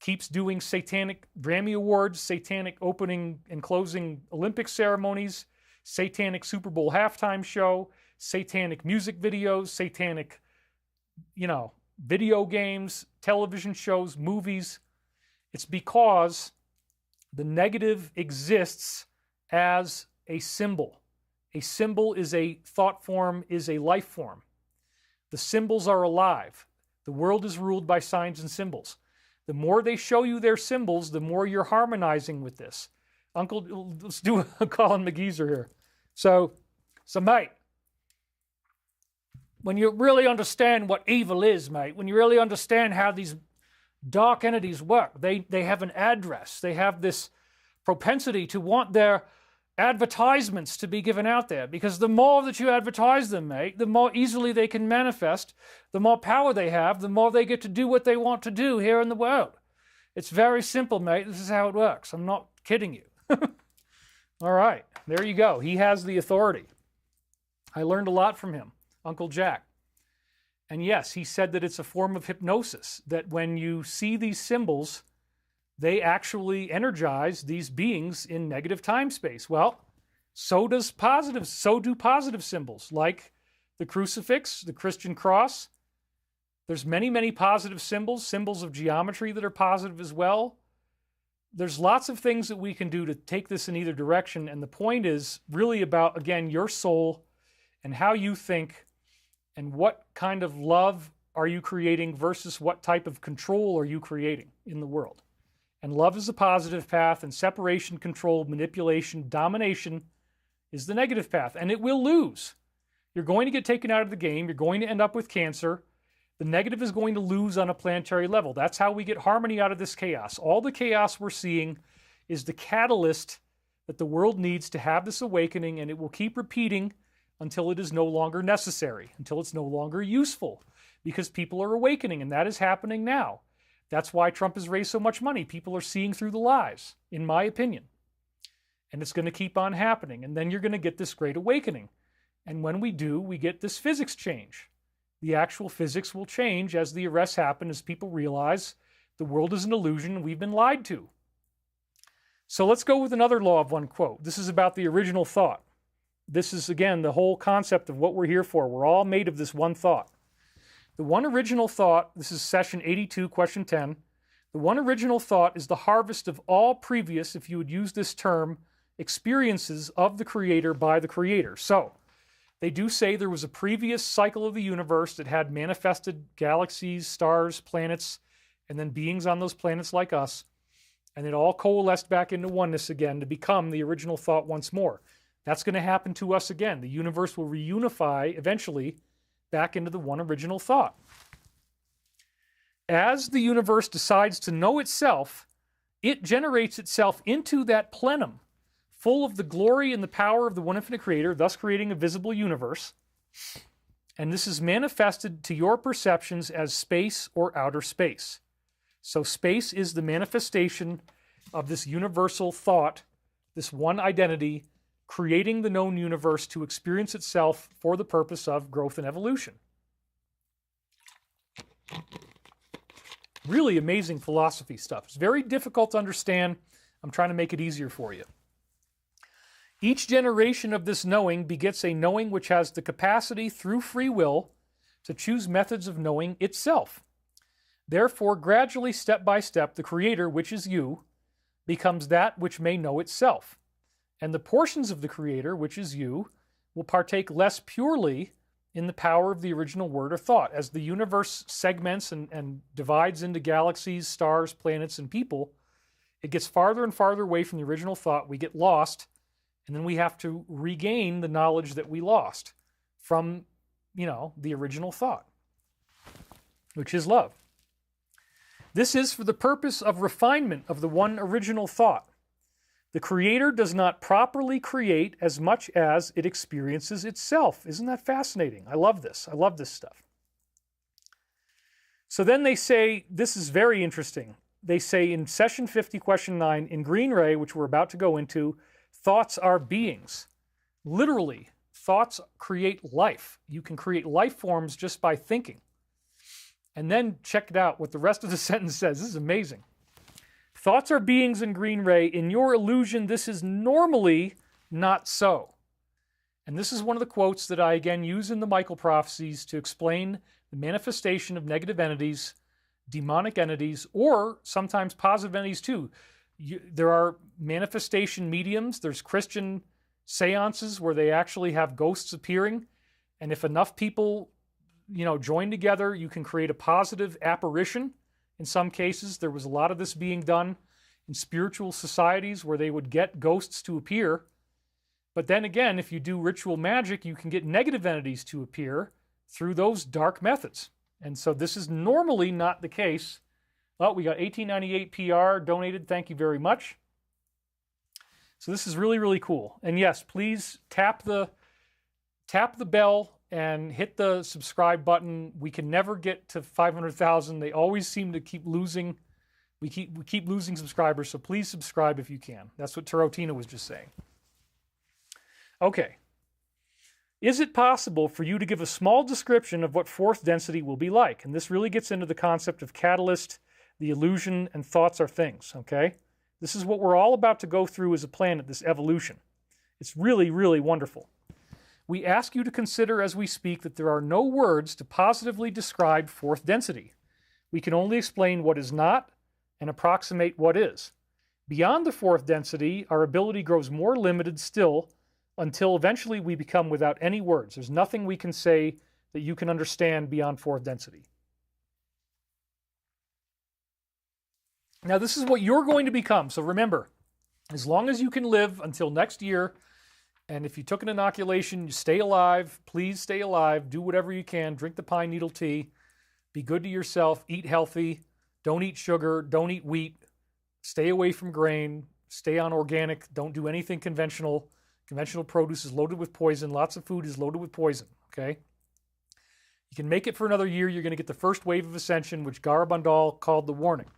keeps doing satanic Grammy Awards, satanic opening and closing Olympic ceremonies, satanic Super Bowl halftime show, satanic music videos, satanic, video games, television shows, movies. It's because the negative exists as a symbol. A symbol is a thought form, is a life form. The symbols are alive. The world is ruled by signs and symbols. The more they show you their symbols, the more you're harmonizing with this. Let's do a Colin McGeezer here. So mate, when you really understand what evil is, mate, when you really understand how these dark entities work, they have an address. They have this propensity to want their advertisements to be given out there, because the more that you advertise them, mate, the more easily they can manifest, the more power they have, the more they get to do what they want to do here in the world. It's very simple, mate. This is how it works. I'm not kidding you. All right, there you go. He has the authority. I learned a lot from him, Uncle Jack. And yes, he said that it's a form of hypnosis, that when you see these symbols, they actually energize these beings in negative time space. Well, so do positive symbols, like the crucifix, the Christian cross. There's many, many positive symbols of geometry that are positive as well. There's lots of things that we can do to take this in either direction, and the point is really about, again, your soul and how you think and what kind of love are you creating versus what type of control are you creating in the world. And love is the positive path, and separation, control, manipulation, domination is the negative path. And it will lose. You're going to get taken out of the game. You're going to end up with cancer. The negative is going to lose on a planetary level. That's how we get harmony out of this chaos. All the chaos we're seeing is the catalyst that the world needs to have this awakening, and it will keep repeating until it is no longer necessary, until it's no longer useful, because people are awakening, and that is happening now. That's why Trump has raised so much money. People are seeing through the lies, in my opinion. And it's going to keep on happening. And then you're going to get this great awakening. And when we do, we get this physics change. The actual physics will change as the arrests happen, as people realize the world is an illusion and we've been lied to. So let's go with another law of one quote. This is about the original thought. This is, again, the whole concept of what we're here for. We're all made of this one thought. The one original thought, this is session 82, question 10. The one original thought is the harvest of all previous, if you would use this term, experiences of the Creator by the Creator. So, they do say there was a previous cycle of the universe that had manifested galaxies, stars, planets, and then beings on those planets like us. And it all coalesced back into oneness again to become the original thought once more. That's going to happen to us again. The universe will reunify eventually back into the one original thought. As the universe decides to know itself, it generates itself into that plenum, full of the glory and the power of the one infinite creator, thus creating a visible universe. And this is manifested to your perceptions as space or outer space. So space is the manifestation of this universal thought, this one identity, creating the known universe to experience itself for the purpose of growth and evolution. Really amazing philosophy stuff. It's very difficult to understand. I'm trying to make it easier for you. Each generation of this knowing begets a knowing which has the capacity through free will to choose methods of knowing itself. Therefore, gradually, step by step, the Creator, which is you, becomes that which may know itself. And the portions of the Creator, which is you, will partake less purely in the power of the original word or thought. As the universe segments and divides into galaxies, stars, planets, and people, it gets farther and farther away from the original thought. We get lost, and then we have to regain the knowledge that we lost from, the original thought, which is love. This is for the purpose of refinement of the one original thought. The Creator does not properly create as much as it experiences itself. Isn't that fascinating? I love this. I love this stuff. So then they say, this is very interesting. They say in session 50, question 9, in Green Ray, which we're about to go into, thoughts are beings. Literally, thoughts create life. You can create life forms just by thinking. And then check it out what the rest of the sentence says. This is amazing. Thoughts are beings in Green Ray. In your illusion, this is normally not so. And this is one of the quotes that I again use in the Michael Prophecies to explain the manifestation of negative entities, demonic entities, or sometimes positive entities too. There are manifestation mediums. There's Christian seances where they actually have ghosts appearing. And if enough people, join together, you can create a positive apparition. In some cases, there was a lot of this being done in spiritual societies where they would get ghosts to appear. But then again, if you do ritual magic, you can get negative entities to appear through those dark methods. And so this is normally not the case. Well, we got 1898 PR donated. Thank you very much. So this is really, really cool. And yes, please tap the bell and hit the subscribe button. We can never get to 500,000. They always seem to keep losing. We keep losing subscribers, so please subscribe if you can. That's what Tarotina was just saying. Okay. Is it possible for you to give a small description of what fourth density will be like? And this really gets into the concept of catalyst, the illusion, and thoughts are things, okay? This is what we're all about to go through as a planet, this evolution. It's really, really wonderful. We ask you to consider as we speak that there are no words to positively describe fourth density. We can only explain what is not and approximate what is. Beyond the fourth density, our ability grows more limited still until eventually we become without any words. There's nothing we can say that you can understand beyond fourth density. Now, this is what you're going to become. So remember, as long as you can live until next year, and if you took an inoculation, you stay alive, please stay alive, do whatever you can, drink the pine needle tea, be good to yourself, eat healthy, don't eat sugar, don't eat wheat, stay away from grain, stay on organic, don't do anything conventional. Conventional produce is loaded with poison, lots of food is loaded with poison, okay? You can make it for another year, you're going to get the first wave of ascension, which Garabandal called the warning.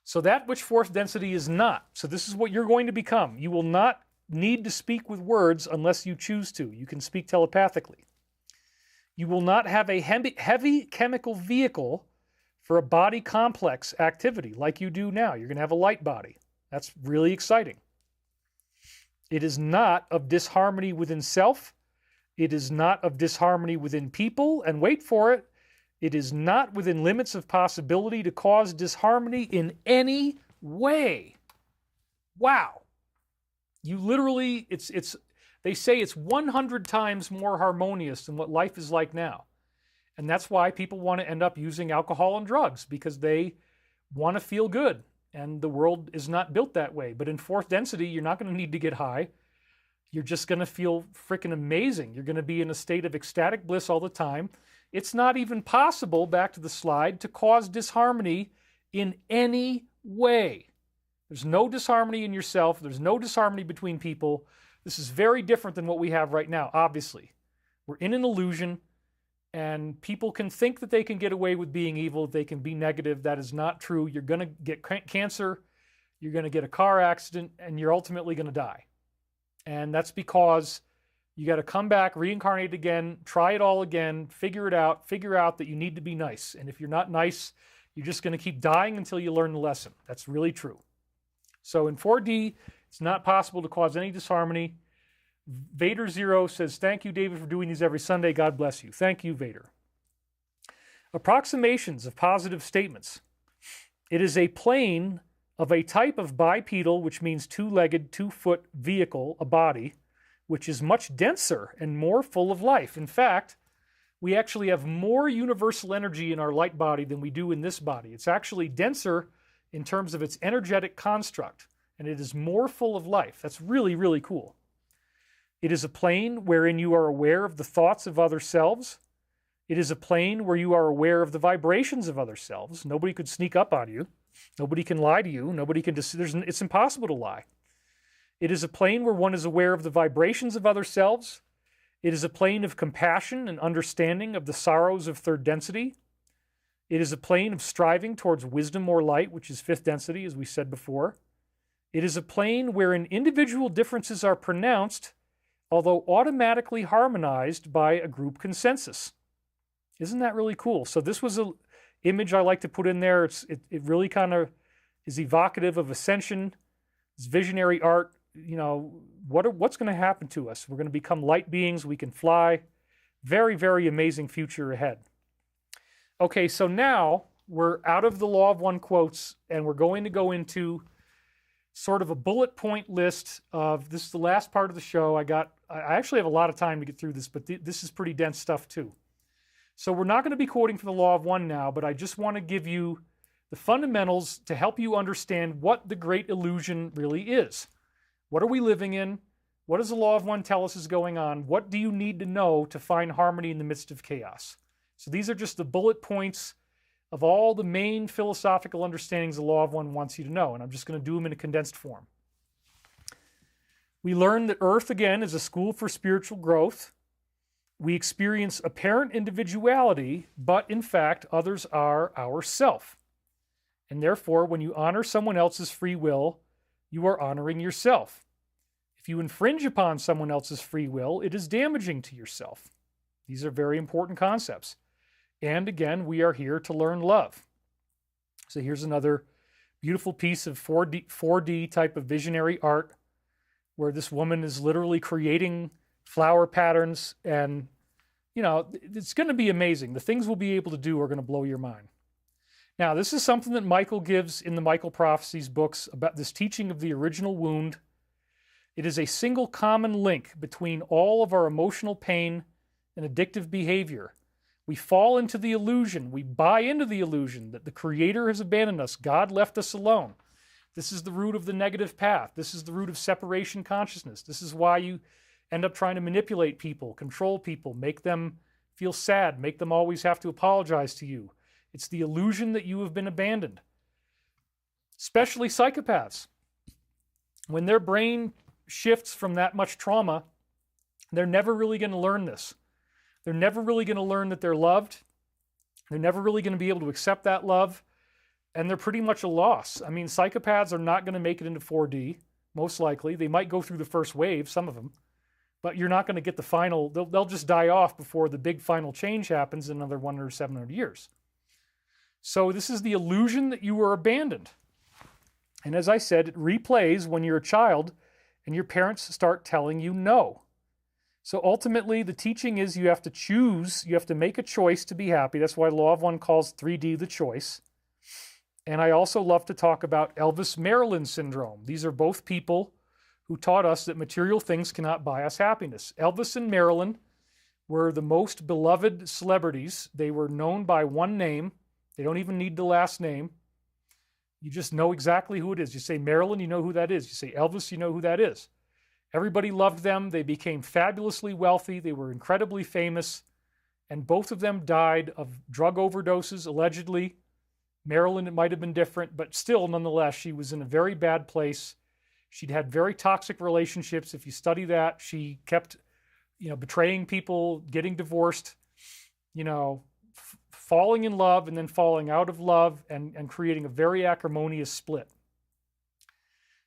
So that which fourth density is not. So this is what you're going to become. You will not need to speak with words unless you choose to. You can speak telepathically. You will not have a heavy chemical vehicle for a body complex activity like you do now. You're going to have a light body. That's really exciting. It is not of disharmony within self. It is not of disharmony within people. And wait for it, it is not within limits of possibility to cause disharmony in any way. Wow. You literally, they say it's 100 times more harmonious than what life is like now. And that's why people want to end up using alcohol and drugs, because they want to feel good. And the world is not built that way. But in fourth density, you're not going to need to get high. You're just going to feel freaking amazing. You're going to be in a state of ecstatic bliss all the time. It's not even possible, back to the slide, to cause disharmony in any way. There's no disharmony in yourself. There's no disharmony between people. This is very different than what we have right now, obviously. We're in an illusion, and people can think that they can get away with being evil, they can be negative. That is not true. You're going to get cancer, you're going to get a car accident, and you're ultimately going to die. And that's because you got to come back, reincarnate again, try it all again, figure out that you need to be nice. And if you're not nice, you're just going to keep dying until you learn the lesson. That's really true. So in 4D, it's not possible to cause any disharmony. Vader Zero says, thank you, David, for doing these every Sunday. God bless you. Thank you, Vader. Approximations of positive statements. It is a plane of a type of bipedal, which means two-legged, two-foot vehicle, a body, which is much denser and more full of life. In fact, we actually have more universal energy in our light body than we do in this body. It's actually denser in terms of its energetic construct, and it is more full of life. That's really, really cool. It is a plane wherein you are aware of the thoughts of other selves. It is a plane where you are aware of the vibrations of other selves. Nobody could sneak up on you. Nobody can lie to you. Nobody can it's impossible to lie. It is a plane where one is aware of the vibrations of other selves. It is a plane of compassion and understanding of the sorrows of third density. It is a plane of striving towards wisdom or light, which is fifth density, as we said before. It is a plane wherein individual differences are pronounced, although automatically harmonized by a group consensus. Isn't that really cool? So this was an image I like to put in there. It really kind of is evocative of ascension. It's visionary art. You know, what's going to happen to us? We're going to become light beings. We can fly. Very, very amazing future ahead. Okay, so now we're out of the Law of One quotes, and we're going to go into sort of a bullet point list of, this is the last part of the show. I actually have a lot of time to get through this, but this is pretty dense stuff too. So we're not going to be quoting from the Law of One now, but I just want to give you the fundamentals to help you understand what the great illusion really is. What are we living in? What does the Law of One tell us is going on? What do you need to know to find harmony in the midst of chaos? So these are just the bullet points of all the main philosophical understandings the Law of One wants you to know, and I'm just going to do them in a condensed form. We learn that Earth, again, is a school for spiritual growth. We experience apparent individuality, but in fact, others are our self. And therefore, when you honor someone else's free will, you are honoring yourself. If you infringe upon someone else's free will, it is damaging to yourself. These are very important concepts. And again, we are here to learn love. So here's another beautiful piece of 4D type of visionary art, where this woman is literally creating flower patterns, and you know, it's going to be amazing. The things we'll be able to do are going to blow your mind. Now, this is something that Michael gives in the Michael Prophecies books about this teaching of the original wound. It is a single common link between all of our emotional pain and addictive behavior. We fall into the illusion, we buy into the illusion that the Creator has abandoned us, God left us alone. This is the root of the negative path. This is the root of separation consciousness. This is why you end up trying to manipulate people, control people, make them feel sad, make them always have to apologize to you. It's the illusion that you have been abandoned. Especially psychopaths. When their brain shifts from that much trauma, they're never really going to learn this. They're never really going to learn that they're loved. They're never really going to be able to accept that love. And they're pretty much a loss. I mean, psychopaths are not going to make it into 4D, most likely. They might go through the first wave, some of them. But you're not going to get the final, they'll just die off before the big final change happens in another 100 or 700 years. So this is the illusion that you were abandoned. And as I said, it replays when you're a child and your parents start telling you no. So ultimately, the teaching is you have to choose, you have to make a choice to be happy. That's why Law of One calls 3D the choice. And I also love to talk about Elvis Maryland syndrome. These are both people who taught us that material things cannot buy us happiness. Elvis and Marilyn were the most beloved celebrities. They were known by one name. They don't even need the last name. You just know exactly who it is. You say Marilyn, you know who that is. You say Elvis, you know who that is. Everybody loved them. They became fabulously wealthy. They were incredibly famous. and both of them died of drug overdoses, allegedly. Marilyn, it might have been different, but still, nonetheless, she was in a very bad place. She'd had very toxic relationships. If you study that, she kept, betraying people, getting divorced, falling in love and then falling out of love and creating a very acrimonious split.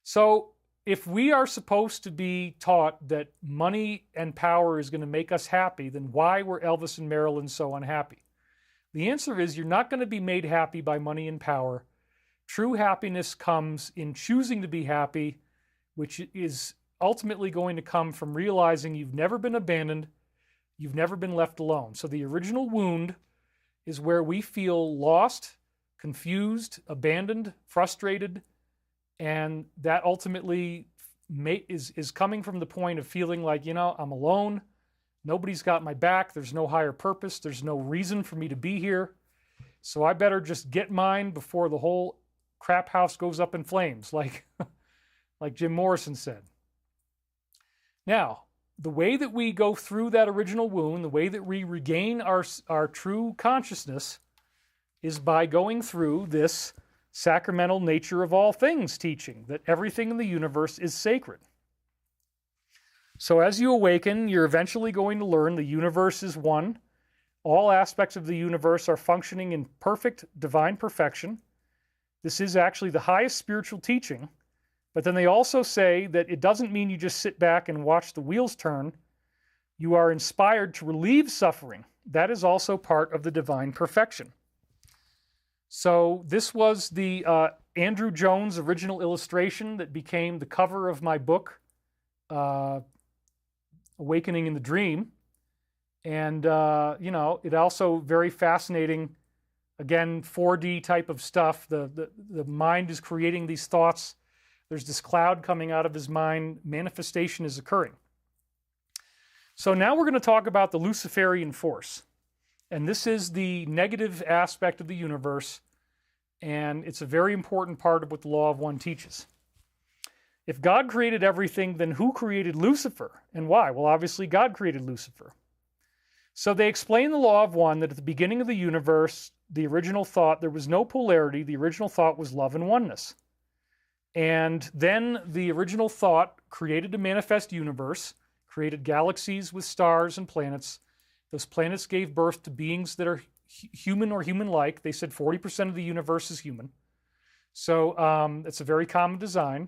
So if we are supposed to be taught that money and power is going to make us happy, then why were Elvis and Marilyn so unhappy? The answer is you're not going to be made happy by money and power. True happiness comes in choosing to be happy, which is ultimately going to come from realizing you've never been abandoned, you've never been left alone. So the original wound is where we feel lost, confused, abandoned, frustrated, and that ultimately is coming from the point of feeling like, I'm alone, nobody's got my back, there's no higher purpose, there's no reason for me to be here, so I better just get mine before the whole crap house goes up in flames, like Jim Morrison said. Now, the way that we go through that original wound, the way that we regain our true consciousness, is by going through this sacramental nature of all things teaching, that everything in the universe is sacred. So as you awaken, you're eventually going to learn the universe is one. All aspects of the universe are functioning in perfect divine perfection. This is actually the highest spiritual teaching. But then they also say that it doesn't mean you just sit back and watch the wheels turn. You are inspired to relieve suffering. That is also part of the divine perfection. So this was the Andrew Jones original illustration that became the cover of my book, Awakening in the Dream. And, it also very fascinating, again, 4D type of stuff. The mind is creating these thoughts. There's this cloud coming out of his mind. Manifestation is occurring. So now we're going to talk about the Luciferian force. And this is the negative aspect of the universe. And it's a very important part of what the Law of One teaches. If God created everything, then who created Lucifer? And why? Well, obviously God created Lucifer. So they explain the Law of One that at the beginning of the universe, the original thought, there was no polarity. The original thought was love and oneness. And then the original thought created a manifest universe, created galaxies with stars and planets. Those planets gave birth to beings that are human or human-like. They said 40% of the universe is human. So it's a very common design.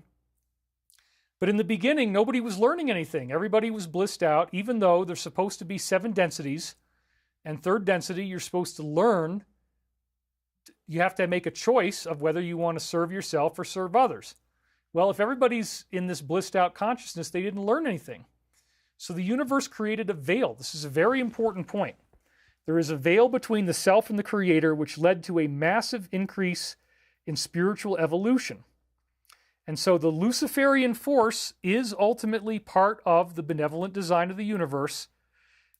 But in the beginning, nobody was learning anything. Everybody was blissed out, even though there's supposed to be 7 densities. And third density, you're supposed to learn. You have to make a choice of whether you want to serve yourself or serve others. Well, if everybody's in this blissed out consciousness, they didn't learn anything. So the universe created a veil. This is a very important point. There is a veil between the self and the creator, which led to a massive increase in spiritual evolution. And so the Luciferian force is ultimately part of the benevolent design of the universe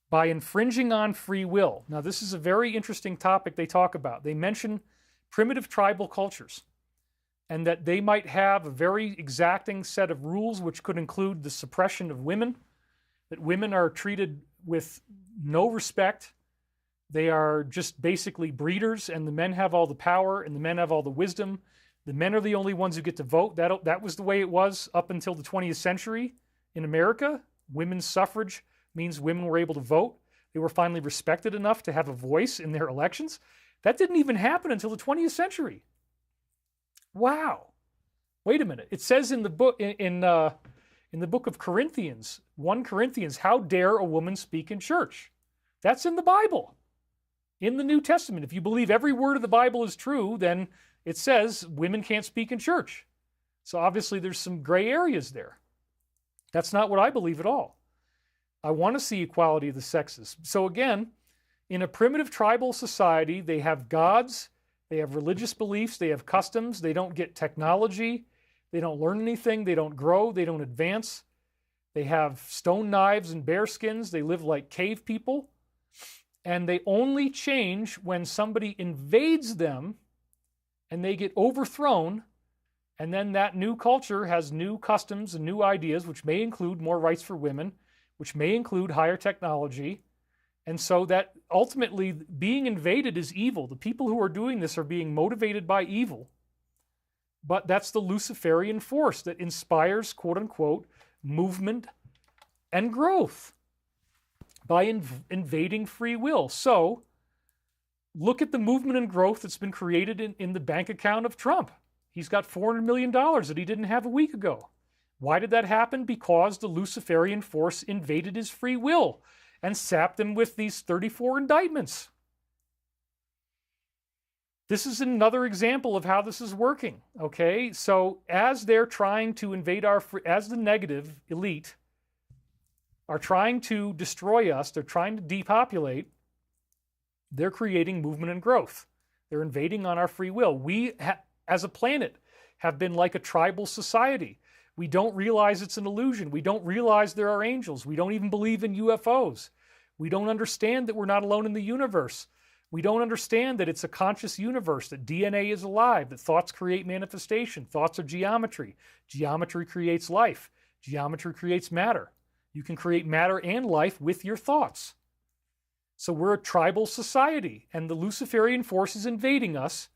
by infringing on free will. Now, this is a very interesting topic they talk about. They mention primitive tribal cultures and that they might have a very exacting set of rules which could include the suppression of women, that women are treated with no respect. They are just basically breeders, and the men have all the power and the men have all the wisdom. The men are the only ones who get to vote. That was the way it was up until the 20th century in America. Women's suffrage means women were able to vote. They were finally respected enough to have a voice in their elections. That didn't even happen until the 20th century. Wow. Wait a minute. It says in the book in the book of Corinthians, 1 Corinthians, how dare a woman speak in church? That's in the Bible. In the New Testament. If you believe every word of the Bible is true, then it says women can't speak in church. So obviously there's some gray areas there. That's not what I believe at all. I want to see equality of the sexes. So again, in a primitive tribal society, they have gods, they have religious beliefs, they have customs, they don't get technology, they don't learn anything, they don't grow, they don't advance. They have stone knives and bear skins, they live like cave people, and they only change when somebody invades them and they get overthrown, and then that new culture has new customs and new ideas, which may include more rights for women, which may include higher technology, And so that ultimately being invaded is evil. The people who are doing this are being motivated by evil. But that's the Luciferian force that inspires, quote unquote, movement and growth by invading free will. So look at the movement and growth that's been created in the bank account of Trump. He's got $400 million that he didn't have a week ago. Why did that happen? Because the Luciferian force invaded his free will and sapped him with these 34 indictments. This is another example of how this is working, okay? So as they're trying to invade as the negative elite are trying to destroy us, they're trying to depopulate, they're creating movement and growth. They're invading on our free will. We, as a planet, have been like a tribal society. We don't realize it's an illusion. We don't realize there are angels. We don't even believe in UFOs. We don't understand that we're not alone in the universe. We don't understand that it's a conscious universe, that DNA is alive, that thoughts create manifestation. Thoughts are geometry. Geometry creates life. Geometry creates matter. You can create matter and life with your thoughts. So we're a tribal society, and the Luciferian force is invading us,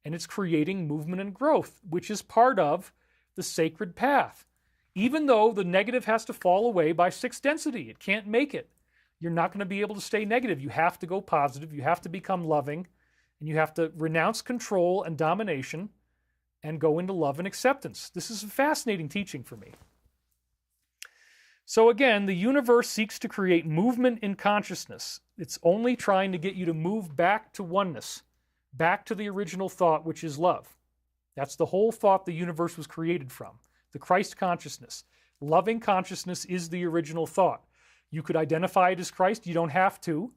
and it's creating movement and growth, which is part of the sacred path. Even though the negative has to fall away by 6th density, it can't make it. You're not going to be able to stay negative. You have to go positive. You have to become loving, and you have to renounce control and domination and go into love and acceptance. This is a fascinating teaching for me. So again, the universe seeks to create movement in consciousness. It's only trying to get you to move back to oneness, back to the original thought, which is love. That's the whole thought the universe was created from, the Christ consciousness. Loving consciousness is the original thought. You could identify it as Christ. You don't have to,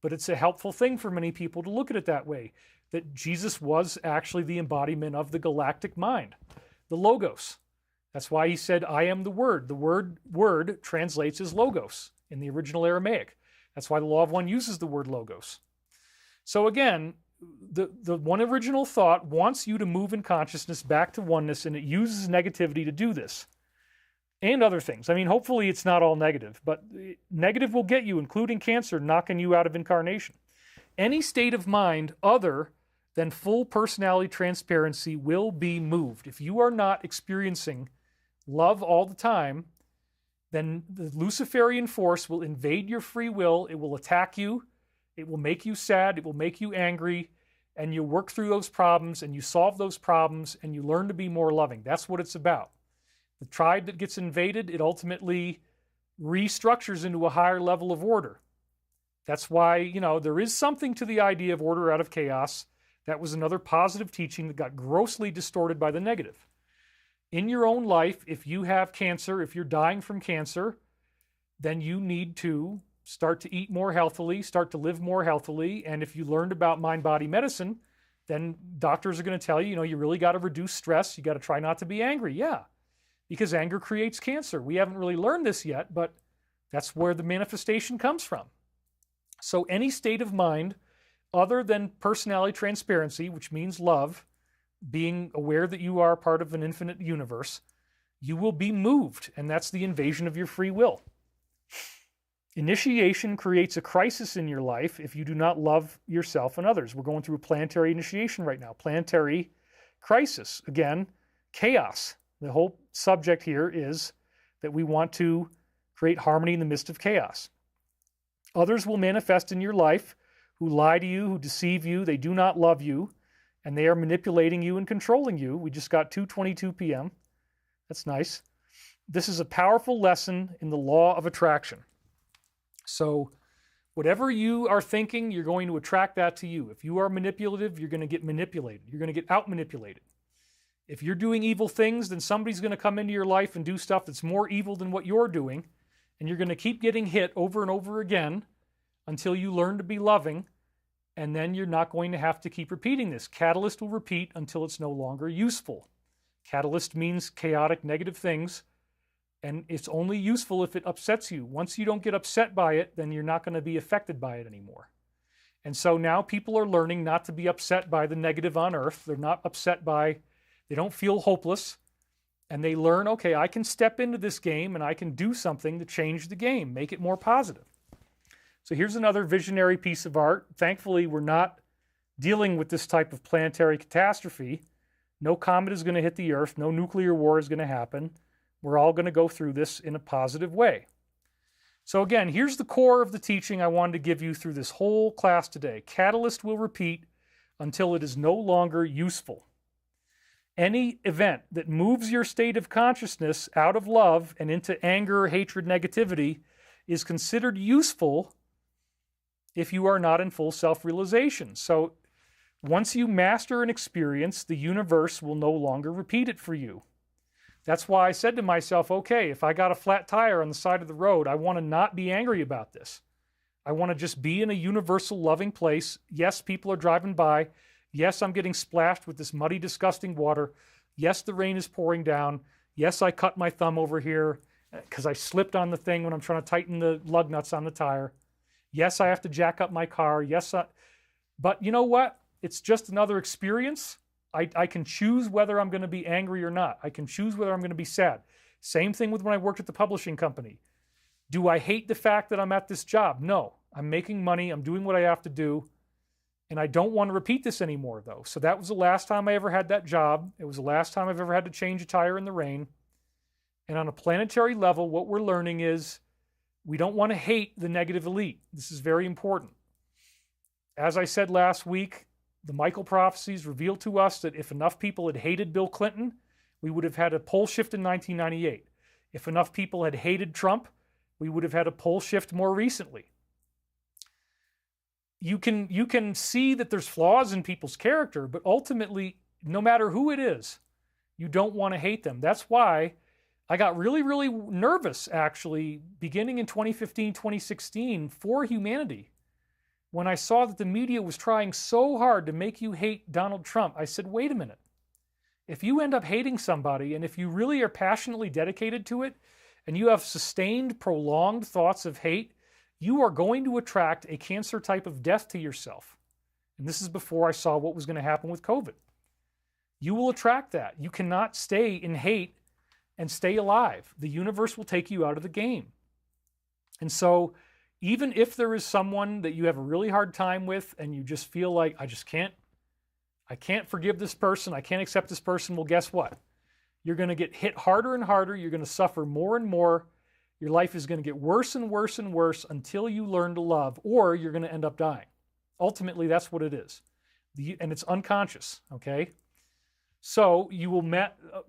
but it's a helpful thing for many people to look at it that way, that Jesus was actually the embodiment of the galactic mind, the Logos. That's why he said, I am the Word. The word translates as Logos in the original Aramaic. That's why the Law of One uses the word Logos. So again, the one original thought wants you to move in consciousness back to oneness, and it uses negativity to do this. And other things. I mean, hopefully it's not all negative, but negative will get you, including cancer, knocking you out of incarnation. Any state of mind other than full personality transparency will be moved. If you are not experiencing love all the time, then the Luciferian force will invade your free will. It will attack you. It will make you sad. It will make you angry. And you work through those problems, and you solve those problems, and you learn to be more loving. That's what it's about. The tribe that gets invaded, it ultimately restructures into a higher level of order. That's why, there is something to the idea of order out of chaos. That was another positive teaching that got grossly distorted by the negative. In your own life, if you have cancer, if you're dying from cancer, then you need to start to eat more healthily, start to live more healthily. And if you learned about mind-body medicine, then doctors are going to tell you, you really got to reduce stress. You got to try not to be angry. Yeah. Because anger creates cancer. We haven't really learned this yet, but that's where the manifestation comes from. So any state of mind other than personality transparency, which means love, being aware that you are part of an infinite universe, you will be moved, and that's the invasion of your free will. Initiation creates a crisis in your life if you do not love yourself and others. We're going through a planetary initiation right now. Planetary crisis. Again, chaos. The whole subject here is that we want to create harmony in the midst of chaos. Others will manifest in your life who lie to you, who deceive you. They do not love you, and they are manipulating you and controlling you. We just got 2:22 p.m. That's nice. This is a powerful lesson in the law of attraction. So whatever you are thinking, you're going to attract that to you. If you are manipulative, you're going to get manipulated. You're going to get out-manipulated. If you're doing evil things, then somebody's going to come into your life and do stuff that's more evil than what you're doing, and you're going to keep getting hit over and over again until you learn to be loving, and then you're not going to have to keep repeating this. Catalyst will repeat until it's no longer useful. Catalyst means chaotic, negative things, and it's only useful if it upsets you. Once you don't get upset by it, then you're not going to be affected by it anymore. And so now people are learning not to be upset by the negative on earth. They're not upset by... They don't feel hopeless, and they learn, okay, I can step into this game and I can do something to change the game, make it more positive. So here's another visionary piece of art. Thankfully, we're not dealing with this type of planetary catastrophe. No comet is going to hit the Earth. No nuclear war is going to happen. We're all going to go through this in a positive way. So again, here's the core of the teaching I wanted to give you through this whole class today. Catalyst will repeat until it is no longer useful. Any event that moves your state of consciousness out of love and into anger, hatred, negativity is considered useful if you are not in full self-realization. So once you master an experience, the universe will no longer repeat it for you. That's why I said to myself, okay, if I got a flat tire on the side of the road, I want to not be angry about this. I want to just be in a universal loving place. Yes, people are driving by. Yes, I'm getting splashed with this muddy, disgusting water. Yes, the rain is pouring down. Yes, I cut my thumb over here because I slipped on the thing when I'm trying to tighten the lug nuts on the tire. Yes, I have to jack up my car. Yes, but you know what? It's just another experience. I can choose whether I'm going to be angry or not. I can choose whether I'm going to be sad. Same thing with when I worked at the publishing company. Do I hate the fact that I'm at this job? No. I'm making money. I'm doing what I have to do. And I don't want to repeat this anymore, though. So that was the last time I ever had that job. It was the last time I've ever had to change a tire in the rain. And on a planetary level, what we're learning is we don't want to hate the negative elite. This is very important. As I said last week, the Michael prophecies revealed to us that if enough people had hated Bill Clinton, we would have had a pole shift in 1998. If enough people had hated Trump, we would have had a pole shift more recently. You can see that there's flaws in people's character, but ultimately, no matter who it is, you don't want to hate them. That's why I got really, really nervous, actually, beginning in 2015, 2016, for humanity. When I saw that the media was trying so hard to make you hate Donald Trump, I said, wait a minute. If you end up hating somebody, and if you really are passionately dedicated to it, and you have sustained, prolonged thoughts of hate, you are going to attract a cancer type of death to yourself. And this is before I saw what was going to happen with COVID. You will attract that. You cannot stay in hate and stay alive. The universe will take you out of the game. And so even if there is someone that you have a really hard time with and you just feel like, I can't forgive this person, I can't accept this person, well, guess what? You're going to get hit harder and harder. You're going to suffer more and more. Your life is going to get worse and worse and worse until you learn to love, or you're going to end up dying. Ultimately, that's what it is. And it's unconscious, okay? So you will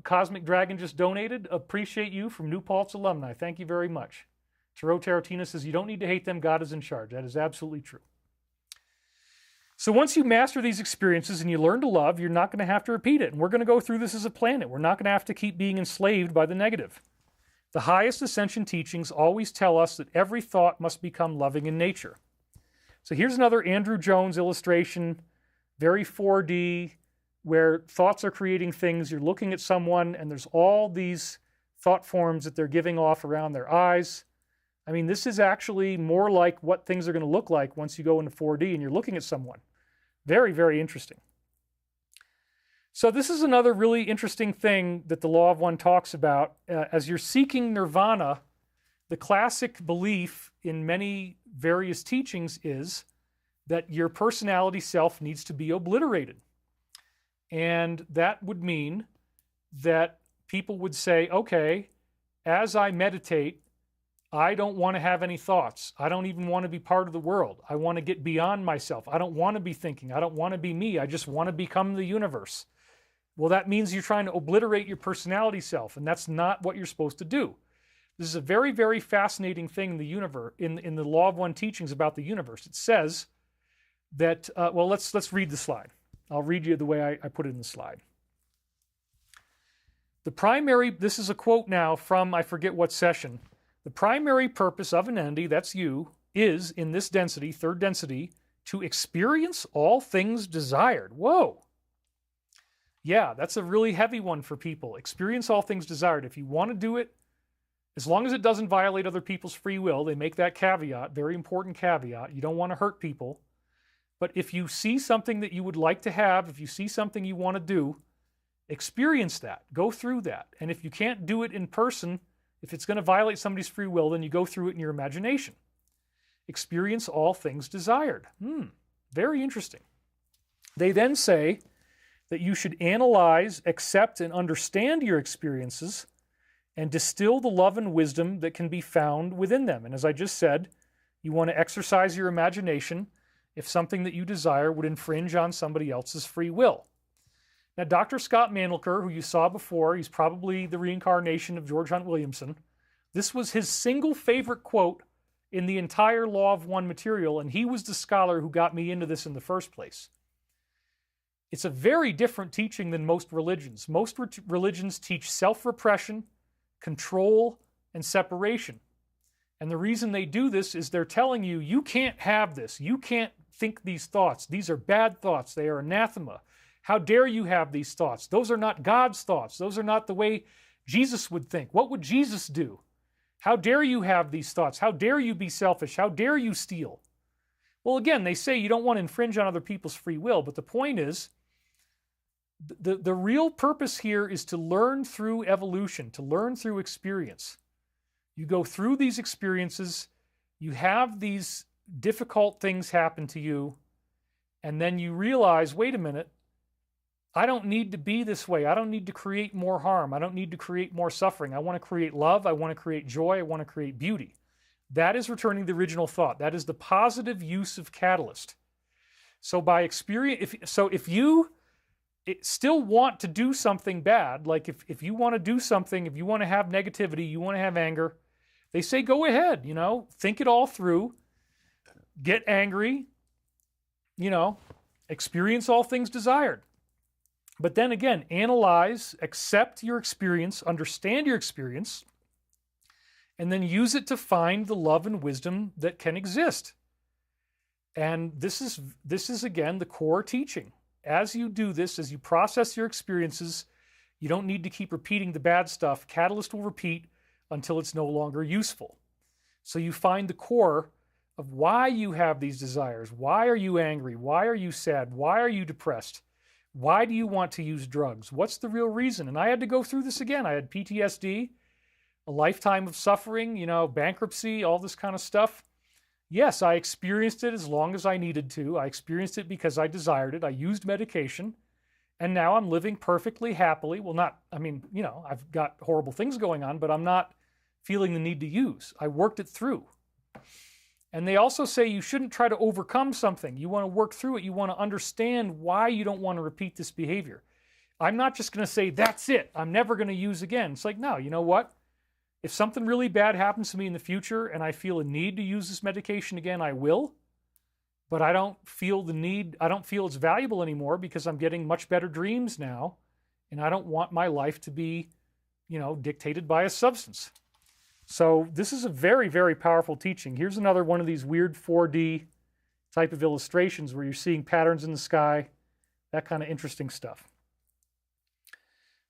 Cosmic Dragon just donated. Appreciate you from New Paltz alumni. Thank you very much. Tarot Tarotina says, you don't need to hate them. God is in charge. That is absolutely true. So once you master these experiences and you learn to love, you're not going to have to repeat it. And we're going to go through this as a planet. We're not going to have to keep being enslaved by the negative. The highest ascension teachings always tell us that every thought must become loving in nature. So here's another Andrew Jones illustration, very 4D, where thoughts are creating things. You're looking at someone and there's all these thought forms that they're giving off around their eyes. I mean, this is actually more like what things are going to look like once you go into 4D and you're looking at someone. Very, very interesting. So this is another really interesting thing that the Law of One talks about. As you're seeking nirvana, the classic belief in many various teachings is that your personality self needs to be obliterated. And that would mean that people would say, okay, as I meditate, I don't want to have any thoughts. I don't even want to be part of the world. I want to get beyond myself. I don't want to be thinking. I don't want to be me. I just want to become the universe. Well, that means you're trying to obliterate your personality self, and that's not what you're supposed to do. This is a very, very fascinating thing in the universe, in the Law of One teachings about the universe. It says that, well, let's read the slide. I'll read you the way I put it in the slide. This is a quote now from, I forget what session. The primary purpose of an entity, that's you, is, in this density, third density, to experience all things desired. Whoa. Yeah, that's a really heavy one for people. Experience all things desired. If you want to do it, as long as it doesn't violate other people's free will, they make that caveat, very important caveat. You don't want to hurt people. But if you see something that you would like to have, if you see something you want to do, experience that. Go through that. And if you can't do it in person, if it's going to violate somebody's free will, then you go through it in your imagination. experience all things desired. Very interesting. They then say that you should analyze, accept, and understand your experiences and distill the love and wisdom that can be found within them. And as I just said, you want to exercise your imagination if something that you desire would infringe on somebody else's free will. Now, Dr. Scott Mandelker, who you saw before, he's probably the reincarnation of George Hunt Williamson. This was his single favorite quote in the entire Law of One material, and he was the scholar who got me into this in the first place. It's a very different teaching than most religions. Most religions teach self-repression, control, and separation. And the reason they do this is they're telling you, you can't have this. You can't think these thoughts. These are bad thoughts. They are anathema. How dare you have these thoughts? Those are not God's thoughts. Those are not the way Jesus would think. What would Jesus do? How dare you have these thoughts? How dare you be selfish? How dare you steal? Well, again, they say you don't want to infringe on other people's free will, but the point is, the real purpose here is to learn through evolution, to learn through experience. You go through these experiences, you have these difficult things happen to you, and then you realize, wait a minute, I don't need to be this way. I don't need to create more harm. I don't need to create more suffering. I want to create love. I want to create joy. I want to create beauty. That is returning the original thought. That is the positive use of catalyst. So by experience, if you still want to do something bad, like if you want to do something, if you want to have negativity, you want to have anger, they say go ahead, think it all through, get angry, experience all things desired. But then again, analyze, accept your experience, understand your experience, and then use it to find the love and wisdom that can exist. And this is again the core teaching. As you do this, as you process your experiences, you don't need to keep repeating the bad stuff. Catalyst will repeat until it's no longer useful. So you find the core of why you have these desires. Why are you angry? Why are you sad? Why are you depressed? Why do you want to use drugs? What's the real reason? And I had to go through this again. I had PTSD, a lifetime of suffering, bankruptcy, all this kind of stuff. Yes, I experienced it as long as I needed to. I experienced it because I desired it. I used medication. And now I'm living perfectly happily. Well, I've got horrible things going on, but I'm not feeling the need to use. I worked it through. And they also say you shouldn't try to overcome something. You want to work through it. You want to understand why you don't want to repeat this behavior. I'm not just going to say, that's it, I'm never going to use again. It's like, no, you know what? If something really bad happens to me in the future and I feel a need to use this medication again, I will. But I don't feel the need, I don't feel it's valuable anymore because I'm getting much better dreams now. And I don't want my life to be, dictated by a substance. So this is a very, very powerful teaching. Here's another one of these weird 4D type of illustrations where you're seeing patterns in the sky, that kind of interesting stuff.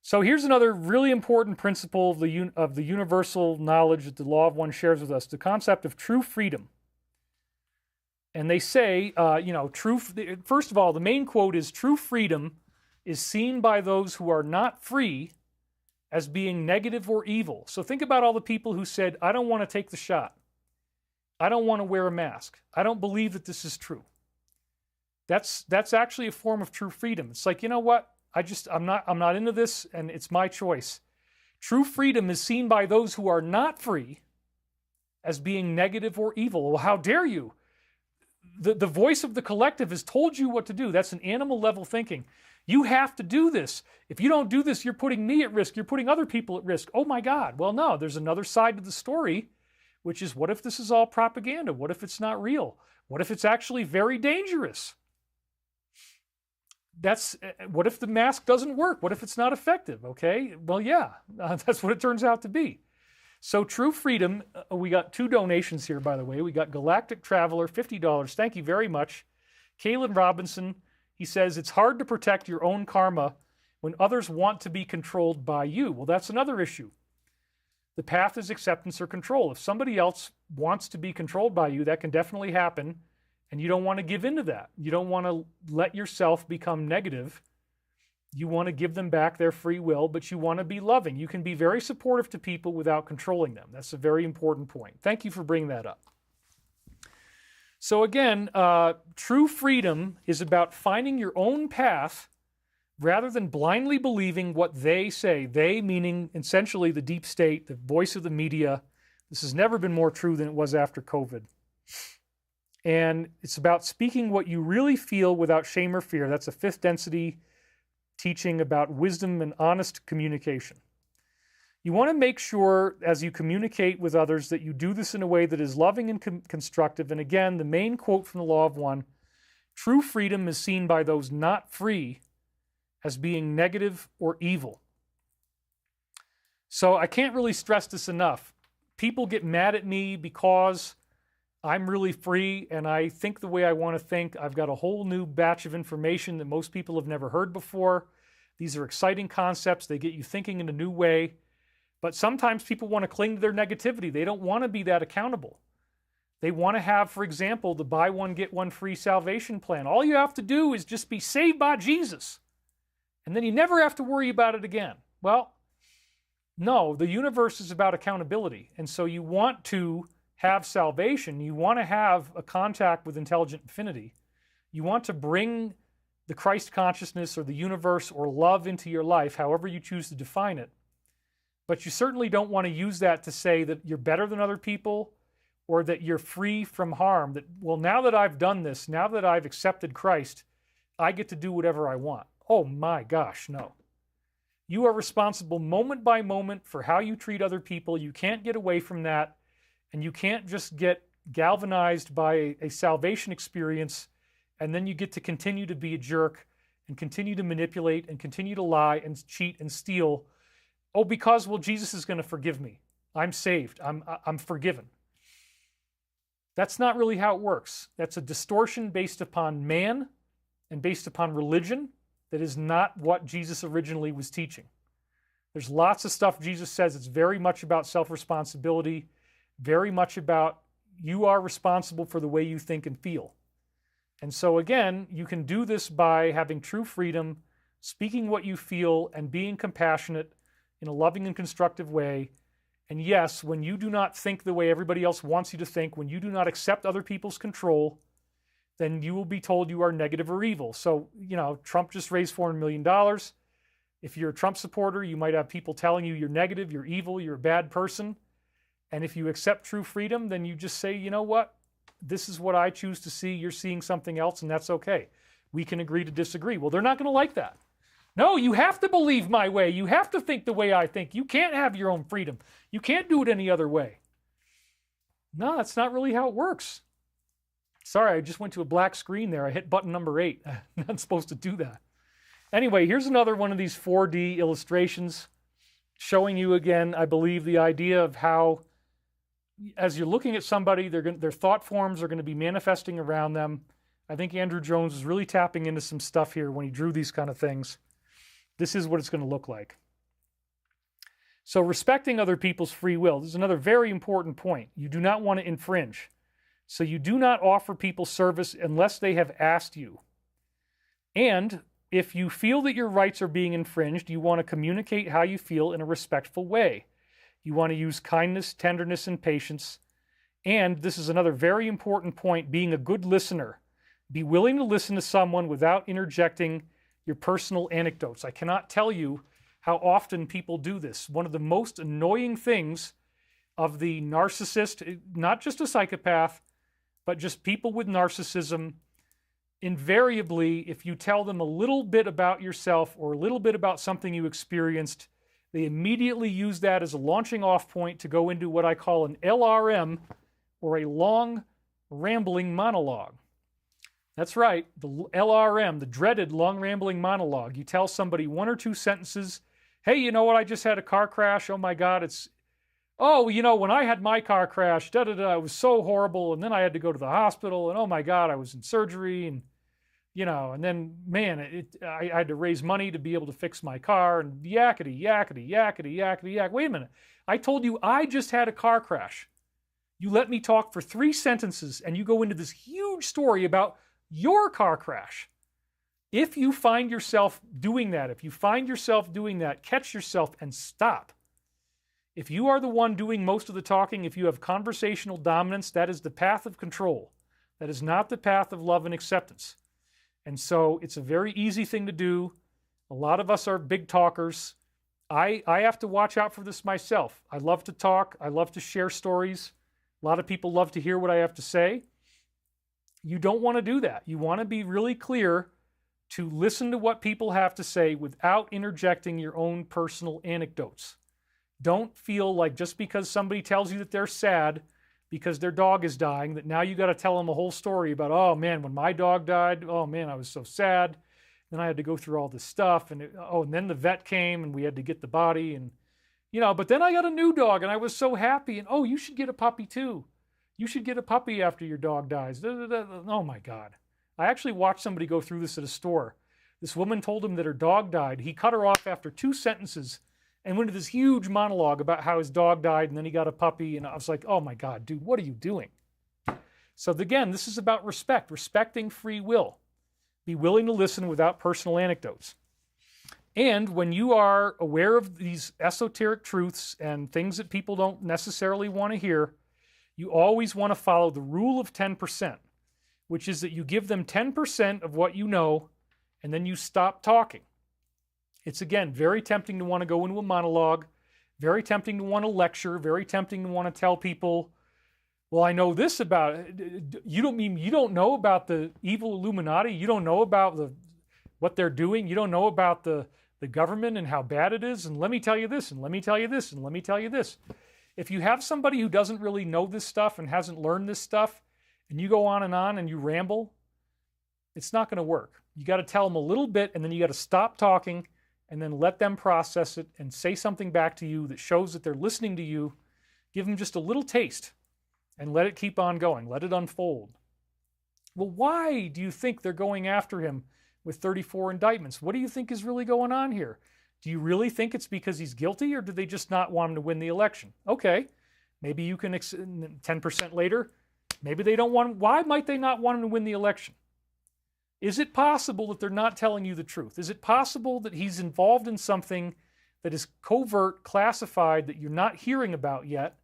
So here's another really important principle of the universal knowledge that the Law of One shares with us, the concept of true freedom. And they say, first of all, the main quote is, true freedom is seen by those who are not free as being negative or evil. So think about all the people who said, I don't want to take the shot. I don't want to wear a mask. I don't believe that this is true. That's actually a form of true freedom. It's like, you know what? I'm not into this, and it's my choice. True freedom is seen by those who are not free as being negative or evil. Well, how dare you? The voice of the collective has told you what to do. That's an animal level thinking. You have to do this. If you don't do this, you're putting me at risk. You're putting other people at risk. Oh my God. Well, no, there's another side to the story, which is, what if this is all propaganda? What if it's not real? What if it's actually very dangerous? What if the mask doesn't work? What if it's not effective? Okay, well, yeah, that's what it turns out to be. So true freedom, we got 2 donations here, by the way. We got Galactic Traveler, $50. Thank you very much. Kaylin Robinson, he says, it's hard to protect your own karma when others want to be controlled by you. Well, that's another issue. The path is acceptance or control. If somebody else wants to be controlled by you, that can definitely happen, and you don't want to give in to that. You don't want to let yourself become negative. You want to give them back their free will, but you want to be loving. You can be very supportive to people without controlling them. That's a very important point. Thank you for bringing that up. So again, true freedom is about finding your own path rather than blindly believing what they say. They meaning essentially the deep state, the voice of the media. This has never been more true than it was after COVID. And it's about speaking what you really feel without shame or fear. That's a fifth density teaching about wisdom and honest communication. You want to make sure as you communicate with others that you do this in a way that is loving and constructive. And again, the main quote from the Law of One, true freedom is seen by those not free as being negative or evil. So I can't really stress this enough. People get mad at me because I'm really free and I think the way I want to think. I've got a whole new batch of information that most people have never heard before. These are exciting concepts. They get you thinking in a new way. But sometimes people want to cling to their negativity. They don't want to be that accountable. They want to have, for example, the buy one, get one free salvation plan. All you have to do is just be saved by Jesus. And then you never have to worry about it again. Well, no, the universe is about accountability. And so you want to have salvation. You want to have a contact with intelligent infinity. You want to bring the Christ consciousness or the universe or love into your life, however you choose to define it. But you certainly don't want to use that to say that you're better than other people or that you're free from harm. That, well, now that I've done this, now that I've accepted Christ, I get to do whatever I want. Oh my gosh, no. You are responsible moment by moment for how you treat other people. You can't get away from that. And you can't just get galvanized by a salvation experience and then you get to continue to be a jerk and continue to manipulate and continue to lie and cheat and steal. Oh, because, well, Jesus is going to forgive me. I'm saved. I'm forgiven. That's not really how it works. That's a distortion based upon man and based upon religion that is not what Jesus originally was teaching. There's lots of stuff Jesus says. It's very much about self-responsibility, very much about you are responsible for the way you think and feel. And so again, you can do this by having true freedom, speaking what you feel, and being compassionate in a loving and constructive way. And yes, when you do not think the way everybody else wants you to think, when you do not accept other people's control, then you will be told you are negative or evil. So, Trump just raised $400 million. If you're a Trump supporter, you might have people telling you you're negative, you're evil, you're a bad person. And if you accept true freedom, then you just say, you know what? This is what I choose to see. You're seeing something else, and that's okay. We can agree to disagree. Well, they're not going to like that. No, you have to believe my way. You have to think the way I think. You can't have your own freedom. You can't do it any other way. No, that's not really how it works. Sorry, I just went to a black screen there. I hit button number 8. I'm not supposed to do that. Anyway, here's another one of these 4D illustrations showing you again, I believe, the idea of how, as you're looking at somebody, their thought forms are going to be manifesting around them. I think Andrew Jones was really tapping into some stuff here when he drew these kind of things. This is what it's going to look like. So respecting other people's free will. This is another very important point. You do not want to infringe. So you do not offer people service unless they have asked you. And if you feel that your rights are being infringed, you want to communicate how you feel in a respectful way. You want to use kindness, tenderness, and patience. And this is another very important point, being a good listener. Be willing to listen to someone without interjecting your personal anecdotes. I cannot tell you how often people do this. One of the most annoying things of the narcissist, not just a psychopath, but just people with narcissism, invariably, if you tell them a little bit about yourself or a little bit about something you experienced, they immediately use that as a launching off point to go into what I call an LRM, or a long, rambling monologue. That's right, the LRM, the dreaded long, rambling monologue. You tell somebody 1 or 2 sentences. Hey, you know what? I just had a car crash. Oh my God, when I had my car crash, it was so horrible. And then I had to go to the hospital. And oh my God, I was in surgery. And, and then, man, I had to raise money to be able to fix my car. And yakety, yakety, yakety, yakety, yak. Wait a minute. I told you I just had a car crash. You let me talk for 3 sentences and you go into this huge story about your car crash. If you find yourself doing that, catch yourself and stop. If you are the one doing most of the talking, if you have conversational dominance, that is the path of control. That is not the path of love and acceptance. And so it's a very easy thing to do. A lot of us are big talkers. I have to watch out for this myself. I love to talk. I love to share stories. A lot of people love to hear what I have to say. You don't want to do that. You want to be really clear to listen to what people have to say without interjecting your own personal anecdotes. Don't feel like just because somebody tells you that they're sad because their dog is dying, that now you got to tell them a whole story about, oh man, when my dog died, oh man, I was so sad. Then I had to go through all this stuff, and and then the vet came, and we had to get the body, and but then I got a new dog, and I was so happy, and oh, you should get a puppy too. You should get a puppy after your dog dies. Oh my God. I actually watched somebody go through this at a store. This woman told him that her dog died. He cut her off after 2 sentences and went into this huge monologue about how his dog died, and then he got a puppy, and I was like, oh my God, dude, what are you doing? So again, this is about respect, respecting free will. Be willing to listen without personal anecdotes. And when you are aware of these esoteric truths and things that people don't necessarily want to hear, you always want to follow the rule of 10%, which is that you give them 10% of what you know, and then you stop talking. It's, again, very tempting to want to go into a monologue, very tempting to want to lecture, very tempting to want to tell people, well, I know this about it. You don't know about the evil Illuminati? You don't know about what they're doing? You don't know about the government and how bad it is? And let me tell you this, and let me tell you this, and let me tell you this. If you have somebody who doesn't really know this stuff and hasn't learned this stuff, and you go on and you ramble, it's not going to work. You got to tell them a little bit, and then you got to stop talking, and then let them process it and say something back to you that shows that they're listening to you. Give them just a little taste. And let it keep on going. Let it unfold. Well, why do you think they're going after him with 34 indictments? What do you think is really going on here? Do you really think it's because he's guilty, or do they just not want him to win the election? Okay, maybe you can, 10% later, maybe they don't want him. Why might they not want him to win the election? Is it possible that they're not telling you the truth? Is it possible that he's involved in something that is covert, classified, that you're not hearing about yet,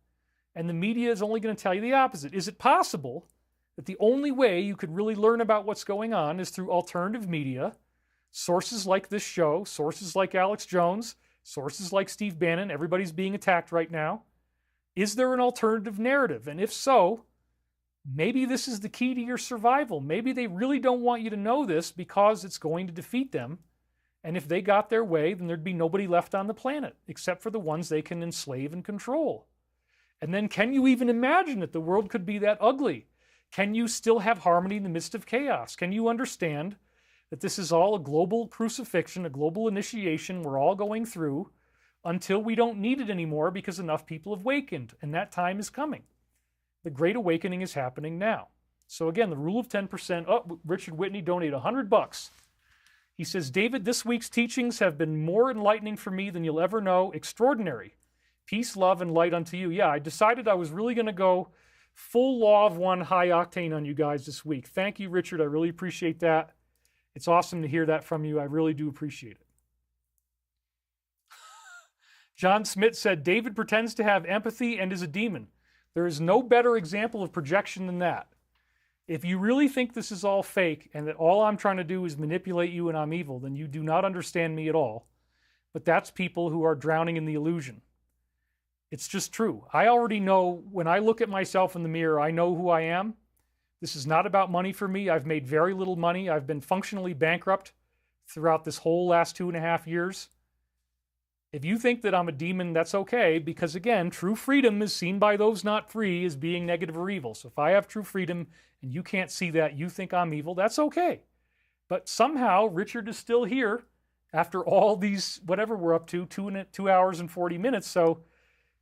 and the media is only going to tell you the opposite? Is it possible that the only way you could really learn about what's going on is through alternative media, sources like this show, sources like Alex Jones, sources like Steve Bannon? Everybody's being attacked right now. Is there an alternative narrative? And if so, maybe this is the key to your survival. Maybe they really don't want you to know this because it's going to defeat them. And if they got their way, then there'd be nobody left on the planet except for the ones they can enslave and control. And then can you even imagine that the world could be that ugly? Can you still have harmony in the midst of chaos? Can you understand that this is all a global crucifixion, a global initiation we're all going through until we don't need it anymore because enough people have awakened, and that time is coming. The Great Awakening is happening now. So again, the rule of 10%. Oh, Richard Whitney donated $100. He says, David, this week's teachings have been more enlightening for me than you'll ever know. Extraordinary. Peace, love, and light unto you. Yeah, I decided I was really going to go full law of one, high octane on you guys this week. Thank you, Richard. I really appreciate that. It's awesome to hear that from you. I really do appreciate it. John Smith said, David pretends to have empathy and is a demon. There is no better example of projection than that. If you really think this is all fake and that all I'm trying to do is manipulate you and I'm evil, then you do not understand me at all. But that's people who are drowning in the illusion. It's just true. I already know when I look at myself in the mirror, I know who I am. This is not about money for me. I've made very little money. I've been functionally bankrupt throughout this whole last 2.5 years. If you think that I'm a demon, that's okay, because again, true freedom is seen by those not free as being negative or evil. So if I have true freedom and you can't see that, you think I'm evil, that's okay. But somehow Richard is still here after all these, whatever we're up to, 2 hours and 40 minutes. So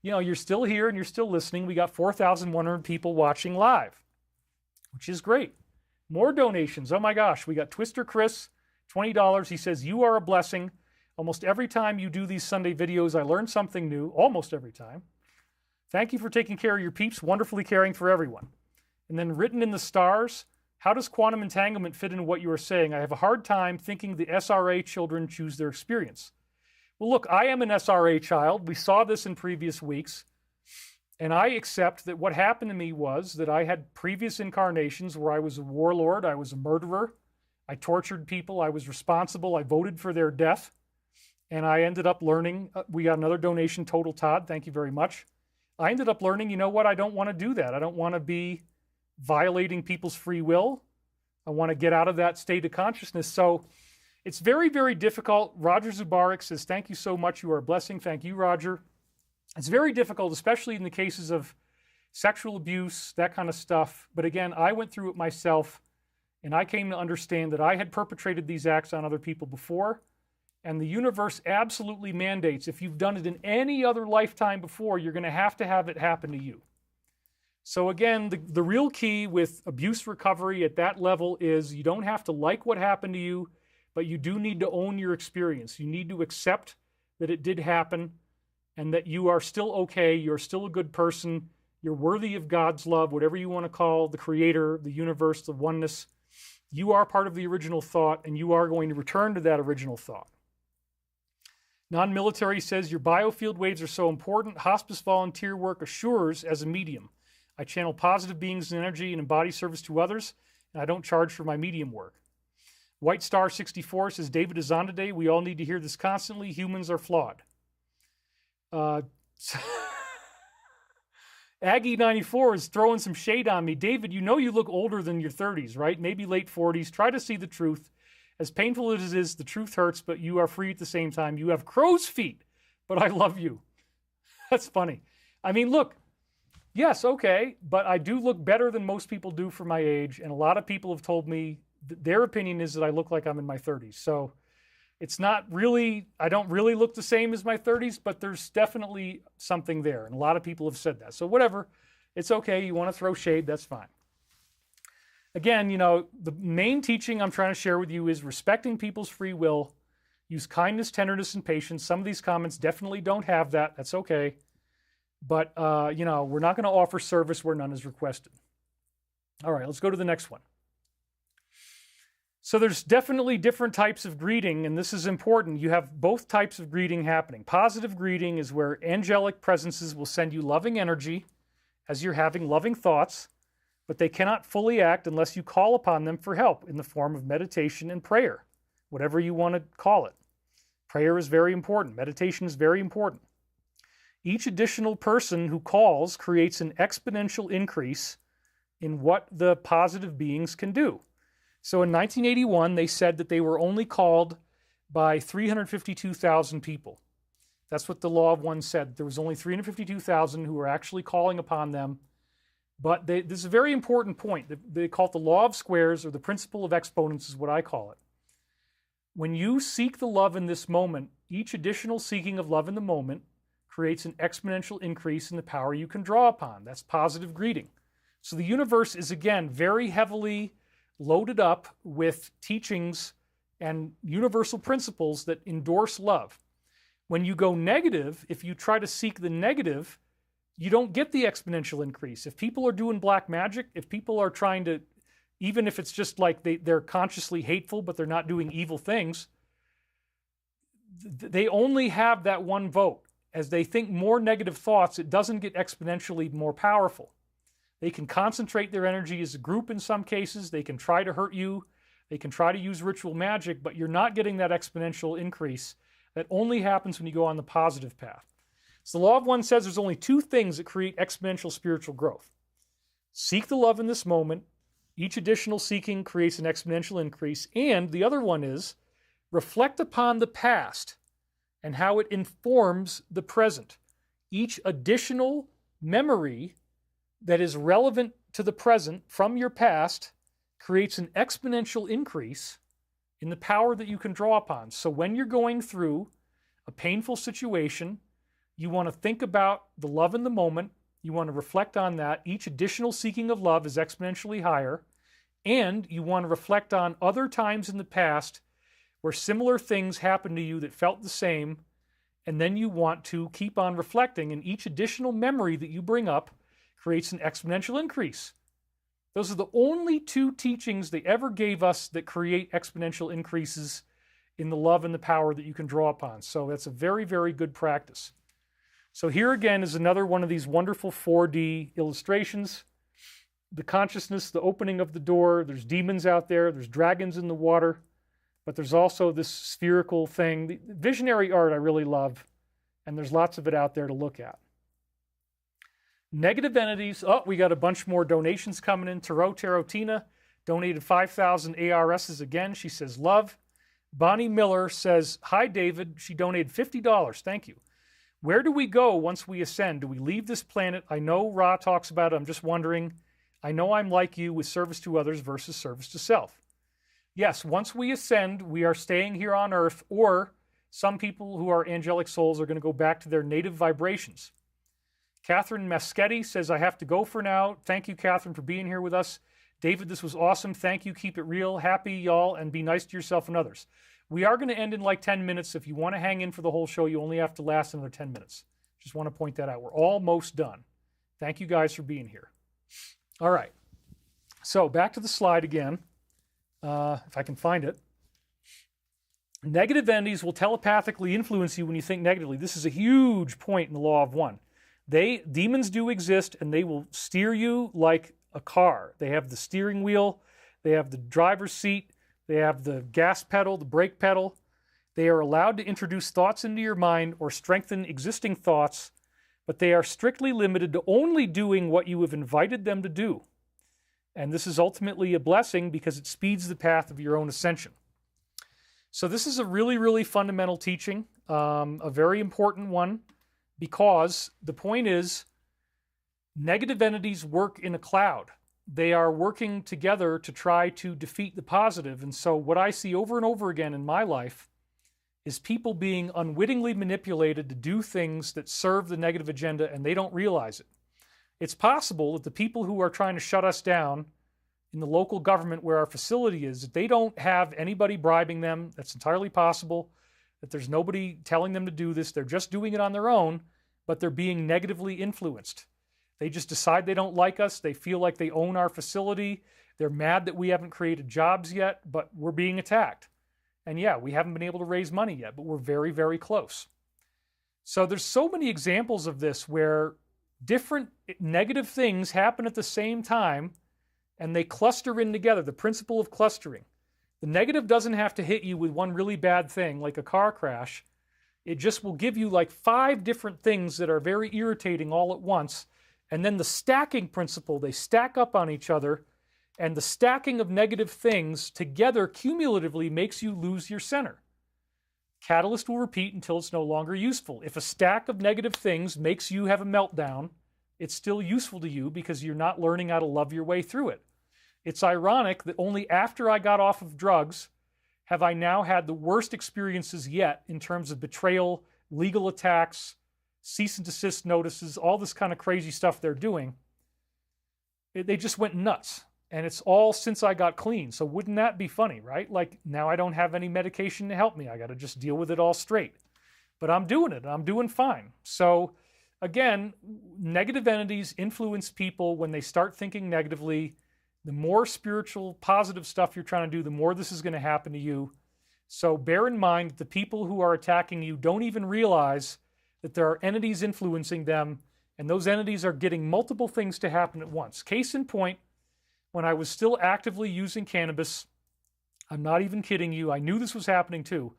you're still here and you're still listening. We got 4,100 people watching live, which is great. More donations. Oh my gosh. We got Twister Chris, $20. He says, you are a blessing. Almost every time you do these Sunday videos, I learn something new. Almost every time. Thank you for taking care of your peeps. Wonderfully caring for everyone. And then written in the stars, how does quantum entanglement fit into what you are saying? I have a hard time thinking the SRA children choose their experience. Well, look, I am an SRA child. We saw this in previous weeks. And I accept that what happened to me was that I had previous incarnations where I was a warlord, I was a murderer, I tortured people, I was responsible, I voted for their death, and I ended up learning, we got another donation, Total Todd, thank you very much. I ended up learning, you know what, I don't want to do that. I don't want to be violating people's free will. I want to get out of that state of consciousness. So it's very, very difficult. Roger Zubarik says, thank you so much. You are a blessing. Thank you, Roger. It's very difficult, especially in the cases of sexual abuse, that kind of stuff. But again, I went through it myself, and I came to understand that I had perpetrated these acts on other people before, and the universe absolutely mandates if you've done it in any other lifetime before, you're going to have it happen to you. So again, the real key with abuse recovery at that level is you don't have to like what happened to you, but you do need to own your experience. You need to accept that it did happen and that you are still okay, you're still a good person, you're worthy of God's love, whatever you want to call the creator, the universe, the oneness. You are part of the original thought, and you are going to return to that original thought. Non-military says, your biofield waves are so important. Hospice volunteer work assures as a medium. I channel positive beings and energy and embody service to others, and I don't charge for my medium work. White Star 64 says, David is on today. We all need to hear this constantly. Humans are flawed. Aggie 94 is throwing some shade on me. David, you know you look older than your 30s, right? Maybe late 40s. Try to see the truth. As painful as it is, the truth hurts, but you are free at the same time. You have crow's feet, but I love you. That's funny. I mean, look, yes, okay, but I do look better than most people do for my age, and a lot of people have told me their opinion is that I look like I'm in my 30s. So it's not really, I don't really look the same as my 30s, but there's definitely something there, and a lot of people have said that. So whatever, it's okay. You want to throw shade, that's fine. Again, you know, the main teaching I'm trying to share with you is respecting people's free will. Use kindness, tenderness, and patience. Some of these comments definitely don't have that. That's okay. But, you know, we're not going to offer service where none is requested. All right, let's go to the next one. So there's definitely different types of greeting, and this is important. You have both types of greeting happening. Positive greeting is where angelic presences will send you loving energy as you're having loving thoughts, but they cannot fully act unless you call upon them for help in the form of meditation and prayer, whatever you want to call it. Prayer is very important. Meditation is very important. Each additional person who calls creates an exponential increase in what the positive beings can do. So in 1981, they said that they were only called by 352,000 people. That's what the Law of One said. There was only 352,000 who were actually calling upon them. But this is a very important point. They call it the law of squares, or the principle of exponents is what I call it. When you seek the love in this moment, each additional seeking of love in the moment creates an exponential increase in the power you can draw upon. That's positive greeting. So the universe is, again, very heavily loaded up with teachings and universal principles that endorse love. When you go negative, if you try to seek the negative, you don't get the exponential increase. If people are doing black magic, if people are trying to, even if it's just like they're consciously hateful, but they're not doing evil things, they only have that one vote. As they think more negative thoughts, it doesn't get exponentially more powerful. They can concentrate their energy as a group in some cases. They can try to hurt you. They can try to use ritual magic, but you're not getting that exponential increase. That only happens when you go on the positive path. So the Law of One says there's only two things that create exponential spiritual growth. Seek the love in this moment. Each additional seeking creates an exponential increase. And the other one is reflect upon the past and how it informs the present. Each additional memory that is relevant to the present from your past creates an exponential increase in the power that you can draw upon. So when you're going through a painful situation, you want to think about the love in the moment. You want to reflect on that. Each additional seeking of love is exponentially higher. And you want to reflect on other times in the past where similar things happened to you that felt the same. And then you want to keep on reflecting. And each additional memory that you bring up creates an exponential increase. Those are the only two teachings they ever gave us that create exponential increases in the love and the power that you can draw upon. So that's a very, very good practice. So here again is another one of these wonderful 4D illustrations. The consciousness, the opening of the door, there's demons out there, there's dragons in the water, but there's also this spherical thing. The visionary art I really love, and there's lots of it out there to look at. Negative entities. Oh, we got a bunch more donations coming in. Tarotina donated 5,000 ARSs again. She says, love. Bonnie Miller says, hi, David. She donated $50. Thank you. Where do we go once we ascend? Do we leave this planet? I know Ra talks about it. I'm just wondering. I know I'm like you with service to others versus service to self. Yes, once we ascend, we are staying here on Earth, or some people who are angelic souls are going to go back to their native vibrations. Catherine Maschetti says, I have to go for now. Thank you, Catherine, for being here with us. David, this was awesome. Thank you. Keep it real. Happy, y'all, and be nice to yourself and others. We are going to end in like 10 minutes. If you want to hang in for the whole show, you only have to last another 10 minutes. Just want to point that out. We're almost done. Thank you guys for being here. All right. So back to the slide again, if I can find it. Negative entities will telepathically influence you when you think negatively. This is a huge point in the law of one. Demons do exist, and they will steer you like a car. They have the steering wheel, they have the driver's seat, they have the gas pedal, the brake pedal. They are allowed to introduce thoughts into your mind or strengthen existing thoughts, but they are strictly limited to only doing what you have invited them to do. And this is ultimately a blessing because it speeds the path of your own ascension. So this is a really, really fundamental teaching, a very important one, because the point is negative entities work in a cloud. They are working together to try to defeat the positive. And so what I see over and over again in my life is people being unwittingly manipulated to do things that serve the negative agenda, and they don't realize it. It's possible that the people who are trying to shut us down in the local government where our facility is, that they don't have anybody bribing them. That's entirely possible. That there's nobody telling them to do this. They're just doing it on their own, but they're being negatively influenced. They just decide they don't like us. They feel like they own our facility. They're mad that we haven't created jobs yet, but we're being attacked. And yeah, we haven't been able to raise money yet, but we're very, very close. So there's so many examples of this where different negative things happen at the same time and they cluster in together, the principle of clustering. The negative doesn't have to hit you with one really bad thing like a car crash. It just will give you like 5 different things that are very irritating all at once. And then the stacking principle, they stack up on each other, and the stacking of negative things together cumulatively makes you lose your center. Catalyst will repeat until it's no longer useful. If a stack of negative things makes you have a meltdown, it's still useful to you because you're not learning how to love your way through it. It's ironic that only after I got off of drugs have I now had the worst experiences yet in terms of betrayal, legal attacks, cease and desist notices, all this kind of crazy stuff they're doing. They just went nuts. And it's all since I got clean. So wouldn't that be funny, right? Like now I don't have any medication to help me. I got to just deal with it all straight. But I'm doing it. I'm doing fine. So again, negative entities influence people when they start thinking negatively. The more spiritual, positive stuff you're trying to do, the more this is going to happen to you. So bear in mind that the people who are attacking you don't even realize that there are entities influencing them. And those entities are getting multiple things to happen at once. Case in point, when I was still actively using cannabis, I'm not even kidding you, I knew this was happening too.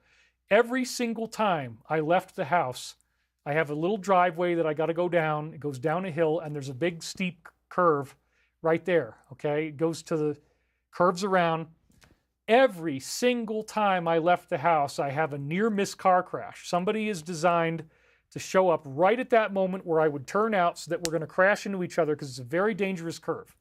Every single time I left the house, I have a little driveway that I got to go down. It goes down a hill, and there's a big steep curve right there, okay? It goes to the curves around. Every single time I left the house, I have a near-miss car crash. Somebody is designed to show up right at that moment where I would turn out so that we're going to crash into each other because it's a very dangerous curve.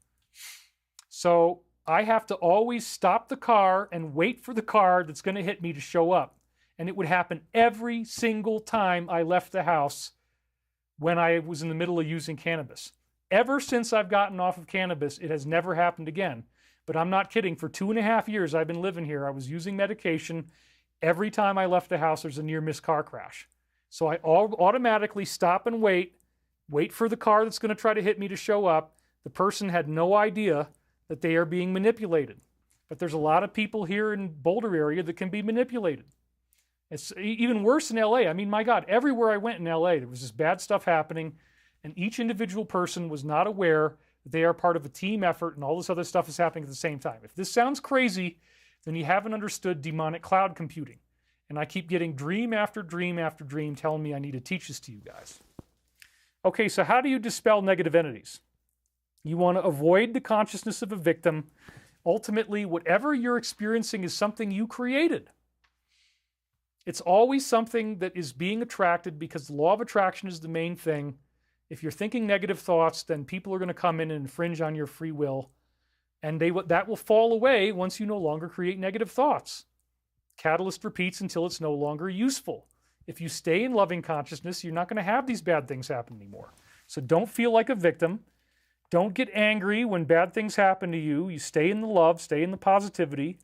So I have to always stop the car and wait for the car that's going to hit me to show up. And it would happen every single time I left the house when I was in the middle of using cannabis. Ever since I've gotten off of cannabis, it has never happened again. But I'm not kidding. For 2.5 years I've been living here, I was using medication. Every time I left the house, there's a near-miss car crash. So I automatically stop and wait for the car that's going to try to hit me to show up. The person had no idea that they are being manipulated. But there's a lot of people here in Boulder area that can be manipulated. It's even worse in LA. I mean, my God, everywhere I went in LA, there was this bad stuff happening, and each individual person was not aware that they are part of a team effort and all this other stuff is happening at the same time. If this sounds crazy, then you haven't understood demonic cloud computing. And I keep getting dream after dream after dream telling me I need to teach this to you guys. Okay, so how do you dispel negative entities? You want to avoid the consciousness of a victim. Ultimately, whatever you're experiencing is something you created. It's always something that is being attracted because the law of attraction is the main thing. If you're thinking negative thoughts, then people are going to come in and infringe on your free will. And that will fall away once you no longer create negative thoughts. Catalyst repeats until it's no longer useful. If you stay in loving consciousness, you're not going to have these bad things happen anymore. So don't feel like a victim. Don't get angry when bad things happen to you. You stay in the love, stay in the positivity.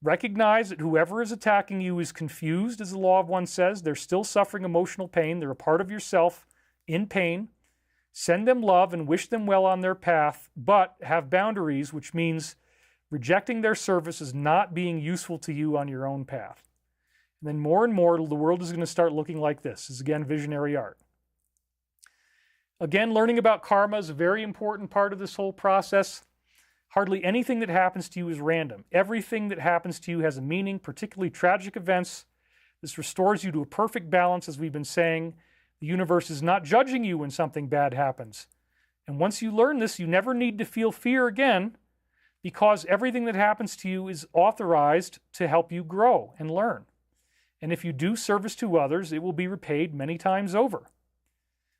Recognize that whoever is attacking you is confused, as the law of one says. They're still suffering emotional pain. They're a part of yourself in pain. Send them love and wish them well on their path, but have boundaries, which means rejecting their service is not being useful to you on your own path. And then more and more, the world is going to start looking like this. This is, again, visionary art. Again, learning about karma is a very important part of this whole process. Hardly anything that happens to you is random. Everything that happens to you has a meaning, particularly tragic events. This restores you to a perfect balance, as we've been saying. The universe is not judging you when something bad happens. And once you learn this, you never need to feel fear again, because everything that happens to you is authorized to help you grow and learn. And if you do service to others, it will be repaid many times over.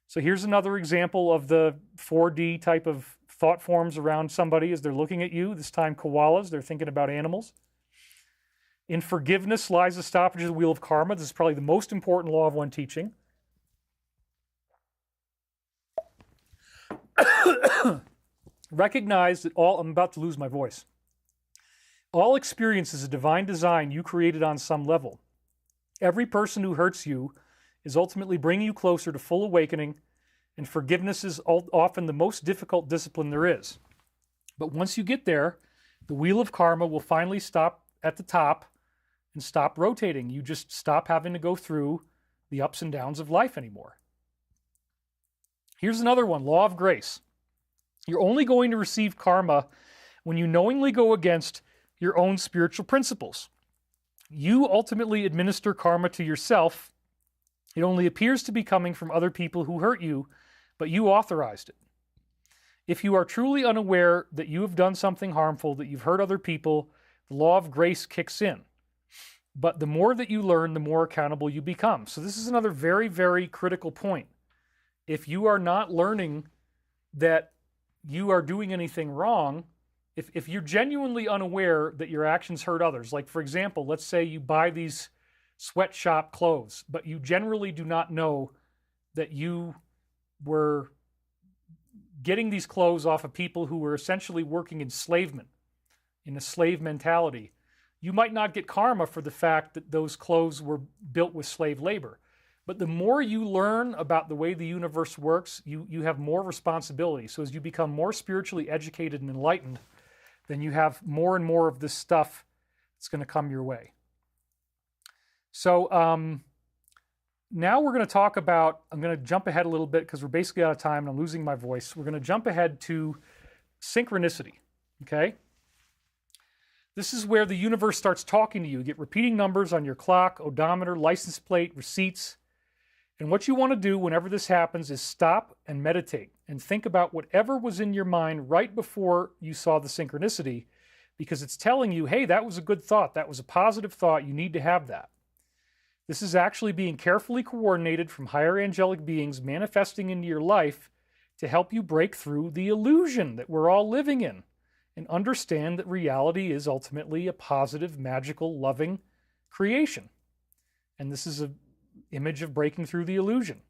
So here's another example of the 4D type of thought forms around somebody as they're looking at you. This time koalas, they're thinking about animals. In forgiveness lies the stoppage of the wheel of karma. This is probably the most important law of one teaching. Recognize that I'm about to lose my voice. All experience is a divine design you created on some level. Every person who hurts you is ultimately bringing you closer to full awakening, and forgiveness is often the most difficult discipline there is. But once you get there, the wheel of karma will finally stop at the top and stop rotating. You just stop having to go through the ups and downs of life anymore. Here's another one, law of grace. You're only going to receive karma when you knowingly go against your own spiritual principles. You ultimately administer karma to yourself. It only appears to be coming from other people who hurt you, but you authorized it. If you are truly unaware that you have done something harmful, that you've hurt other people, the law of grace kicks in. But the more that you learn, the more accountable you become. So this is another very, very critical point. If you are not learning that you are doing anything wrong, if you're genuinely unaware that your actions hurt others, like for example, let's say you buy these sweatshop clothes, but you generally do not know that you were getting these clothes off of people who were essentially working enslavement, in a slave mentality. You might not get karma for the fact that those clothes were built with slave labor. But the more you learn about the way the universe works, you have more responsibility. So as you become more spiritually educated and enlightened, then you have more and more of this stuff that's going to come your way. So now we're going to talk about, I'm going to jump ahead a little bit because we're basically out of time and I'm losing my voice. We're going to jump ahead to synchronicity, okay? This is where the universe starts talking to you. You get repeating numbers on your clock, odometer, license plate, receipts. And what you want to do whenever this happens is stop and meditate and think about whatever was in your mind right before you saw the synchronicity, because it's telling you, hey, that was a good thought. That was a positive thought. You need to have that. This is actually being carefully coordinated from higher angelic beings manifesting into your life to help you break through the illusion that we're all living in and understand that reality is ultimately a positive, magical, loving creation. And this is an image of breaking through the illusion.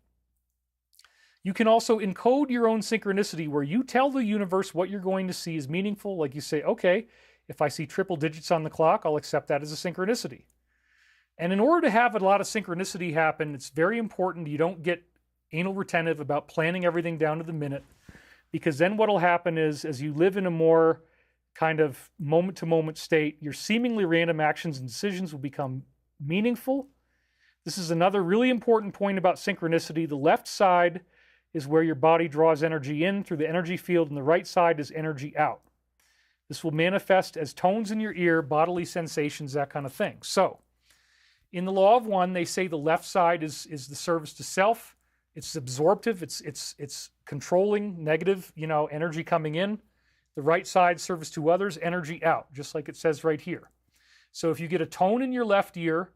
You can also encode your own synchronicity where you tell the universe what you're going to see is meaningful. Like you say, okay, if I see triple digits on the clock, I'll accept that as a synchronicity. And in order to have a lot of synchronicity happen, it's very important you don't get anal retentive about planning everything down to the minute, because then what'll happen is as you live in a more kind of moment-to-moment state, your seemingly random actions and decisions will become meaningful, This is another really important point about synchronicity. The left side is where your body draws energy in through the energy field, and the right side is energy out. This will manifest as tones in your ear, bodily sensations, that kind of thing. So, in the law of one, they say the left side is the service to self. It's absorptive. It's controlling, negative, energy coming in. The right side, service to others, energy out, just like it says right here. So if you get a tone in your left ear,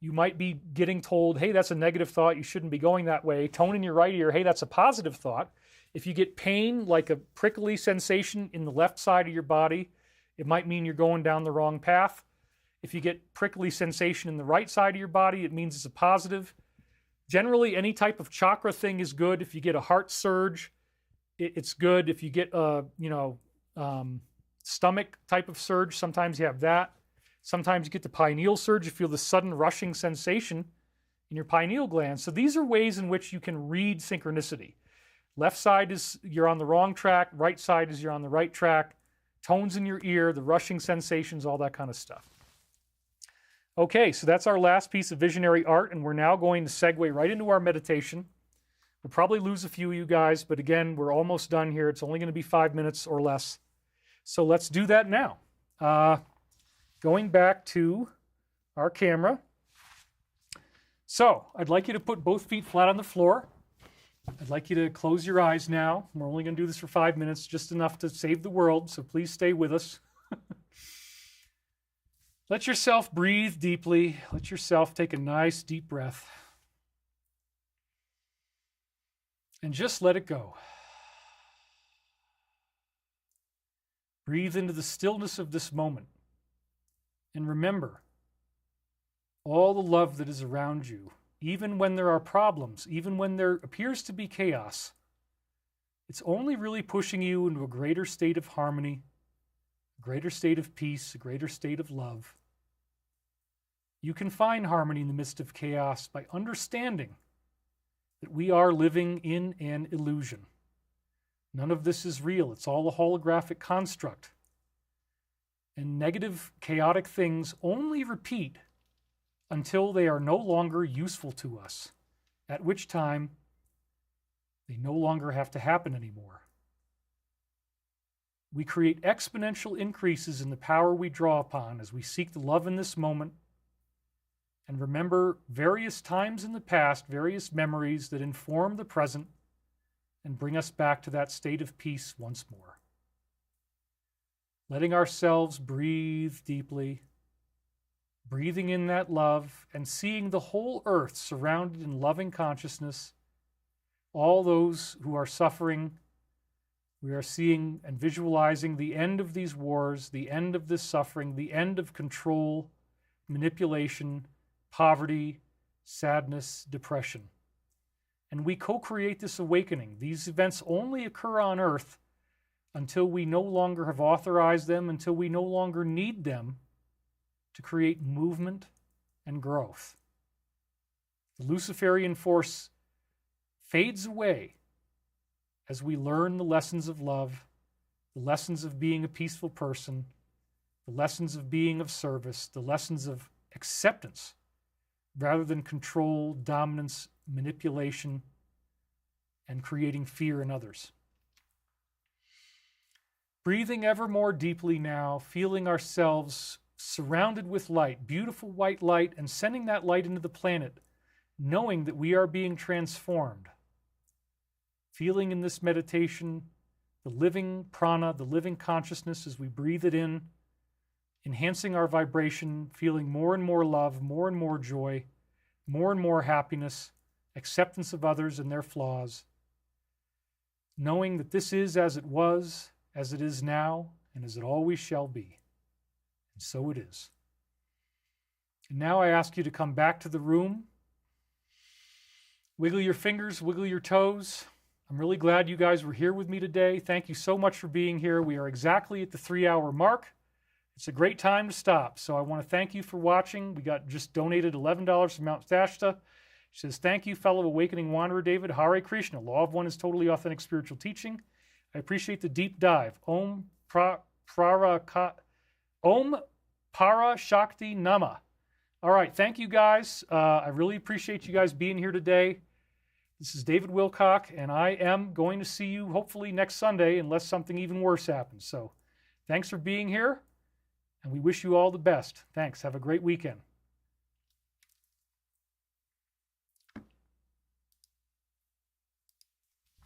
you might be getting told, hey, that's a negative thought. You shouldn't be going that way. Tone in your right ear, hey, that's a positive thought. If you get pain, like a prickly sensation in the left side of your body, it might mean you're going down the wrong path. If you get prickly sensation in the right side of your body, it means it's a positive. Generally, any type of chakra thing is good. If you get a heart surge, it's good. If you get a, stomach type of surge, sometimes you have that. Sometimes you get the pineal surge. You feel the sudden rushing sensation in your pineal gland. So these are ways in which you can read synchronicity. Left side is you're on the wrong track. Right side is you're on the right track. Tones in your ear, the rushing sensations, all that kind of stuff. Okay, so that's our last piece of visionary art, and we're now going to segue right into our meditation. We'll probably lose a few of you guys, but again, we're almost done here. It's only going to be 5 minutes or less. So let's do that now. Going back to our camera. So I'd like you to put both feet flat on the floor. I'd like you to close your eyes now. We're only going to do this for 5 minutes, just enough to save the world, so please stay with us. Let yourself breathe deeply. Let yourself take a nice deep breath. And just let it go. Breathe into the stillness of this moment. And remember, all the love that is around you, even when there are problems, even when there appears to be chaos, it's only really pushing you into a greater state of harmony, a greater state of peace, a greater state of love. You can find harmony in the midst of chaos by understanding that we are living in an illusion. None of this is real. It's all a holographic construct. And negative, chaotic things only repeat until they are no longer useful to us, at which time they no longer have to happen anymore. We create exponential increases in the power we draw upon as we seek the love in this moment and remember various times in the past, various memories that inform the present and bring us back to that state of peace once more. Letting ourselves breathe deeply, breathing in that love and seeing the whole earth surrounded in loving consciousness. All those who are suffering, we are seeing and visualizing the end of these wars, the end of this suffering, the end of control, manipulation, poverty, sadness, depression. And we co-create this awakening. These events only occur on earth until we no longer have authorized them, until we no longer need them to create movement and growth. The luciferian force fades away as we learn the lessons of love, the lessons of being a peaceful person, the lessons of being of service, the lessons of acceptance rather than control, dominance, manipulation, and creating fear in others. Breathing ever more deeply now, feeling ourselves surrounded with light, beautiful white light, and sending that light into the planet, knowing that we are being transformed. Feeling in this meditation the living prana, the living consciousness as we breathe it in, enhancing our vibration, feeling more and more love, more and more joy, more and more happiness, acceptance of others and their flaws, knowing that this is as it was, as it is now, and as it always shall be. And so it is. And now I ask you to come back to the room. Wiggle your fingers, wiggle your toes. I'm really glad you guys were here with me today. Thank you so much for being here. We are exactly at the 3-hour mark. It's a great time to stop. So I want to thank you for watching. We got just donated $11 from Mount Shasta. She says, thank you, fellow Awakening Wanderer David. Hare Krishna. Law of One is totally authentic spiritual teaching. I appreciate the deep dive. Om Para Shakti Nama. All right. Thank you, guys. I really appreciate you guys being here today. This is David Wilcock, and I am going to see you hopefully next Sunday, unless something even worse happens. So thanks for being here, and we wish you all the best. Thanks. Have a great weekend.